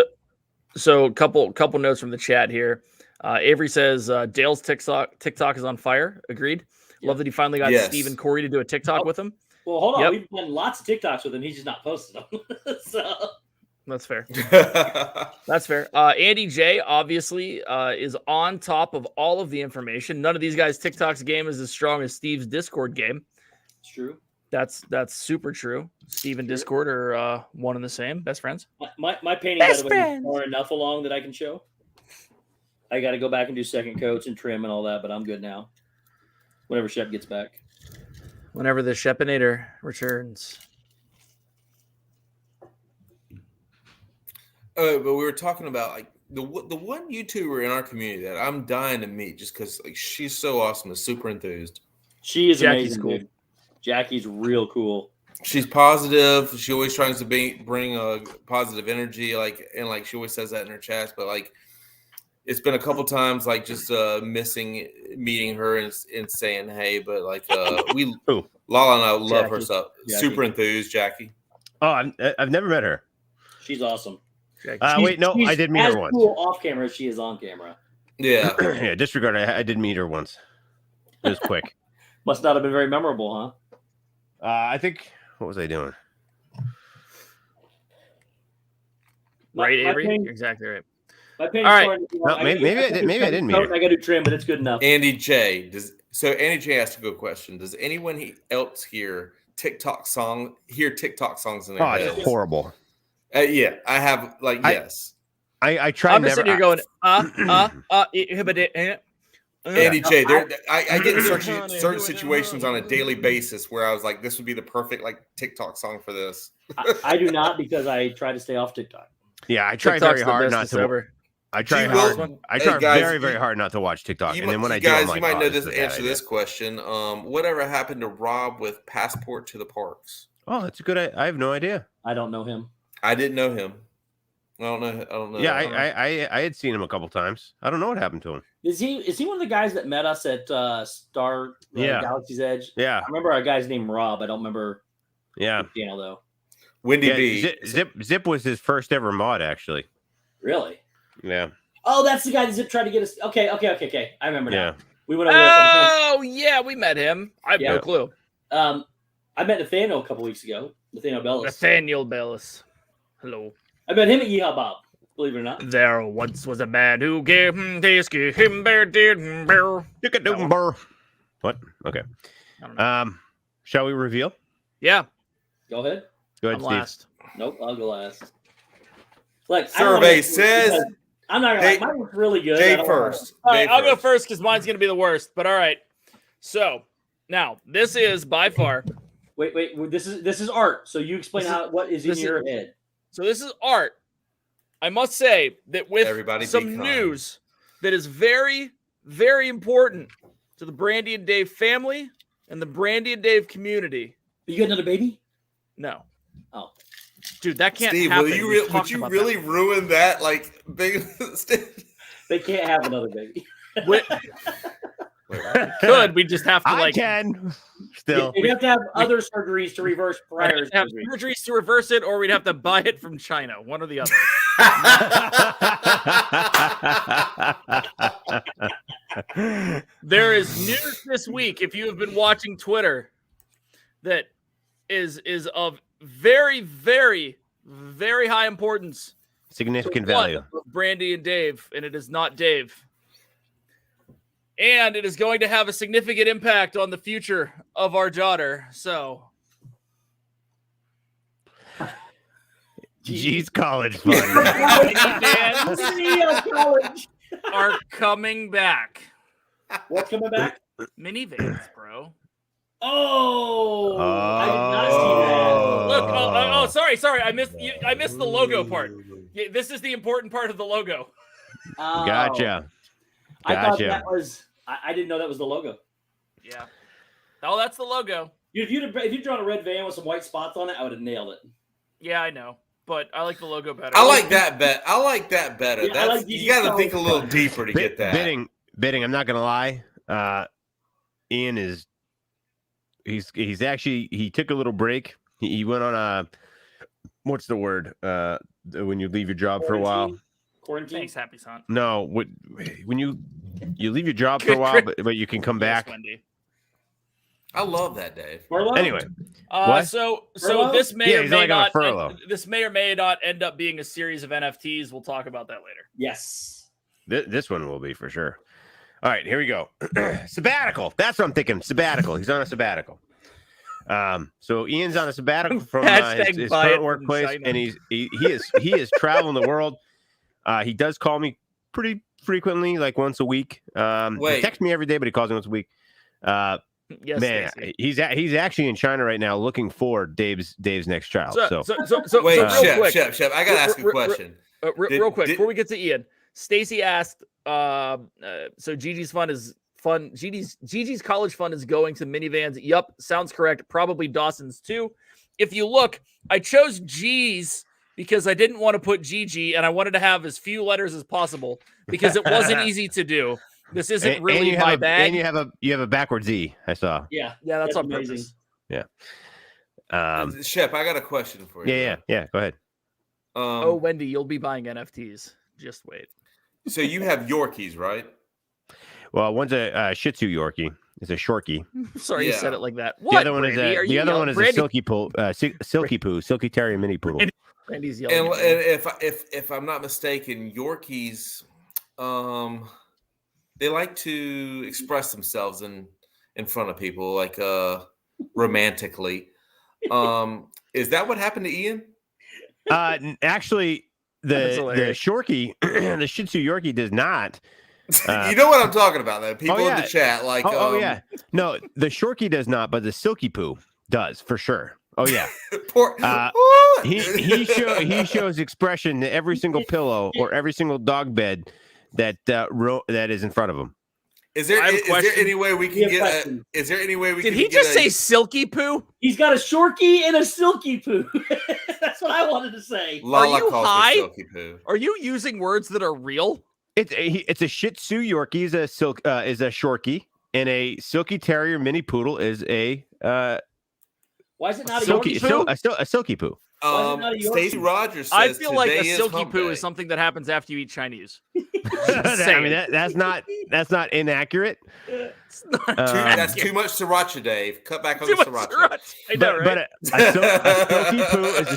S3: So couple notes from the chat here. Avery says Dale's TikTok is on fire. Agreed.
S1: Yep.
S3: Love that he finally got Steve and Corey to do a TikTok with him.
S1: Well, hold on.
S3: Yep.
S1: We've done lots of TikToks with him. He's just not posted them. So
S3: that's fair. That's fair. Andy J obviously is on top of all of the information. None of these guys' TikTok's game is as strong as Steve's Discord game.
S1: It's true.
S3: That's super true. Steve and Discord are one and the same. Best friends.
S1: My painting by the way, is far enough along that I can show. I got to go back and do second coats and trim and all that, but I'm good now. Whenever Shep gets back.
S3: Whenever the Shepinator returns.
S5: But we were talking about like the one YouTuber in our community that I'm dying to meet just because like she's so awesome, is super enthused.
S1: She is
S3: Jackie's
S1: amazing.
S3: cool.
S1: Dude. Jackie's real cool.
S5: She's positive. She always tries to bring a positive energy, and she always says that in her chats. But like, it's been a couple times like just missing meeting her and saying hey. But like Lala and I love her so super enthused. Jackie.
S2: Oh, I've never met her.
S1: She's awesome.
S2: Wait, no, I did meet her once.
S1: Cool off camera as she is on camera.
S5: Yeah,
S2: yeah. Disregard. I did meet her once. It was quick.
S1: Must not have been very memorable, huh?
S2: I think. What was I doing?
S3: Right, Avery? Exactly right.
S1: My painting.
S3: All right.
S2: No, maybe I didn't meet her.
S1: I got to trim, but it's good enough.
S5: Andy J. Andy J asked a good question. Does anyone else hear TikTok songs in their head?
S2: It's horrible.
S5: Yeah, I have yes.
S2: I try.
S3: I'm just sitting here going
S5: Andy J, I get in certain situations on a daily basis where I was like, this would be the perfect like TikTok song for this.
S1: I do not because I try to stay off TikTok.
S2: Yeah, I try very hard not to. I try very, very hard not to watch TikTok. And then when I do, I'm like,
S5: you might know this answer this question. Whatever happened to Rob with Passport to the Parks?
S2: Oh, that's a good. I have no idea.
S1: I don't know him.
S5: I didn't know him. I don't know.
S2: Yeah, I had seen him a couple times. I don't know what happened to him.
S1: Is he one of the guys that met us at Star Galaxy's Edge?
S2: Yeah.
S1: I remember a guy's named Rob. I don't remember
S2: the
S1: channel though.
S5: Wendy B.
S2: Zip was his first ever mod, actually.
S1: Really?
S2: Yeah.
S1: Oh, that's the guy that Zip tried to get us. Okay. I remember now.
S2: Yeah.
S1: We went over there.
S3: Oh, yeah, we met him. I have no clue.
S1: I met Nathaniel a couple weeks ago. Nathaniel
S3: Bellis. Hello.
S1: I met him at Yeehaw Bob, believe it or not.
S3: There once was a man who gave him this, gave him bear, did bear.
S2: What? Okay. Shall we reveal?
S3: Yeah.
S1: Go ahead.
S2: Go ahead,
S3: I'm
S2: Steve.
S3: last.
S1: Nope, I'll go last. Like
S5: Survey says
S1: I'm not gonna mine was really good.
S5: Dave first.
S3: All right, I'll go first because mine's gonna be the worst. But all right. So now this is by far.
S1: Wait. This is art. So you explain what is in your head.
S3: So this is art. I must say that with some
S5: be
S3: news that is very, very important to the Brandy and Dave family and the Brandy and Dave community.
S1: You got another baby?
S3: No.
S1: Oh,
S3: Dude, that can't
S5: Steve,
S3: happen.
S5: would you
S3: We've
S5: really
S3: talked about
S5: ruin that? Like big.
S1: they can't have another baby.
S3: that. We could. We just have to
S4: I
S3: like
S4: can still.
S1: You'd have to have other surgeries to reverse
S3: we'd
S1: prior
S3: have to have
S1: surgery.
S3: surgeries to reverse it, or we'd have to buy it from China. One or the other. There is news this week, if you have been watching Twitter, that is of very, very, very high importance.
S2: Significant
S3: to one
S2: value.
S3: of Brandy and Dave, and it is not Dave. And it is going to have a significant impact on the future of our daughter. So,
S2: G's college fund.
S3: minivans
S1: College.
S3: are coming back.
S1: What's coming back?
S3: Minivans, bro.
S1: Oh, I did not see that.
S3: Look, sorry. I missed the logo part. Yeah, this is the important part of the logo.
S1: Oh.
S2: Gotcha.
S1: I thought
S2: Gotcha.
S1: that was. I didn't know that was the logo.
S3: Yeah. Oh, that's the logo.
S1: If you'd drawn a red van with some white spots on it, I would have nailed it.
S3: Yeah, I know, but I like the logo better.
S5: I like that bet. I like that better.
S1: Yeah, I
S5: That's,
S1: like
S5: you got to
S1: DD
S5: think a little deeper to get that.
S2: Bidding. I'm not gonna lie. Ian is. He's actually he took a little break. He went on a. What's the word? When you leave your job for a while.
S1: Quarantine.
S3: Thanks, Happy Son.
S2: No, when you leave your job for a while, but you can come back.
S3: Yes, Wendy.
S5: I love that, Dave.
S1: Furlough?
S2: Anyway, What?
S3: So
S1: Furlough?
S3: this may or
S2: he's
S3: may
S2: like on a
S3: not
S2: furlough.
S3: this may or may not end up being a series of NFTs. We'll talk about that later.
S1: Yes.
S2: this one will be for sure. All right, here we go. Sabbatical. That's what I'm thinking. Sabbatical. He's on a sabbatical. So Ian's on a sabbatical from
S3: Hashtag
S2: his
S3: buy it
S2: current
S3: from
S2: workplace,
S3: China.
S2: and he is traveling the world. He does call me pretty frequently, like once a week. He texts me every day, but he calls me once a week.
S3: Yes,
S2: Man,
S3: Stacey.
S2: he's actually in China right now, looking for Dave's next child.
S3: So
S5: Wait,
S3: real quick,
S5: Shep, I got to ask a question.
S3: real quick before we get to Ian. Stacy asked, so Gigi's college fund is going to minivans. Yup, sounds correct. Probably Dawson's too. If you look, I chose G's because I didn't want to put Gigi and I wanted to have as few letters as possible because it wasn't easy to do. This isn't really my bag.
S2: And you have a backwards E. I saw.
S1: Yeah.
S3: Yeah, that's on
S1: amazing.
S3: purpose.
S2: Yeah.
S5: Shep, I got a question for you.
S2: Yeah. Go ahead.
S3: Oh, Wendy, you'll be buying NFTs. Just wait.
S5: So you have Yorkies, right?
S2: Well, one's a Shih Tzu Yorkie. It's a Shorkie.
S3: Sorry you
S5: Yeah.
S3: said it like that.
S2: The
S3: What?
S2: other one is
S3: Brandy? Are you yelling-
S2: a
S3: Brandy-
S2: Silky Terrier Mini Poodle.
S3: Brandy's yelling.
S5: And,
S3: at me.
S5: and if I'm not mistaken, Yorkies, they like to express themselves in front of people, like romantically. Is that what happened to Ian?
S2: Actually,
S3: That's
S2: the
S3: hilarious.
S2: Shorkie, the Shih Tzu Yorkie does not.
S5: You know what I'm talking about, though. People in
S2: yeah.
S5: the chat, like,
S2: Yeah. No, the Shorkie does not, but the Silky Poo does for sure. Oh yeah.
S5: poor,
S2: He shows expression to every single pillow or every single dog bed that is in front of him.
S5: Is there
S3: I have a question.
S5: any way we
S1: Yeah,
S5: can get?
S1: question.
S5: Is there any way we
S3: Did
S5: can
S3: he
S5: get
S3: just say silky poo?
S1: He's got a Shorkie and a Silky Poo. That's what I wanted to say.
S5: Lala
S3: Are you
S5: calls
S3: high?
S5: me Silky Poo.
S3: Are you using words that are real?
S2: It's a Shih Tzu Yorkie is a Shorkie, and a Silky Terrier Mini Poodle is a
S1: Why is it not a
S2: Silky
S1: Yorkie Poo?
S2: a Silky Poo.
S1: Why is it not a Yorkie?
S5: Stacey Rogers says
S3: I feel like a
S5: today is
S3: silky
S5: hump
S3: poo
S5: day.
S3: is something that happens after you eat Chinese.
S2: I mean that's not inaccurate.
S3: It's not
S5: That's too much sriracha, Dave. Cut back on
S3: too
S5: the
S3: much
S5: sriracha.
S3: sriracha. I know, right?
S2: But a Silky Poo is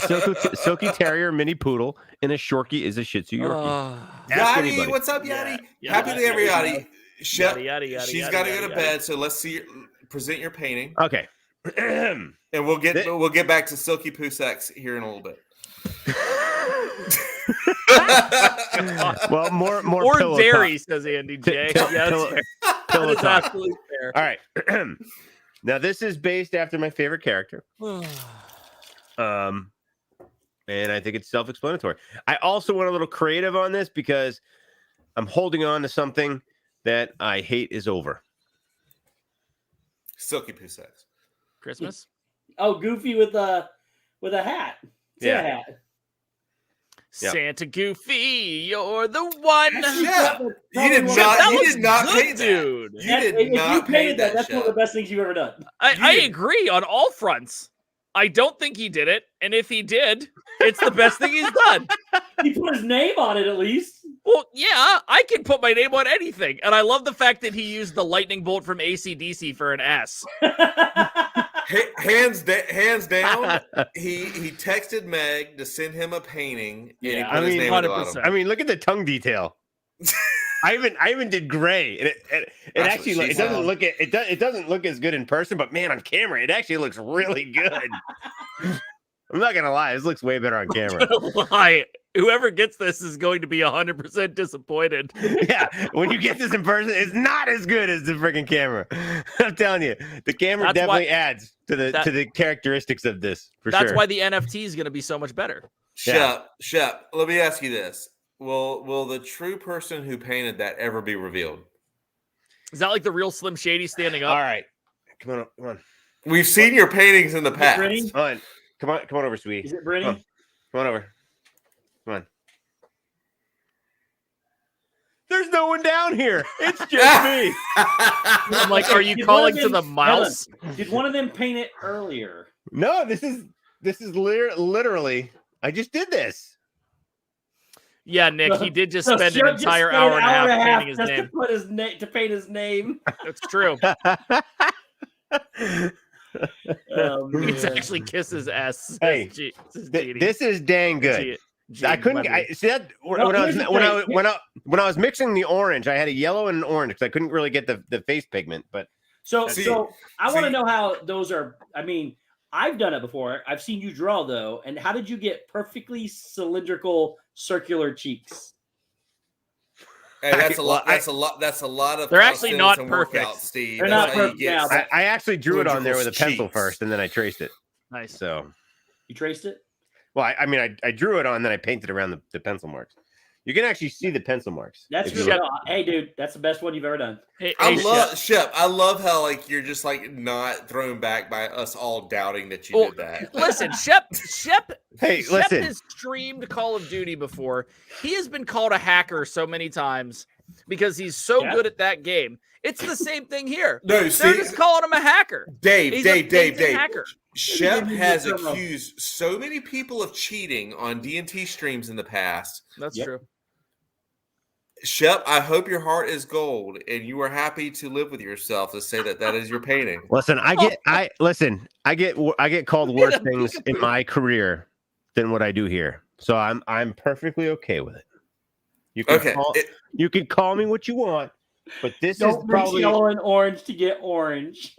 S2: a Silky Terrier Mini Poodle, and a Shorkie is a Shih Tzu Yorkie. Ask
S5: Yadi,
S2: anybody.
S5: what's up, Yadi?
S3: Yeah.
S5: Happy
S3: Yada,
S5: day, everybody.
S3: yada,
S5: Shep,
S3: yada, yada,
S5: she's
S3: yada,
S5: got to
S3: yada,
S5: go to
S3: yada.
S5: bed, so let's see. Present your painting,
S2: Okay.
S5: and we'll get back to Silky Poo sex here in a little bit.
S2: Well, more
S3: Or
S2: pillow
S3: dairy,
S2: talk.
S3: says Andy J.
S2: Pillow-
S3: Yeah, that's
S2: pillow-
S3: fair.
S2: pillow
S3: That is
S2: talk.
S3: absolutely fair.
S2: All right. Now this is based after my favorite character. And I think it's self-explanatory. I also went a little creative on this because I'm holding on to something that I hate is over.
S5: Silky Poo sex.
S3: Christmas?
S1: Oh, Goofy with with a hat.
S2: Yeah.
S1: Santa hat.
S2: Yep.
S3: Santa Goofy, you're the one.
S5: Yeah. You did
S1: Probably
S5: not.
S3: That
S5: You
S3: looks
S5: did not
S3: good,
S5: paint that.
S3: dude.
S5: You
S1: That-
S5: did
S1: if
S5: not
S1: you
S5: paint
S1: painted
S5: that.
S1: that's one of the best things you've ever done.
S3: I
S5: You-
S3: agree on all fronts. I don't think he did it, and if he did, it's the best thing he's done.
S1: He put his name on it at least.
S3: Well, yeah, I can put my name on anything, and I love the fact that he used the lightning bolt from AC/DC for an S.
S5: Hands down, he texted Meg to send him a painting, and he
S1: Yeah.
S5: put his
S2: I mean,
S5: name at the bottom.
S3: 100%.
S2: I mean, look at the tongue detail. I even did gray, and it
S5: That's
S2: actually
S5: what she
S2: it doesn't
S5: said.
S2: look it doesn't look as good in person, but man, on camera it actually looks really good. I'm not gonna lie, this looks way better on camera.
S3: Lie. Whoever gets this is going to be 100% disappointed.
S2: Yeah, when you get this in person, it's not as good as the freaking camera. I'm telling you, the camera
S3: That's
S2: definitely
S3: why-
S2: adds to the characteristics of this. For
S3: That's
S2: sure.
S3: why the NFT is going to be so much better.
S5: Shep, let me ask you this: Will the true person who painted that ever be revealed?
S3: Is that like the real Slim Shady standing
S2: All
S3: up?
S2: right, come on,
S5: We've seen your paintings in the
S1: Is it
S5: past.
S1: Brittany?
S2: come on over, sweetie.
S1: Is it Brittany?
S2: Come on over. Come on. There's no one down here. It's just me.
S3: I'm like, are you
S1: Did
S3: calling
S1: one of
S3: to the
S1: them-
S3: mouse?
S1: Did one of them paint it earlier?
S2: No, this is literally. I just did this.
S3: Yeah, Nick, he did just
S1: So
S3: spend an
S1: Shep just
S3: entire
S1: spent
S3: hour
S1: an
S3: and a half painting his
S1: just
S3: name.
S1: to put his name to paint his name.
S3: That's true.
S1: Man.
S3: It's actually Kiss's S.
S2: Hey, This is dang good. I couldn't. I see that when I was mixing the orange, I had a yellow and an orange because I couldn't really get the face pigment. But
S1: So
S5: See-
S1: I want to
S5: see-
S1: know how those are. I mean, I've done it before. I've seen you draw though. And how did you get perfectly cylindrical circular cheeks?
S5: Hey, that's a
S2: Well,
S5: lot. That's a lot of.
S3: They're actually not
S5: calisthenics and
S3: perfect.
S5: workouts, Steve.
S1: They're
S5: That's
S1: not
S5: how you
S1: perfect
S5: get-
S1: now, but-
S2: I actually drew it on there with a
S5: Cylindrical
S2: pencil
S5: cheeks.
S2: first, and then I traced it.
S3: Nice.
S2: So,
S1: You traced it?
S2: well, I mean, I drew it on, then I painted around the pencil marks. You can actually see the pencil marks.
S1: That's
S2: if you
S1: really
S2: look.
S1: hey dude, that's the best one you've ever done.
S3: Hey,
S5: I
S3: hey,
S5: love Shep. I love how like you're just like not thrown back by us all doubting that you
S3: Well,
S5: did that.
S3: listen, Shep
S2: Hey,
S3: Shep
S2: listen.
S3: has streamed Call of Duty before. He has been called a hacker so many times because he's so
S1: Yeah.
S3: good at that game. It's the same thing here.
S5: No,
S3: They're
S5: see,
S3: just calling him a hacker.
S5: Dave,
S3: He's
S5: Dave,
S3: a
S5: Dave,
S3: basic
S5: Dave.
S3: hacker.
S5: Shep
S1: Dave,
S5: has
S1: you're wrong.
S5: accused so many people of cheating on DNT streams in the past.
S3: That's
S1: Yep.
S3: true.
S5: Shep, I hope your heart is gold and you are happy to live with yourself to say that that is your painting.
S2: Listen, I get called worse things in my career than what I do here. So I'm perfectly okay with it. You can
S5: Okay,
S2: you can call me what you want, but this
S1: Don't
S2: is
S1: mix
S2: probably
S1: yellow and orange to get orange.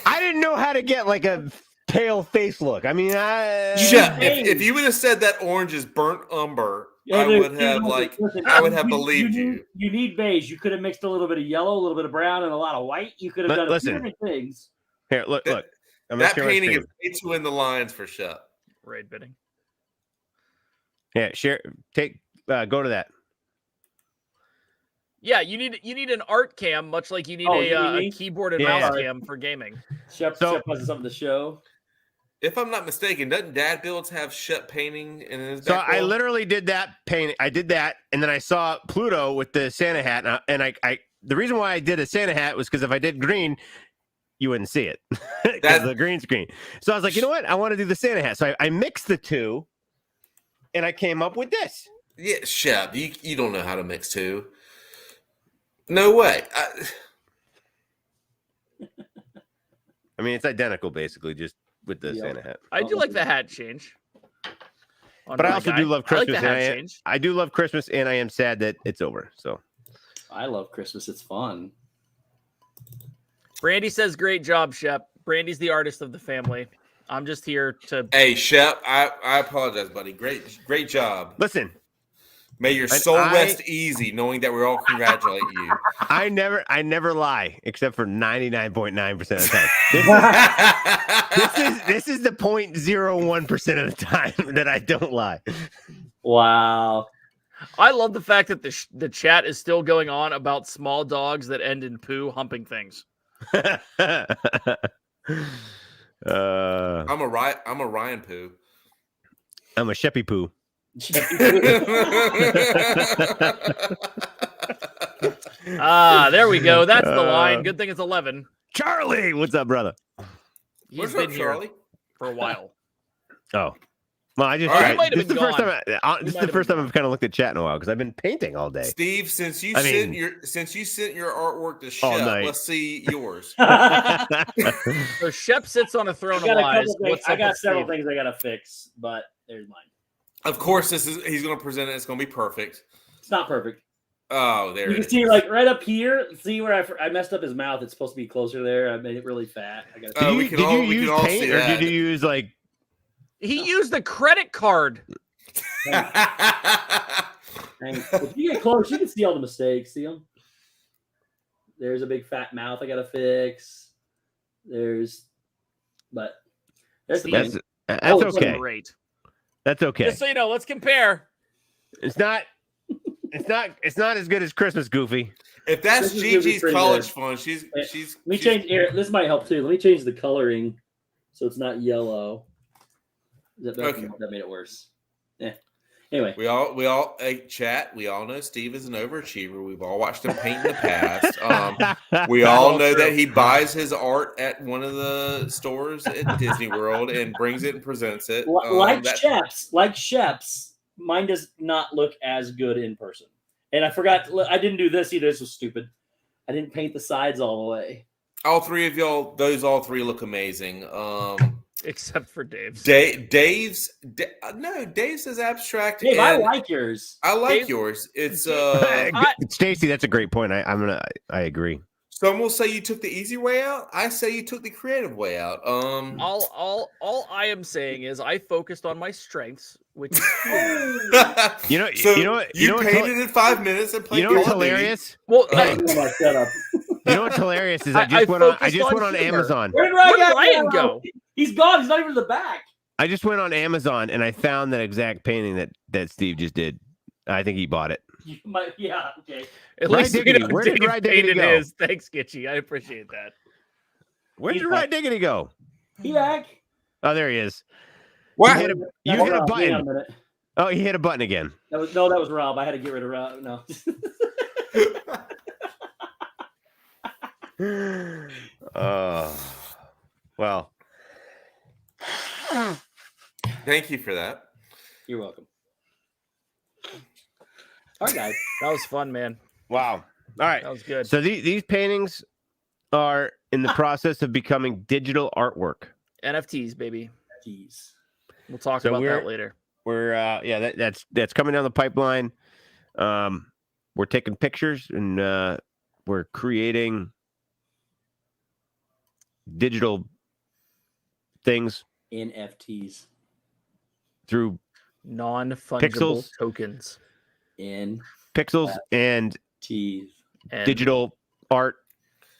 S2: I didn't know how to get like a pale face look. I mean,
S5: Shep,
S1: Hey.
S5: if you would have said that orange is burnt umber,
S1: Yeah,
S5: I
S1: dude,
S5: would have
S1: dude,
S5: like
S1: listen,
S5: I would have believed you.
S1: You need beige. You could have mixed a little bit of yellow, a little bit of brown, and a lot of white. You could have done a
S2: Listen.
S1: few different things.
S2: here. Look. I'm gonna
S5: That
S2: share my
S5: painting
S2: screen.
S5: is way too in the lines for Shep.
S3: Raid bidding.
S2: Yeah, share. Go to that.
S3: Yeah, you need an art cam, much like you need
S1: Oh, you
S3: a
S1: mean?
S3: keyboard and
S2: Yeah.
S3: mouse cam for gaming.
S1: Shep
S2: So-
S1: has something to show.
S5: If I'm not mistaken, doesn't Dad Builds have Shep painting in his
S2: So
S5: back
S2: I
S5: wall?
S2: literally did that paint. I did that, and then I saw Pluto with the Santa hat, and I the reason why I did a Santa hat was because if I did green, you wouldn't see it because
S5: That-
S2: the green screen. So I was like, you know what? I want to do the Santa hat. So I mixed the two, and I came up with this.
S5: Yeah, Shep, you don't know how to mix two. No way.
S2: I mean, it's identical basically, just with the
S1: Yeah.
S2: Santa hat.
S3: I do like the hat change. on
S2: But I
S3: my
S2: also
S3: guy.
S2: do love
S3: I like
S2: Christmas.
S3: the
S2: and
S3: hat
S2: I,
S3: change.
S2: I do love Christmas, and I am sad that it's over. So
S1: I love Christmas. It's fun.
S3: Brandy says, "Great job, Shep. Brandy's the artist of the family. I'm just here to."
S5: Hey, Shep, I apologize, buddy. Great job.
S2: listen,
S5: May your
S2: And
S5: soul
S2: I-
S5: rest easy, knowing that we all congratulate you.
S2: I never lie except for 99.9% of the time. This is the 0.01% of the time that I don't lie.
S1: Wow.
S3: I love the fact that the chat is still going on about small dogs that end in poo humping things.
S5: I'm a Ryan Poo.
S4: I'm a Sheppy Poo.
S3: There we go. That's the line. Good thing it's 11.
S4: Charlie, what's up, brother?
S3: He's
S5: What's
S3: been
S5: up,
S3: here
S5: Charlie?
S3: for a while.
S4: Oh, well, I just
S5: All right.
S3: might have
S4: this is the
S3: been
S4: first
S3: gone.
S4: time. This is the first time I've kind of looked at chat in a while because I've been painting all day.
S5: Steve, since you
S4: I
S5: sent
S4: mean-
S5: your artwork to
S4: All
S5: Shep,
S4: night.
S5: let's see yours.
S3: So Shep sits on a throne
S1: I
S3: of
S1: got a
S3: lies.
S1: couple things.
S3: What's
S1: I
S3: up
S1: got
S3: with
S1: several
S3: Steve?
S1: things I gotta fix, but there's mine.
S5: Of course, he's going to present it. It's going to be perfect.
S1: It's not perfect.
S5: Oh, there
S1: You
S5: it
S1: can
S5: is.
S1: see like right up here. See where I messed up his mouth. It's supposed to be closer there. I made it really fat. I got.
S5: Oh,
S4: Did
S5: we
S4: you,
S5: can
S4: did
S5: all-
S4: you
S5: we can
S4: use
S5: all
S4: paint
S5: see
S4: or
S5: that.
S4: did you use like?
S3: He used a credit card.
S1: If you get close, you can see all the mistakes. See them? There's a big fat mouth I gotta fix. That's the
S3: Steve,
S1: thing.
S4: That's
S1: Oh, it's
S4: okay.
S3: Great.
S4: That's okay.
S3: Just so you know, let's compare.
S4: It's not. It's not as good as Christmas, Goofy.
S5: If that's
S1: This is gonna be
S5: Gigi's
S1: pretty
S5: college
S1: good.
S5: fund, she's
S1: Let me change here. This might help too. Let me change the coloring so it's not yellow.
S5: Okay.
S1: That made it worse. Yeah. Anyway,
S5: We all chat. We all know Steve is an overachiever. We've all watched him paint in the past. We all know that he buys his art at one of the stores at Disney World and brings it and presents it.
S1: like Shep's, mine does not look as good in person. And I forgot. I didn't do this either. This was stupid. I didn't paint the sides all the way.
S5: All three of y'all, all three look amazing.
S3: Except for Dave's.
S5: Dave's is abstract.
S1: Dave, I
S5: and
S1: like yours.
S5: I like
S3: Dave-
S5: yours. It's
S4: Stacy, that's a great point. I agree.
S5: some will say you took the easy way out. I say you took the creative way out.
S3: All I am saying is I focused on my strengths, which
S4: You know.
S5: So
S4: you know what?
S5: you
S4: know what's
S5: painted in 5 minutes and played.
S4: You know what's
S5: Call of Duty.
S4: hilarious?
S3: well,
S1: I know my setup.
S4: You know what's hilarious is
S3: I
S4: I just went on
S3: focused on humor.
S4: Amazon.
S1: Where did
S3: where did
S1: Ryan
S3: Ryan go?
S1: He's gone. He's not even in the back.
S4: I just went on Amazon and I found that exact painting that Steve just did. I think he bought it.
S1: Yeah. Okay.
S3: At
S4: Rye
S3: least you
S4: Diggity,
S3: know
S4: where did
S3: Dave
S4: Rye Diggity
S3: painted
S4: go?
S3: his. Thanks, Gitchy. I appreciate that.
S4: Where
S1: He's
S4: did
S1: back.
S4: Rye Diggity go?
S1: He back.
S4: Oh, there he is.
S5: What?
S4: You hit a
S1: Hang on a
S4: button.
S1: minute.
S4: Oh, he hit a button again.
S1: That was Rob. I had to get rid of Rob. No.
S4: Well,
S5: Thank you for that.
S1: You're welcome. All right, guys.
S3: That was fun, man.
S4: wow. All right.
S3: That was good.
S4: So these paintings are in the process of becoming digital artwork.
S3: NFTs, baby.
S1: Jeez.
S3: We'll talk
S4: So
S3: about
S4: we're-
S3: that later.
S4: We're that's coming down the pipeline. We're taking pictures and we're creating digital things
S1: NFTs.
S4: through
S3: Non-fungible
S4: Pixels.
S3: tokens.
S4: pixels and
S1: NFTs.
S3: And
S4: digital art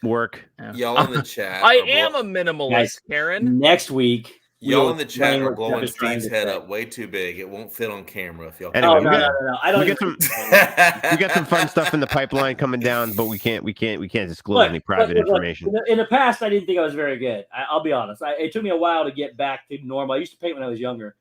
S4: work.
S5: Y'all in the chat.
S3: I
S5: are
S3: am
S5: blow-
S3: a minimalist,
S1: Guys,
S3: Karen.
S1: Next week.
S5: Y'all
S1: we'll
S5: in the chat
S1: explain
S5: are
S1: what
S5: blowing
S1: Jeff is trying
S5: Steve's
S1: to
S5: head
S1: say.
S5: up way too big. It won't fit on camera if y'all.
S4: Anyway,
S1: Oh,
S4: we
S1: no,
S4: got-
S1: no. I don't
S4: we got we got some fun stuff in the pipeline coming down, but we can't disclose
S1: Look,
S4: any private
S1: look,
S4: information.
S1: In the past, I didn't think I was very good. I'll be honest. It took me a while to get back to normal. I used to paint when I was younger,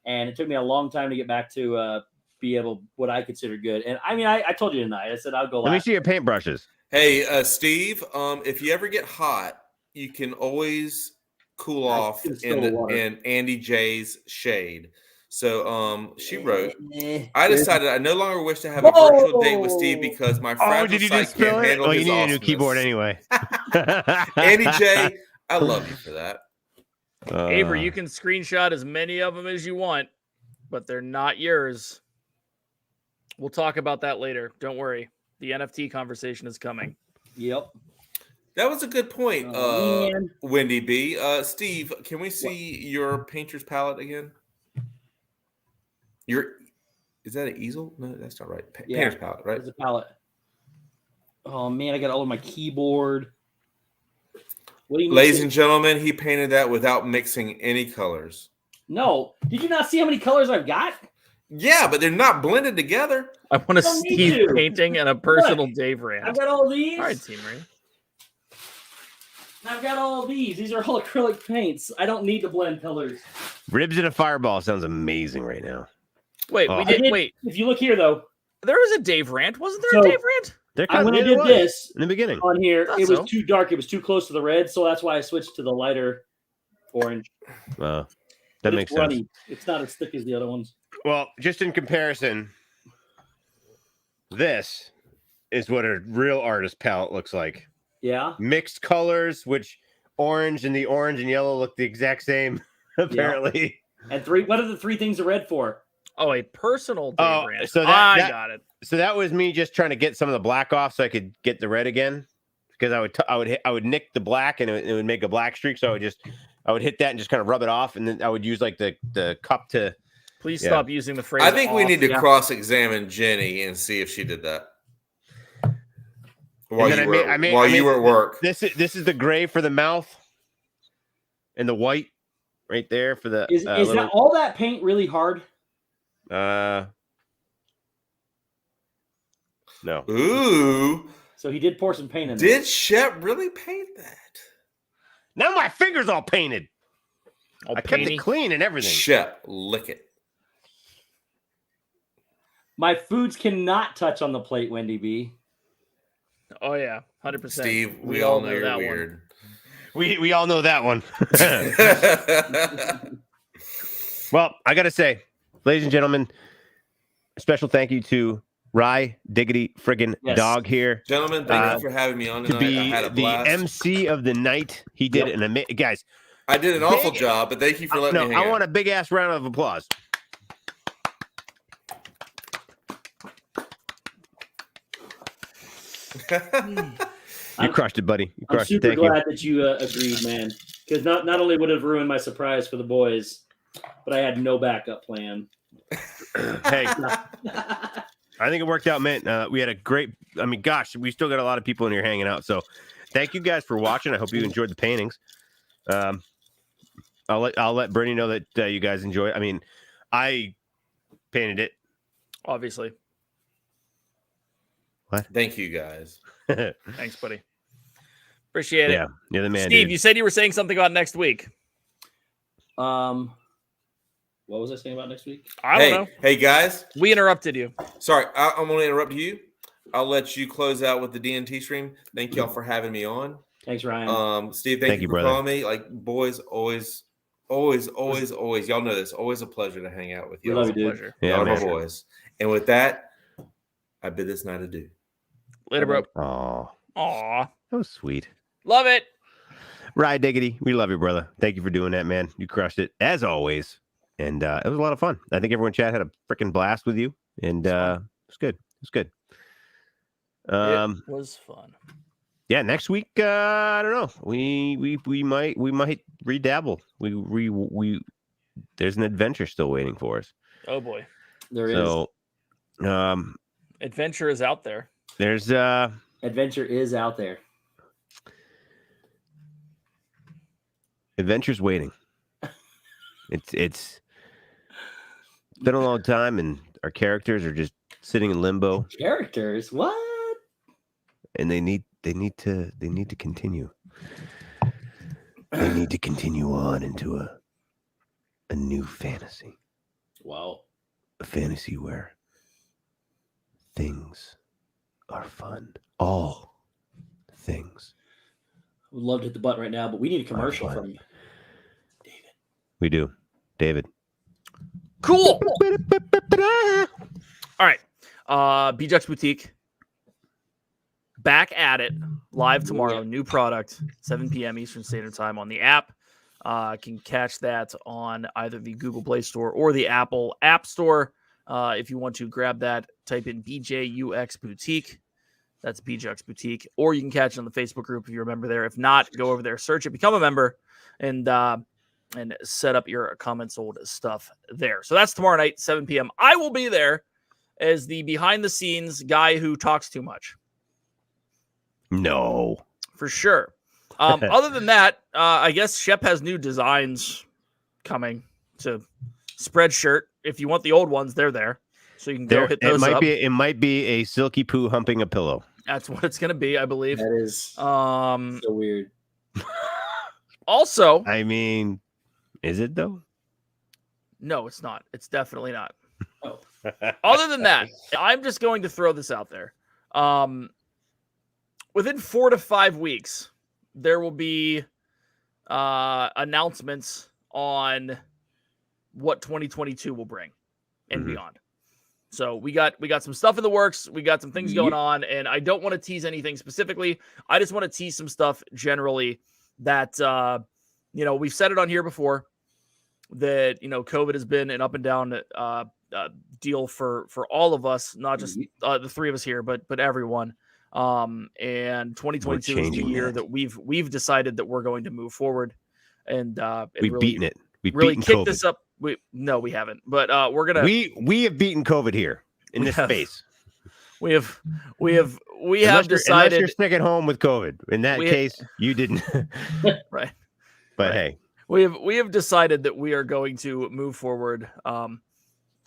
S1: and it took me a long time to get back to be able what I consider good. And I mean, I told you tonight. I said I'll go.
S4: Let me
S1: last.
S4: see your paintbrushes.
S5: Hey, Steve. If you ever get hot, you can always cool
S1: I
S5: off
S1: can still the water.
S5: in Andy J's shade. So she wrote,
S1: Eh,
S5: I decided I no longer wish to have a virtual date with Steve because my
S4: Oh,
S5: fragile
S4: did you
S5: site
S4: just spill
S5: can't
S4: it?
S5: handle
S4: Oh, you
S5: his
S4: need a new
S5: awesomeness.
S4: keyboard anyway.
S5: Andy J, I love you for that.
S3: Avery, you can screenshot as many of them as you want, but they're not yours. We'll talk about that later. Don't worry. The NFT conversation is coming.
S1: Yep.
S5: That was a good point,
S1: Oh, man.
S5: Wendy B. Steve, can we see your painter's palette again? Is that an easel? No, that's not right.
S1: Yeah.
S5: Painter's palette, right?
S1: There's a palette. Oh man, I got all of my keyboard. What do you
S5: Ladies
S1: mean?
S5: and gentlemen, he painted that without mixing any colors.
S1: No, did you not see how many colors I've got?
S5: Yeah, but they're not blended together.
S3: I want a
S1: Don't need
S3: Steve
S1: to.
S3: painting and a personal
S1: Look,
S3: Dave
S1: I've
S3: rant.
S1: got all these.
S3: All right, Team Ray.
S1: I've got all of these. These are all acrylic paints. I don't need to blend colors.
S2: Ribs in a fireball sounds amazing right now.
S3: Wait,
S2: Oh.
S3: we
S2: I
S3: did.
S1: did-
S3: Wait,
S1: If you look here, though,
S3: there was a Dave rant. Wasn't there
S1: So-
S3: a Dave rant?
S1: when I
S2: there
S1: did
S2: was
S1: this
S2: in the beginning.
S1: on here,
S3: Thought
S1: it was
S3: so.
S1: too dark. It was too close to the red, so that's why I switched to the lighter orange.
S2: That
S1: But
S2: makes
S1: it's
S2: sense.
S1: runny. It's not as thick as the other ones.
S2: Well, just in comparison, this is what a real artist palette looks like.
S1: Yeah.
S2: Mixed colors, which orange and yellow look the exact same, apparently.
S1: And what are the three things the red for?
S3: Oh, a personal Dave
S2: Oh,
S3: rant.
S2: so
S3: I
S2: that-
S3: got it.
S2: So that was me just trying to get some of the black off so I could get the red again. Because I would nick the black and it would make a black streak. So I would hit that and just kind of rub it off, and then I would use like the cup to.
S3: Please
S2: Yeah.
S3: stop using the phrase.
S5: I think we
S3: off.
S5: need to
S1: yeah.
S5: cross-examine Jenny and see if she did that while
S2: then
S5: you were at work.
S2: This is the gray for the mouth, and the white right there for the.
S1: Is that all that paint really hard?
S2: No.
S5: Ooh,
S1: So he did pour some paint in there.
S5: did Shep really paint that?
S2: Now my finger's all painted.
S3: All
S2: I kept
S3: painty.
S2: it clean and everything.
S5: Shep, lick it.
S1: My foods cannot touch on the plate, Wendy B.
S3: Oh yeah, 100%.
S5: Steve, we all know you're
S3: that
S5: weird.
S2: We all know that one. Well, I gotta say, ladies and gentlemen, a special thank you to Rye Diggity Friggin'
S1: Yes.
S2: Dog here
S5: Gentlemen, thank you for having me on
S2: to
S5: tonight. I
S2: be
S5: had a
S2: the
S5: blast.
S2: MC of the night. He did
S1: Yep.
S2: an amazing guys.
S5: I did an awful
S2: Big-
S5: job, but thank you for letting
S2: No,
S5: me hang
S2: I want
S5: out.
S2: a big ass round of applause. You crushed it, buddy. You
S1: I'm
S2: crushed it.
S1: super
S2: Thank you.
S1: glad that you agreed, man. Because not only would it have ruined my surprise for the boys, but I had no backup plan.
S2: Hey, I think it worked out, man. We had a great. I mean, gosh, we still got a lot of people in here hanging out. So, thank you guys for watching. I hope you enjoyed the paintings. I'll let Bernie know that you guys enjoy it. I mean, I painted it.
S3: Obviously.
S5: Thank you, guys.
S3: Thanks, buddy. Appreciate it.
S2: Yeah, you're the man,
S3: Steve,
S2: dude.
S3: you said you were saying something about next week.
S1: What was I saying about next week?
S3: I don't know.
S5: Hey, guys.
S3: We interrupted you.
S5: Sorry, I'm going to interrupt you. I'll let you close out with the DNT stream. Thank y'all for having me on.
S1: Thanks, Ryan.
S5: Steve, thank you for
S2: brother.
S5: calling me. Like, boys, always. Y'all know this. Always a pleasure to hang out with
S1: We
S5: you.
S1: love you, dude.
S3: Pleasure.
S2: Yeah,
S5: Y'all are my
S2: man.
S5: boys. And with that, I bid this night adieu.
S3: Later, bro.
S2: Oh,
S3: Aw.
S2: that was sweet.
S3: Love it.
S2: Rye Diggity, we love you, brother. Thank you for doing that, man. You crushed it as always, and it was a lot of fun. I think everyone in chat had a freaking blast with you, and it was good. It was good.
S3: It was fun.
S2: Yeah, next week, I don't know. We might redabble. We there's an adventure still waiting for us.
S3: Oh boy.
S1: There is.
S2: So,
S3: Adventure is out there.
S2: there's
S1: Adventure is out there.
S2: adventures waiting. It's been a long time, and our characters are just sitting in limbo,
S1: Characters? What?
S2: and they need to continue. They need to continue on into a new fantasy,
S1: Wow.
S2: a fantasy where things are fun. All things.
S1: I would love to hit the button right now, but we need a commercial
S2: fine.
S1: from David.
S2: We do, David.
S3: Cool. All right. BJux Boutique. Back at it. Live tomorrow. New product. 7 p.m. Eastern Standard Time on the app. Can catch that on either the Google Play Store or the Apple App Store. If you want to grab that, type in BJUX Boutique. That's BJux Boutique. Or you can catch it on the Facebook group if you're a member there. If not, go over there, search it, become a member, and set up your comments old stuff there. So that's tomorrow night, 7 p.m. I will be there as the behind-the-scenes guy who talks too much.
S2: No.
S3: For sure. Other than that, I guess Shep has new designs coming to Spreadshirt. If you want the old ones, they're there. So you can go hit those up.
S2: It might be a silky poo humping a pillow.
S3: That's what it's going to be, I believe.
S1: That is so weird.
S3: Also,
S4: I mean, is it though?
S3: no, it's not. It's definitely not.
S1: Oh.
S3: Other than that, I'm just going to throw this out there. Within 4 to 5 weeks, there will be announcements on what 2022 will bring and beyond. So we got some stuff in the works. We got some things going on, and I don't want to tease anything specifically. I just want to tease some stuff generally that we've said it on here before. That COVID has been an up and down deal for all of us, not just the three of us here, but everyone. And 2022 is the year that we've decided that we're going to move forward, and
S4: we've beaten it. We've
S3: really
S4: beaten
S3: kicked
S4: COVID.
S3: this up. No, we haven't. But we're gonna.
S4: We have beaten COVID here in this space.
S3: We have
S4: Unless
S3: decided.
S4: you're sick at home with COVID. In that case, you didn't.
S3: Right.
S4: But hey.
S3: We have decided that we are going to move forward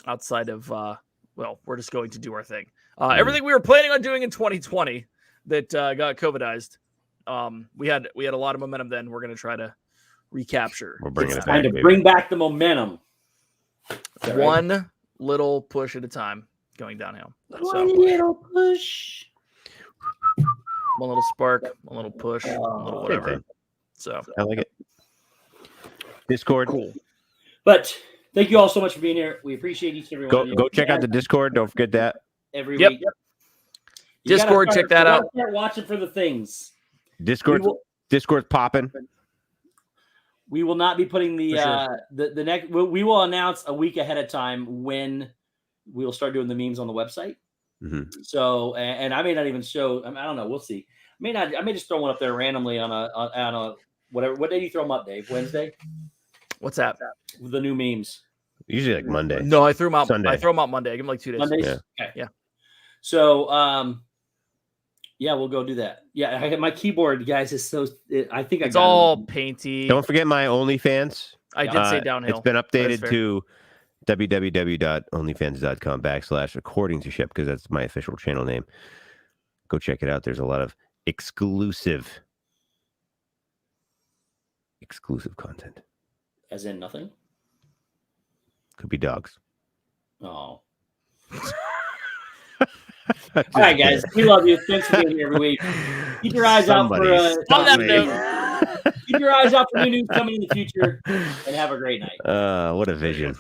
S3: outside of we're just going to do our thing. Everything we were planning on doing in 2020 that got COVIDized. We had a lot of momentum then. We're going to try to recapture.
S4: We're bringing it
S1: Time
S4: back.
S1: to bring back the momentum.
S3: One little push at a time, going downhill.
S1: One little push.
S3: One little spark, one little push, one little whatever. So
S4: I like it. Discord.
S3: Cool.
S1: But thank you all so much for being here. We appreciate each and every one of you.
S4: Go check out the Discord. Don't forget that.
S1: Every
S3: Yep.
S1: week.
S3: Discord, check that out.
S1: Start watching for the things.
S4: Discord's popping.
S1: We will not be putting the next. We will announce a week ahead of time when we will start doing the memes on the website. So, and I may not even show. I don't know. We'll see. I may just throw one up there randomly on a whatever. What day do you throw them up, Dave? Wednesday.
S3: What's that?
S1: The new memes.
S4: Usually like Monday.
S3: No, I threw them out.
S4: Sunday.
S3: I throw them out Monday. I give them like 2 days.
S1: Mondays.
S4: Yeah.
S1: Okay.
S3: Yeah.
S1: So, we'll go do that. Yeah, my keyboard, guys, is so. I think
S3: it's all painty.
S4: Don't forget my OnlyFans.
S3: I did say downhill.
S4: It's been updated to www.onlyfans.com/according to Shep, because that's my official channel name. Go check it out. There's a lot of exclusive content.
S1: As in nothing?
S4: Could be dogs.
S1: Oh. All right, guys. We love you. Thanks for being here every week. Keep your eyes out for keep your eyes out for new news coming in the future, and have a great night.
S4: What a vision.